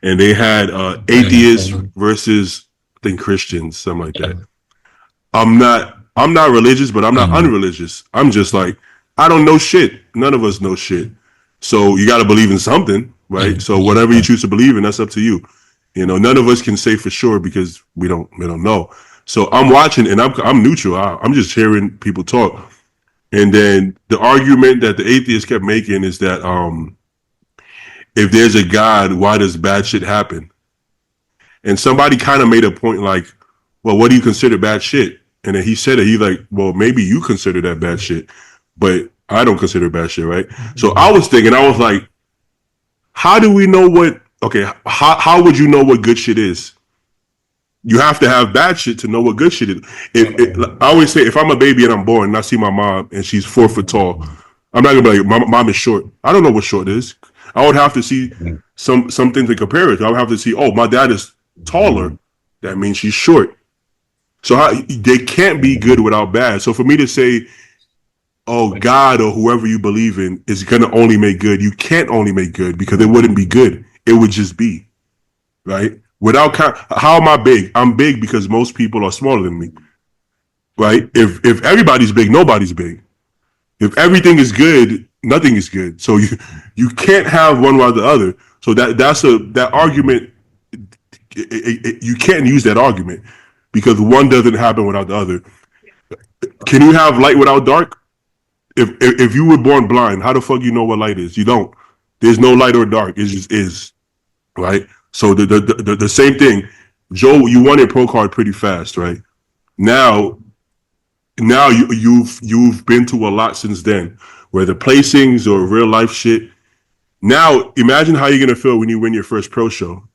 And they had atheists versus I think Christians, something like that. I'm not religious, but I'm not unreligious. I'm just like, I don't know shit. None of us know shit. So you got to believe in something, right? So whatever you choose to believe in, that's up to you. You know, none of us can say for sure because we don't know. So I'm watching and I'm neutral. I'm just hearing people talk. And then the argument that the atheists kept making is that if there's a God, why does bad shit happen? And somebody kind of made a point like, well, what do you consider bad shit? And then he said it. He's like, well, maybe you consider that bad shit, but I don't consider bad shit, right? So I was thinking, I was like, how do we know what? Okay, how would you know what good shit is? You have to have bad shit to know what good shit is. I always say, if I'm a baby and I'm born and I see my mom and she's 4 foot tall, I'm not gonna be like, my mom is short. I don't know what short is. I would have to see something to compare it. I would have to see, oh, my dad is taller. That means she's short. So they can't be good without bad. So for me to say, oh, God or whoever you believe in is going to only make good, you can't only make good because it wouldn't be good. It would just be, right? How am I big? I'm big because most people are smaller than me, right? If everybody's big, nobody's big. If everything is good, nothing is good. So you can't have one without the other. So that argument, you can't use that argument because one doesn't happen without the other. Can you have light without dark? If you were born blind, how the fuck you know what light is? You don't. There's no light or dark. It just is, right? So the same thing. Joe, you won your pro card pretty fast, right? Now you've been to a lot since then, whether placings or real life shit. Now imagine how you're gonna feel when you win your first pro show.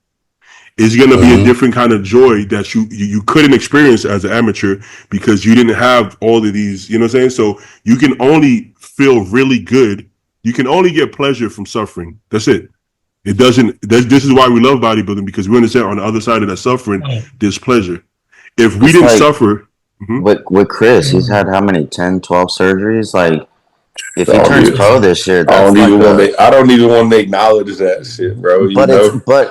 It's gonna be a different kind of joy that you couldn't experience as an amateur because you didn't have all of these, you know what I'm saying? So you can only feel really good. You can only get pleasure from suffering. That's it. It doesn't. This is why we love bodybuilding because we understand on the other side of that suffering, there's pleasure. If we didn't suffer, with Chris, he's had how many 10, 12 surgeries? Like, if he turns pro this year, I don't even want to acknowledge that shit, bro.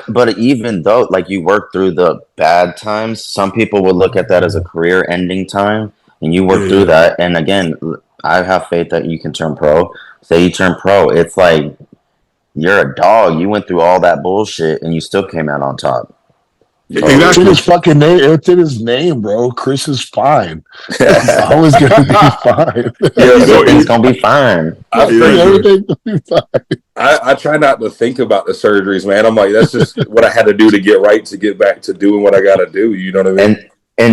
But even though like you work through the bad times, some people would look at that as a career-ending time, and you work through that. And again, I have faith that you can turn pro. Say you turn pro, it's like you're a dog. You went through all that bullshit, and you still came out on top. It's in his fucking name. It's in his name, bro. Chris is fine. He's always gonna be fine. Everything's gonna be fine. Everything's gonna be fine. I try not to think about the surgeries, man. I'm like, that's just what I had to do to get right to get back to doing what I got to do. You know what I mean?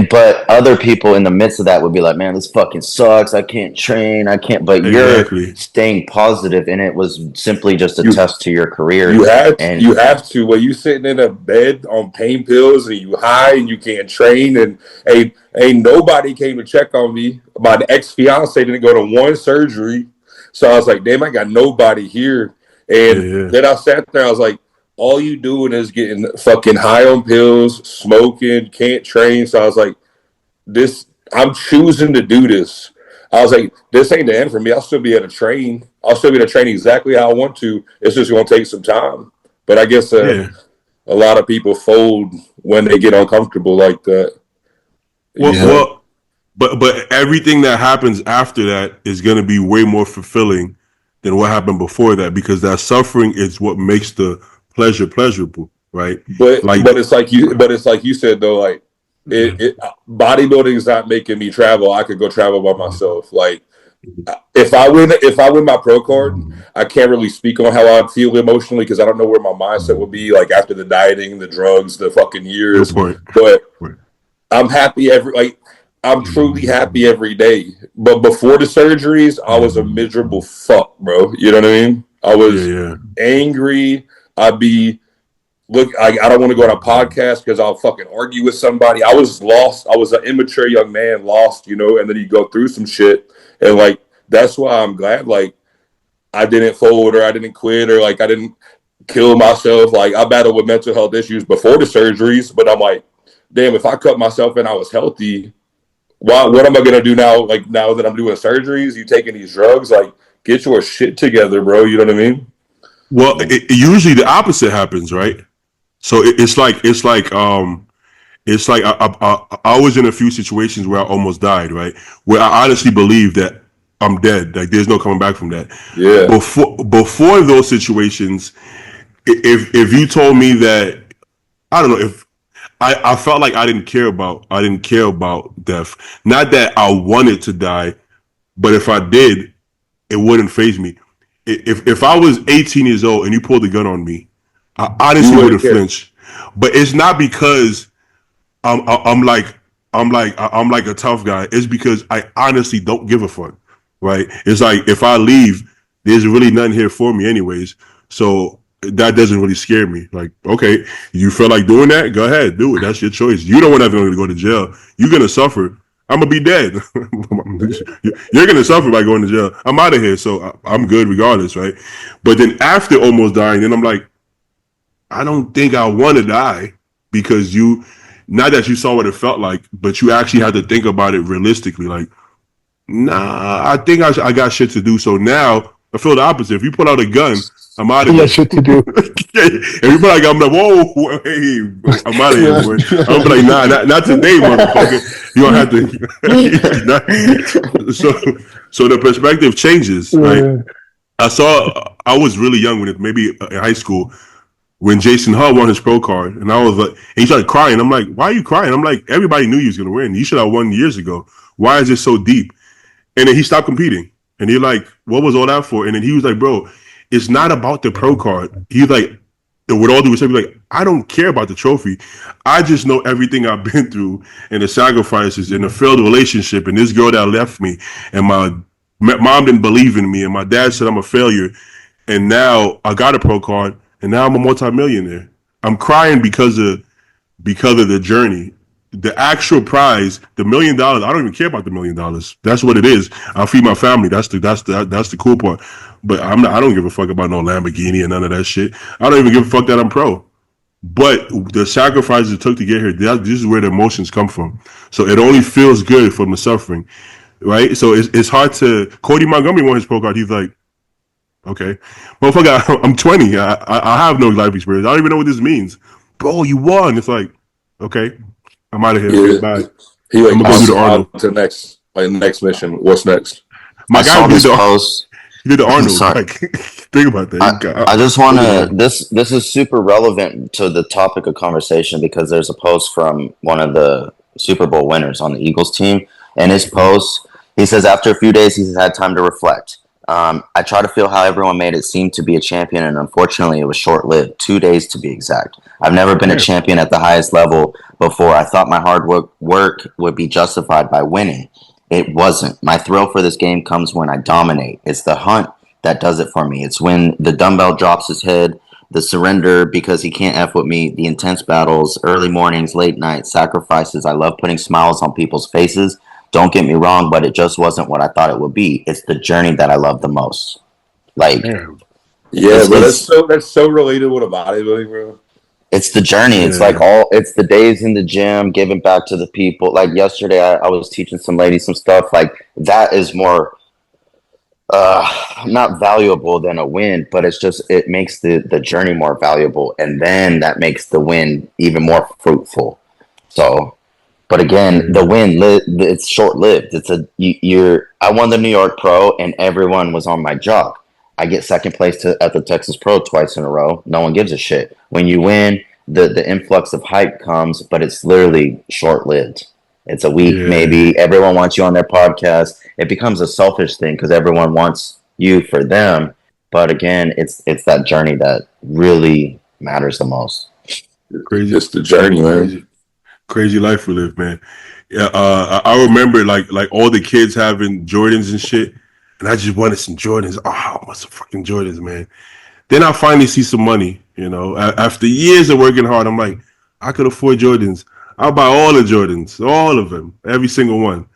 But other people in the midst of that would be like, man, this fucking sucks. I can't train. I can't. But you're staying positive, and it was simply just a test to your career. You have to. When you sitting in a bed on pain pills and you high and you can't train, and ain't nobody came to check on me. My ex-fiance didn't go to one surgery, so I was like, damn, I got nobody here. And then I sat there. I was like, all you doing is getting fucking high on pills, smoking, can't train. So I was like, I'm choosing to do this. I was like, this ain't the end for me. I'll still be able to train. I'll still be able to train exactly how I want to. It's just going to take some time. But I guess a lot of people fold when they get uncomfortable like that. But everything that happens after that is going to be way more fulfilling than what happened before that because that suffering is what makes the pleasure pleasurable, right? But it's like you said though, like bodybuilding is not making me travel. I could go travel by myself. Like if I win my pro card, I can't really speak on how I feel emotionally because I don't know where my mindset will be like after the dieting, the drugs, the fucking years. But I'm happy I'm truly happy every day. But before the surgeries, I was a miserable fuck, bro. You know what I mean? I was angry. I'd be look, I don't want to go on a podcast because I'll fucking argue with somebody. I was lost. I was an immature young man, lost, and then you go through some shit. And, like, that's why I'm glad, like, I didn't fold or I didn't quit or, like, I didn't kill myself. Like, I battled with mental health issues before the surgeries, but I'm like, damn, if I cut myself and I was healthy, what am I going to do now? Like, now that I'm doing surgeries, you taking these drugs, like, get your shit together, bro. You know what I mean? Well, usually the opposite happens, right? So it's like I was in a few situations where I almost died, right? Where I honestly believe that I'm dead. Like there's no coming back from that. Yeah. Before those situations, if you told me that, I don't know, if I felt like I didn't care about death. Not that I wanted to die, but if I did, it wouldn't faze me. If I was 18 years old and you pulled a gun on me, I honestly wouldn't flinch. But it's not because I'm like a tough guy. It's because I honestly don't give a fuck. Right? It's like if I leave, there's really nothing here for me anyways. So that doesn't really scare me. Like, okay, you feel like doing that? Go ahead, do it. That's your choice. You don't want to go to jail. You're gonna suffer. I'm gonna be dead. You're gonna suffer by going to jail. I'm out of here, so I'm good regardless, right? But then after almost dying, then I'm like, I don't think I want to die because not that you saw what it felt like, but you actually had to think about it realistically. Like, nah, I think I got shit to do. So now I feel the opposite. If you pull out a gun, I'm out of here. Shit to do. If you pull out a gun, I'm like, whoa, hey, I'm out of here, boy. I'm like, nah, not today, motherfucker. You don't have to. So the perspective changes, right? I was really young when maybe in high school when Jason Hull won his pro card, and I was like, and he started crying. I'm like, why are you crying? I'm like, everybody knew you was gonna win. You should have won years ago. Why is it so deep? And then he stopped competing. And he like, what was all that for? And then he was like, bro, it's not about the pro card. He's like, with all due respect, like, I don't care about the trophy. I just know everything I've been through and the sacrifices and the failed relationship and this girl that left me and my mom didn't believe in me and my dad said I'm a failure. And now I got a pro card and now I'm a multimillionaire. I'm crying because of the journey. The actual prize, the $1 million, I don't even care about the $1 million. That's what it is. I'll feed my family. That's the cool part. But I don't give a fuck about no Lamborghini and none of that shit. I don't even give a fuck that I'm pro. But the sacrifices it took to get here, this is where the emotions come from. So it only feels good from the suffering, right? So it's hard to. Cody Montgomery won his pro card. He's like, okay, motherfucker, I'm 20. I have no life experience. I don't even know what this means. Bro, you won. It's like, okay, I'm out of here. Yeah. Bye. He like, I'm gonna go do the Arnold. To next mission. What's next? I saw this post. You did the Arnold. Sorry. Like, think about that. I just want to. This is super relevant to the topic of conversation because there's a post from one of the Super Bowl winners on the Eagles team. In his post, he says after a few days, he's had time to reflect. I try to feel how everyone made it seem to be a champion, and unfortunately, it was short-lived. 2 days to be exact. I've never been a champion at the highest level before. I thought my hard work would be justified by winning. It wasn't. My thrill for this game comes when I dominate. It's the hunt that does it for me. It's when the dumbbell drops his head, the surrender because he can't F with me, the intense battles, early mornings, late nights, sacrifices. I love putting smiles on people's faces. Don't get me wrong, but it just wasn't what I thought it would be. It's the journey that I love the most. Like, yeah, but that's so relatable to bodybuilding, bro. It's the journey. It's like it's the days in the gym, giving back to the people. Like yesterday, I was teaching some ladies some stuff. Like that is more not valuable than a win, but it makes the journey more valuable, and then that makes the win even more fruitful. So, but again, the win it's short lived. I won the New York Pro, and everyone was on my job. I get second place at the Texas Pro twice in a row. No one gives a shit. When you win, the influx of hype comes, but it's literally short-lived. It's a week, maybe. Everyone wants you on their podcast. It becomes a selfish thing because everyone wants you for them. But again, it's that journey that really matters the most. Crazy. Just the journey, man. Crazy life we live, man. Yeah, I remember like all the kids having Jordans and shit. And I just wanted some Jordans. Oh, I want some fucking Jordans, man. Then I finally see some money. You know, after years of working hard, I'm like, I could afford Jordans. I'll buy all the Jordans, all of them, every single one.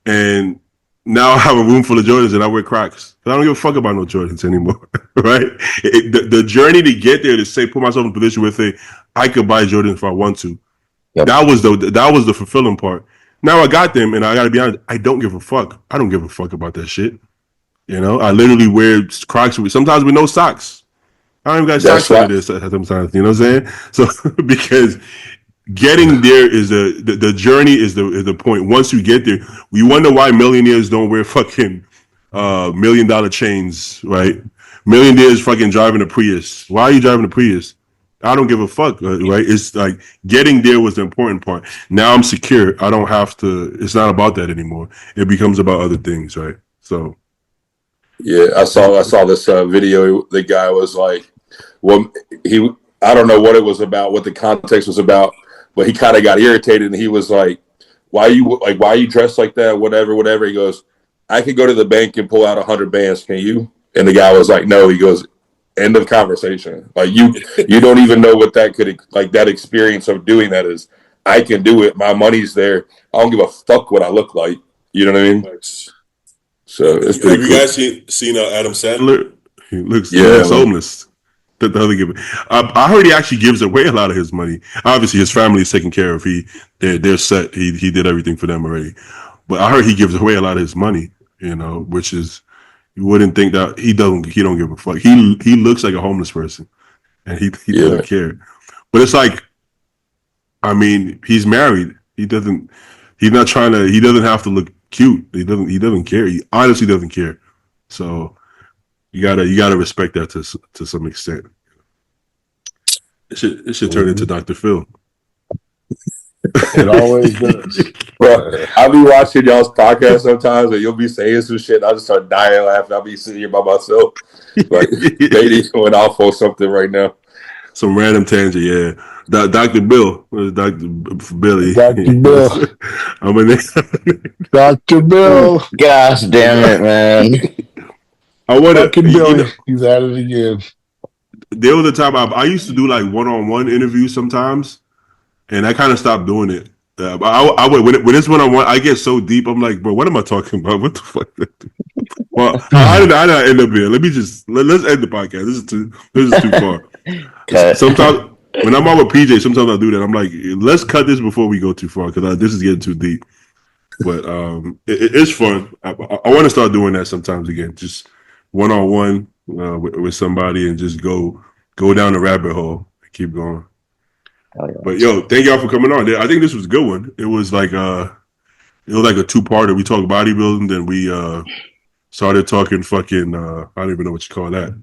And now I have a room full of Jordans and I wear Crocs. I don't give a fuck about no Jordans anymore, right? The journey to get there, to say, put myself in a position where I could buy Jordans if I want to. Yep. That was the fulfilling part. Now I got them, and I got to be honest, I don't give a fuck. I don't give a fuck about that shit. You know, I literally wear Crocs sometimes with no socks. I don't even got socks under this sometimes. You know what I'm saying? So because getting there is the journey is the point. Once you get there, we wonder why millionaires don't wear fucking $1 million chains, right? Millionaires fucking driving a Prius. Why are you driving a Prius? I don't give a fuck, right? It's like getting there was the important part. Now I'm secure. I don't have to. It's not about that anymore. It becomes about other things, right? So, yeah, I saw this video. The guy was like, well, I don't know what it was about, what the context was about, but he kind of got irritated, and he was like, why are you dressed like that? Whatever. He goes, I could go to the bank and pull out 100 bands. Can you? And the guy was like, no. He goes, end of conversation. Like you don't even know what that could, like, that experience of doing that is. I can do it. My money's there. I don't give a fuck what I look like. You know what I mean? So it's pretty cool. Have you guys seen Adam Sandler? He looks homeless. I heard he actually gives away a lot of his money. Obviously, his family is taken care of. They're set. He did everything for them already. But I heard he gives away a lot of his money. You know, which is, you wouldn't think that he don't give a fuck. He looks like a homeless person, and he doesn't care. But it's like, I mean, he's married. He doesn't have to look cute. He doesn't care. He honestly doesn't care. So you gotta respect that to some extent. It should turn into Dr. Phil. It always does. Bro, I'll be watching y'all's podcast sometimes, and you'll be saying some shit. I'll just start dying laughing. I'll be sitting here by myself. Like, maybe going off on something right now. Some random tangent, yeah. Dr. Bill. Dr. Billy. Dr. Bill. I'm in there. Dr. Bill. Gosh damn it, man. I want Dr. Bill. He's at it again. There was a time I used to do like one-on-one interviews sometimes, and I kind of stopped doing it. I when it's one-on-one, I get so deep. I'm like, bro, what am I talking about? What the fuck? Well, how did I end up here? Let's end the podcast. This is too far. Sometimes when I'm out with PJ, sometimes I do that. I'm like, let's cut this before we go too far, because this is getting too deep. But it's fun. I want to start doing that sometimes again, just one-on-one with somebody, and just go down the rabbit hole and keep going. Oh, yeah. But yo, thank y'all for coming on. I think this was a good one. It was like a two-parter. We talked bodybuilding, then we started talking fucking I don't even know what you call that.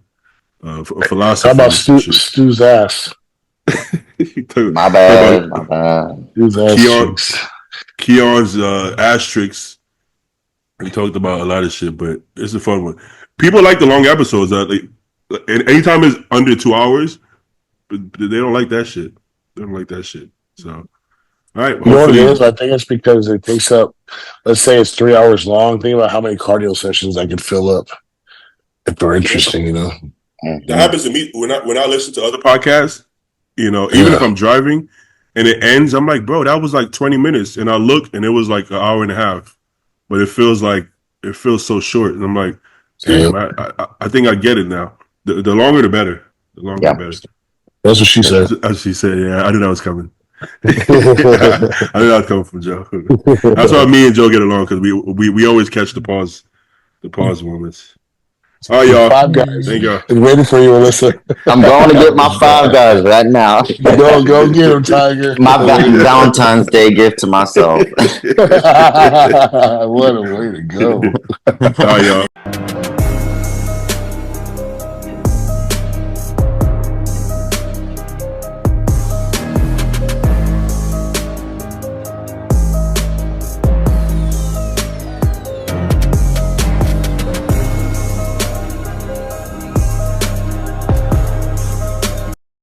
Philosophy. How about Stu's ass? My bad. Stu's ass. Keon's asterisks. We talked about a lot of shit, but it's a fun one. People like the long episodes. Anytime it's under 2 hours, but they don't like that shit. They don't like that shit. So, all right. You know what it is? I think it's because it takes up, let's say it's 3 hours long. Think about how many cardio sessions I could fill up if they're interesting, you know? That happens to me when I listen to other podcasts, you know, even if I'm driving and it ends, I'm like, bro, that was like 20 minutes. And I look and it was like an hour and a half. But it feels so short. And I'm like, damn, I think I get it now. The longer the better. The longer the better. That's what she said. As she said, yeah, I knew that was coming. I knew that was coming from Joe. That's why me and Joe get along, because we always catch the pause moments. All right, y'all. Five Guys. Thank y'all. I'm waiting for you, Alyssa. I'm going to get my 5 Guys right now. Go get him, Tiger. My Valentine's Day gift to myself. What a way to go. All right, y'all.